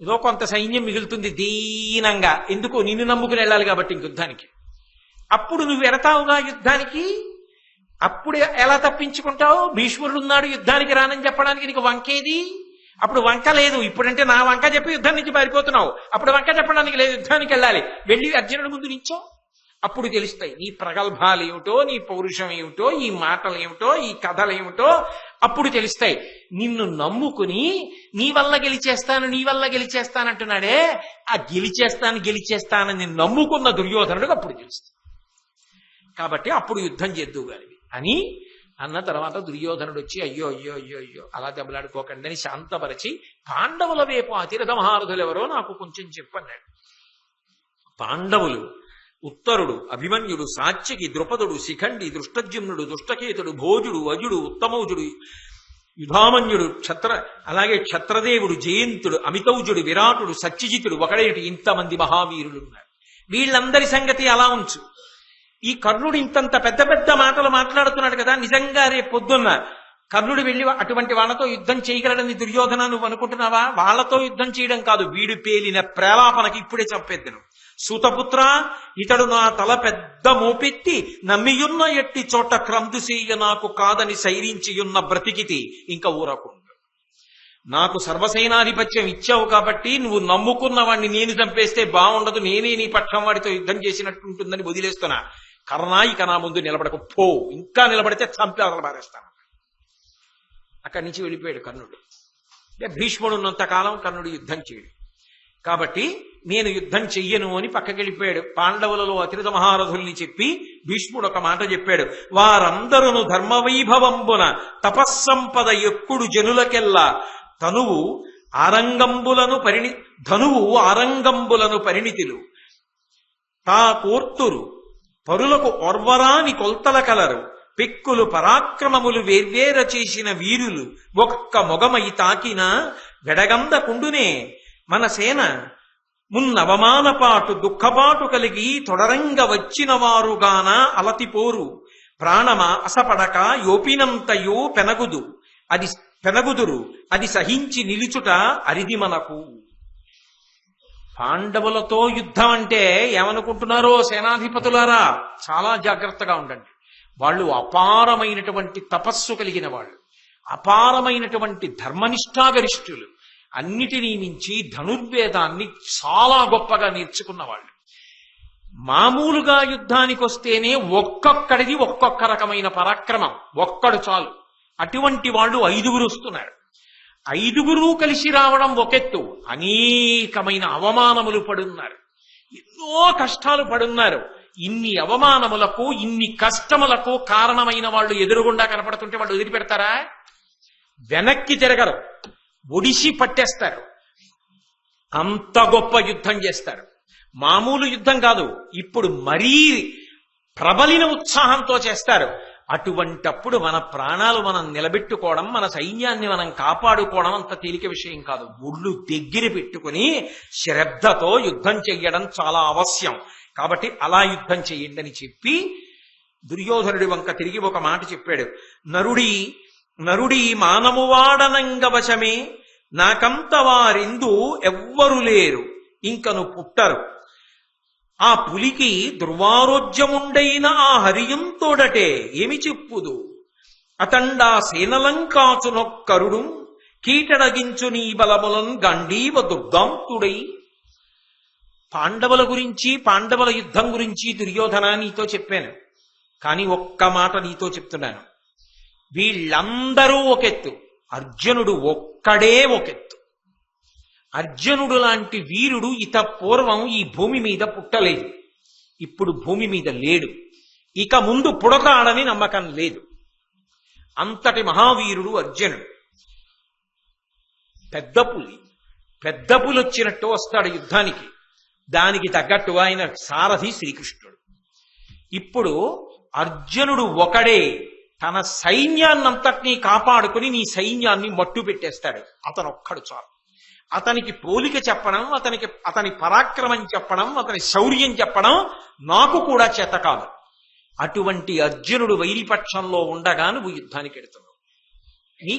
ఏదో కొంత సైన్యం మిగులుతుంది దీనంగా. ఎందుకు? నిన్ను నమ్ముకుని వెళ్ళాలి కాబట్టి యుద్ధానికి. అప్పుడు నువ్వు ఎడతావుగా యుద్ధానికి, అప్పుడు ఎలా తప్పించుకుంటావు? భీష్ముడు ఉన్నాడు యుద్ధానికి రానని చెప్పడానికి నీకు వంకేది? అప్పుడు వంక లేదు. ఇప్పుడంటే నా వంక చెప్పి యుద్ధం నుంచి పారిపోతున్నావు, అప్పుడు వంక చెప్పడానికి లేదు, యుద్ధానికి వెళ్ళాలి. వెళ్ళి అర్జునుడి ముందు నించో, అప్పుడు తెలుస్తాయి నీ ప్రగల్భాలు ఏమిటో, నీ పౌరుషం ఏమిటో, ఈ మాటలు ఏమిటో, ఈ కథలు ఏమిటో, అప్పుడు తెలుస్తాయి. నిన్ను నమ్ముకుని నీ వల్ల గెలిచేస్తానంటున్నాడే, ఆ గెలిచేస్తానని నమ్ముకున్న దుర్యోధనుడికి అప్పుడు తెలుస్తుంది. కాబట్టి అప్పుడు యుద్ధం చేద్దుగానివి అని అన్న తర్వాత దుర్యోధనుడు వచ్చి అయ్యో అయ్యో అయ్యో అయ్యో అలా దెబ్బలాడుకోకండి అని శాంతపరిచి, పాండవుల వైపు అతిరథ మహారథులు ఎవరో నాకు కొంచెం చెప్పన్నాడు. పాండవులు ఉత్తరుడు, అభిమన్యుడు, సాత్యకి, ద్రుపదుడు, శిఖండి, దృష్టజ్యుమ్నుడు, దుష్టకేతుడు, భోజుడు, అజుడు, ఉత్తమౌజుడు, యుధామన్యుడు, అలాగే క్షత్రదేవుడు, జయంతుడు, అమితౌజుడు, విరాటుడు, సత్యజితుడు, ఒకడేటి ఇంతమంది మహావీరులు ఉన్నారు. వీళ్ళందరి సంగతి అలా ఉంచు. ఈ కర్ణుడు ఇంతంత పెద్ద పెద్ద మాటలు మాట్లాడుతున్నాడు కదా, నిజంగా రేపు పొద్దున్న కర్ణుడు వెళ్ళి అటువంటి వాళ్ళతో యుద్ధం చేయగలడని దుర్యోధన నువ్వు అనుకుంటున్నావా? వాళ్ళతో యుద్ధం చేయడం కాదు, వీడు పేలిన ప్రేలాపనకి ఇప్పుడే చంపేద్దను. సూతపుత్ర, ఇతడు నా తల పెద్ద మోపెట్టి నమ్మియున్న ఎట్టి చోట క్రందుసేయ నాకు కాదని సైరించియున్న బ్రతికితి ఇంకా ఊరకుండా. నాకు సర్వసేనాధిపత్యం ఇచ్చావు కాబట్టి నువ్వు నమ్ముకున్న వాడిని నేను చంపేస్తే బాగుండదు, నేనే నీ పక్షం వాడితో యుద్ధం చేసినట్టుంటుందని వదిలేస్తున్నా. కర్ణా, ఇక నా ముందు నిలబడకు, పో, ఇంకా నిలబడితే చంపి అదలబారేస్తాను. అక్కడి నుంచి వెళ్ళిపోయాడు కర్ణుడు. భీష్ముడు ఉన్నంతకాలం కర్ణుడు యుద్ధం చేయడు కాబట్టి నేను యుద్ధం చెయ్యను అని పక్కకెళ్ళిపోయాడు. పాండవులలో అతిరథ మహారథుల్ని చెప్పి భీష్ముడు ఒక మాట చెప్పాడు. వారందరూ ధర్మవైభవంబున తపస్సంపద ఎక్కుడు జనులకెల్లా ధనువు ఆరంగంబులను పరిణితులు తా కోర్తురు పరులకు ఓర్వరాని కొల్తల కలరు పెక్కులు పరాక్రమములు వేర్వేర చేసిన వీరులు ఒక్క మొగమై తాకిన వెడగందకుండునే మన సేన మున్నవమానపాటు దుఃఖపాటు కలిగి తొడరంగ వచ్చిన వారుగాన అలతిపోరు ప్రాణమా అసపడక యోపినంతయో పెనగుదురు అది సహించి నిలుచుట అరిది మనకు. పాండవులతో యుద్ధం అంటే ఏమనుకుంటున్నారో సేనాధిపతులారా, చాలా జాగ్రత్తగా ఉండండి. వాళ్ళు అపారమైనటువంటి తపస్సు కలిగిన వాళ్ళు, అపారమైనటువంటి ధర్మనిష్టాగరిష్ఠులు, అన్నిటినీ మించి ధనుర్వేదాన్ని చాలా గొప్పగా నేర్చుకున్న వాళ్ళు. మామూలుగా యుద్ధానికి వస్తేనే ఒక్కొక్కడిది ఒక్కొక్క రకమైన పరాక్రమం, ఒక్కడు చాలు. అటువంటి వాళ్ళు 5 వస్తున్నారు. 5 కలిసి రావడం ఒకెత్తు, అనేకమైన అవమానములు పడున్నారు, ఎన్నో కష్టాలు పడున్నారు. ఇన్ని అవమానములకు, ఇన్ని కష్టములకు కారణమైన వాళ్ళు ఎదురుగుండా కనపడుతుంటే వాళ్ళు వదిలిపెడతారా? వెనక్కి తిరగరు, ఒడిసి పట్టేస్తారు. అంత గొప్ప యుద్ధం చేస్తారు. మామూలు యుద్ధం కాదు, ఇప్పుడు మరీ ప్రబలిన ఉత్సాహంతో చేస్తారు. అటువంటప్పుడు మన ప్రాణాలు మనం నిలబెట్టుకోవడం, మన సైన్యాన్ని మనం కాపాడుకోవడం అంత తేలిక విషయం కాదు. ఒళ్ళు దగ్గర పెట్టుకుని శ్రద్ధతో యుద్ధం చెయ్యడం చాలా అవశ్యం. కాబట్టి అలా యుద్ధం చెయ్యండి అని చెప్పి దుర్యోధనుడి వంక తిరిగి ఒక మాట చెప్పాడు. నరుడి మానమువాడనంగ వశమే నాకంత వారిందు ఎవ్వరు లేరు ఇంకను పుట్టరు ఆ పులికి దుర్వారోజ్యముండైన ఆ హరియం తోడటే ఏమి చెప్పుదు అతండా సేనలంకాచునొక్కరుడు కీటడగించు నీ బలములం గండీవ దుర్గాంతుడై. పాండవుల గురించి పాండవుల యుద్ధం గురించి దుర్యోధన నీతో చెప్పాను, కానీ ఒక్క మాట నీతో చెప్తున్నాను. వీళ్ళందరూ ఒకెత్తు, అర్జునుడు ఒక్కడే ఒకెత్తు. అర్జునుడు లాంటి వీరుడు ఇత పూర్వం ఈ భూమి మీద పుట్టలేదు, ఇప్పుడు భూమి మీద లేడు, ఇక ముందు పుడతాడని నమ్మకం లేదు. అంతటి మహావీరుడు అర్జునుడు. పెద్ద పులి వచ్చినట్టు వస్తాడు యుద్ధానికి, దానికి తగ్గట్టు ఆయన సారథి శ్రీకృష్ణుడు. ఇప్పుడు అర్జునుడు ఒకడే తన సైన్యాన్నంతటినీ కాపాడుకుని నీ సైన్యాన్ని మట్టు పెట్టేస్తాడు. అతను ఒక్కడు చాలు. అతనికి పోలిక చెప్పడం, అతని పరాక్రమం చెప్పడం, అతని శౌర్యం చెప్పడం నాకు కూడా చేత కాదు. అటువంటి అర్జునుడు వైరిపక్షంలో ఉండగా నువ్వు యుద్ధానికి వెడుతున్నావు. నీ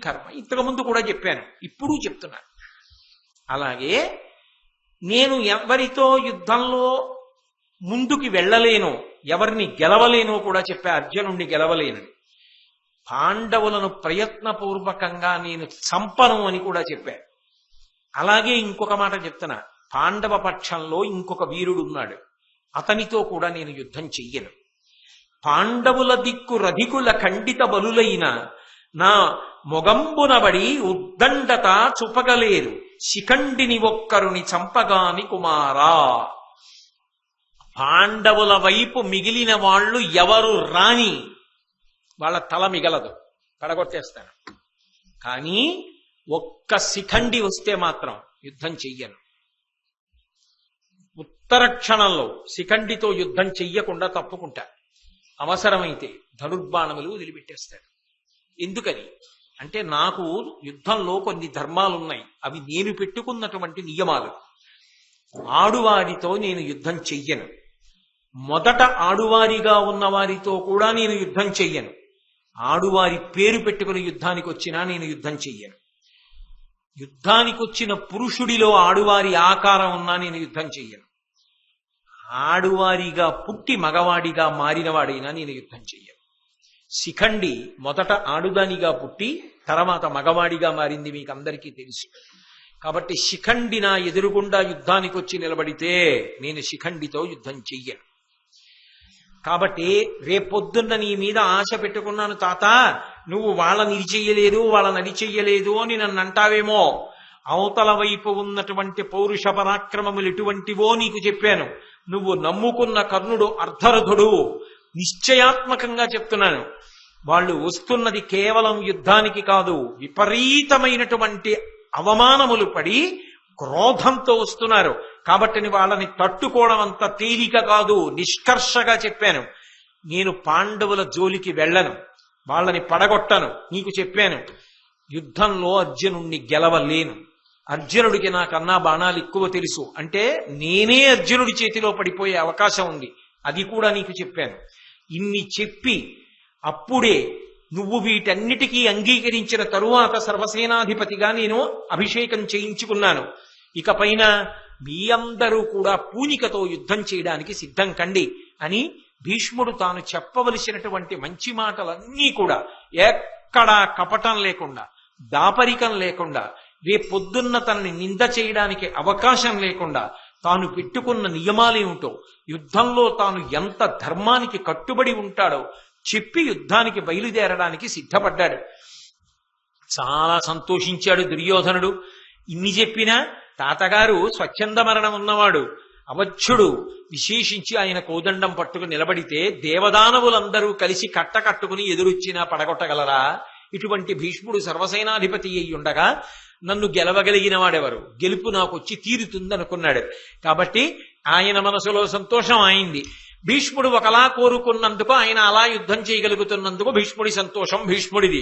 కర్మ. ఇంతకుముందు కూడా చెప్పాను, ఇప్పుడు చెప్తున్నాను. అలాగే నేను ఎవరితో యుద్ధంలో ముందుకి వెళ్ళలేనో, ఎవరిని గెలవలేనో కూడా చెప్పా. అర్జునుడిని గెలవలేనని. పాండవులను ప్రయత్నపూర్వకంగా నేను చంపను అని కూడా చెప్పా. అలాగే ఇంకొక మాట చెప్తున్నా, పాండవ పక్షంలో ఇంకొక వీరుడు ఉన్నాడు, అతనితో కూడా నేను యుద్ధం చెయ్యను. పాండవుల దిక్కు రధికుల ఖండిత బలులైన నా మొగంబునబడి ఉద్దండత చుపగలేరు శిఖండిని ఒక్కరుని చంపగాని కుమారా. పాండవుల వైపు మిగిలిన వాళ్ళు ఎవరు రాని వాళ్ళ తల మిగలదు, పడగొట్టేస్తాను. కానీ ఒక్క శిఖండి వస్తే మాత్రం యుద్ధం చెయ్యను. ఉత్తర క్షణంలో శిఖండితో యుద్ధం చెయ్యకుండా తప్పుకుంటా. అవసరమైతే ధనుర్బాణములు వదిలిపెట్టేస్తాడు. ఎందుకని అంటే నాకు యుద్ధంలో కొన్ని ధర్మాలున్నాయి, అవి నేను పెట్టుకున్నటువంటి నియమాలు. ఆడువారితో నేను యుద్ధం చెయ్యను. మొదట ఆడువారిగా ఉన్న వారితో కూడా నేను యుద్ధం చెయ్యను. ఆడువారి పేరు పెట్టుకుని యుద్ధానికి వచ్చినా నేను యుద్ధం చెయ్యను. యుద్ధానికి వచ్చిన పురుషుడిలో ఆడువారి ఆకారం ఉన్నా నేను యుద్ధం చెయ్యను. ఆడువారిగా పుట్టి మగవాడిగా మారినవాడైనా నేను యుద్ధం చెయ్యను. శిఖండి మొదట ఆడుదానిగా పుట్టి తర్వాత మగవాడిగా మారింది మీకు అందరికీ తెలుసు. కాబట్టి శిఖండి నా ఎదురుగుండా యుద్ధానికి వచ్చి నిలబడితే నేను శిఖండితో యుద్ధం చెయ్యను. కాబట్టి రేపొద్దున్న నీ మీద ఆశ పెట్టుకున్నాను తాత, నువ్వు వాళ్ళని ఇది చెయ్యలేదు వాళ్ళని అది చెయ్యలేదు అని నన్ను అంటావేమో. అవతల వైపు ఉన్నటువంటి పౌరుష పరాక్రమములు ఎటువంటివో నీకు చెప్పాను. నువ్వు నమ్ముకున్న కర్ణుడు అర్ధరథుడు. నిశ్చయాత్మకంగా చెప్తున్నాను, వాళ్ళు వస్తున్నది కేవలం యుద్ధానికి కాదు, విపరీతమైనటువంటి అవమానములు పడి క్రోధంతో వస్తున్నారు. కాబట్టి వాళ్ళని తట్టుకోవడం అంత తేలిక కాదు. నిష్కర్షగా చెప్పాను. నేను పాండవుల జోలికి వెళ్ళను, వాళ్ళని పడగొట్టను. నీకు చెప్పాను, యుద్ధంలో అర్జునుణ్ణి గెలవలేను. అర్జునుడికి నాకన్నా బాణాలు ఎక్కువ తెలుసు అంటే నేనే అర్జునుడి చేతిలో పడిపోయే అవకాశం ఉంది. అది కూడా నీకు చెప్పాను. ఇన్ని చెప్పి అప్పుడే నువ్వు వీటన్నిటికీ అంగీకరించిన తరువాత సర్వసేనాధిపతిగా నేను అభిషేకం చేయించుకున్నాను. ఇకపైన మీ అందరూ కూడా పూనికతో యుద్ధం చేయడానికి సిద్ధం కండి అని భీష్ముడు తాను చెప్పవలసినటువంటి మంచి మాటలన్నీ కూడా ఎక్కడా కపటం లేకుండా, దాపరికం లేకుండా, రేపొద్దున్న తనని నింద చేయడానికి అవకాశం లేకుండా తాను పెట్టుకున్న నియమాలేమిటో, యుద్ధంలో తాను ఎంత ధర్మానికి కట్టుబడి ఉంటాడో చెప్పి యుద్ధానికి బయలుదేరడానికి సిద్ధపడ్డాడు. చాలా సంతోషించాడు దుర్యోధనుడు. ఇన్ని చెప్పినా తాతగారు స్వచ్ఛంద మరణం ఉన్నవాడు, అవధ్యుడు. విశేషించి ఆయన కోదండం పట్టుకుని నిలబడితే దేవదానవులందరూ కలిసి కట్టుకుని ఎదురొచ్చినా పడగొట్టగలరా? ఇటువంటి భీష్ముడు సర్వసేనాధిపతి అయి ఉండగా నన్ను గెలవగలిగిన వాడెవరు? గెలుపు నాకు వచ్చి తీరుతుందనుకున్నాడు. కాబట్టి ఆయన మనసులో సంతోషం అయింది. భీష్ముడు ఒకలా కోరుకున్నందుకు, ఆయన అలా యుద్ధం చేయగలుగుతున్నందుకు భీష్ముడి సంతోషం భీష్ముడిది.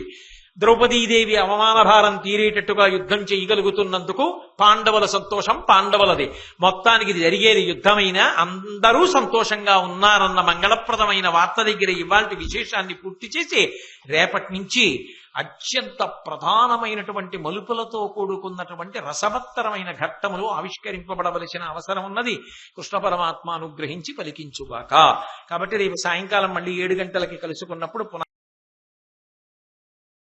ద్రౌపదీదేవి అవమాన భారం తీరేటట్టుగా యుద్ధం చేయగలుగుతున్నందుకు పాండవుల సంతోషం పాండవులది. మొత్తానికి ఇది జరిగేది యుద్ధమైనా అందరూ సంతోషంగా ఉన్నారన్న మంగళప్రదమైన వార్త దగ్గర ఇవాల్టి విశేషాన్ని పూర్తి చేసి రేపటి నుంచి అత్యంత ప్రధానమైనటువంటి మలుపులతో కూడుకున్నటువంటి రసవత్తరమైన ఘట్టములు ఆవిష్కరింపబడవలసిన అవసరం ఉన్నది. కృష్ణ పరమాత్మ అనుగ్రహించి పలికించుగాక. కాబట్టి రేపు సాయంకాలం మళ్ళీ 7 గంటలకి కలుసుకున్నప్పుడు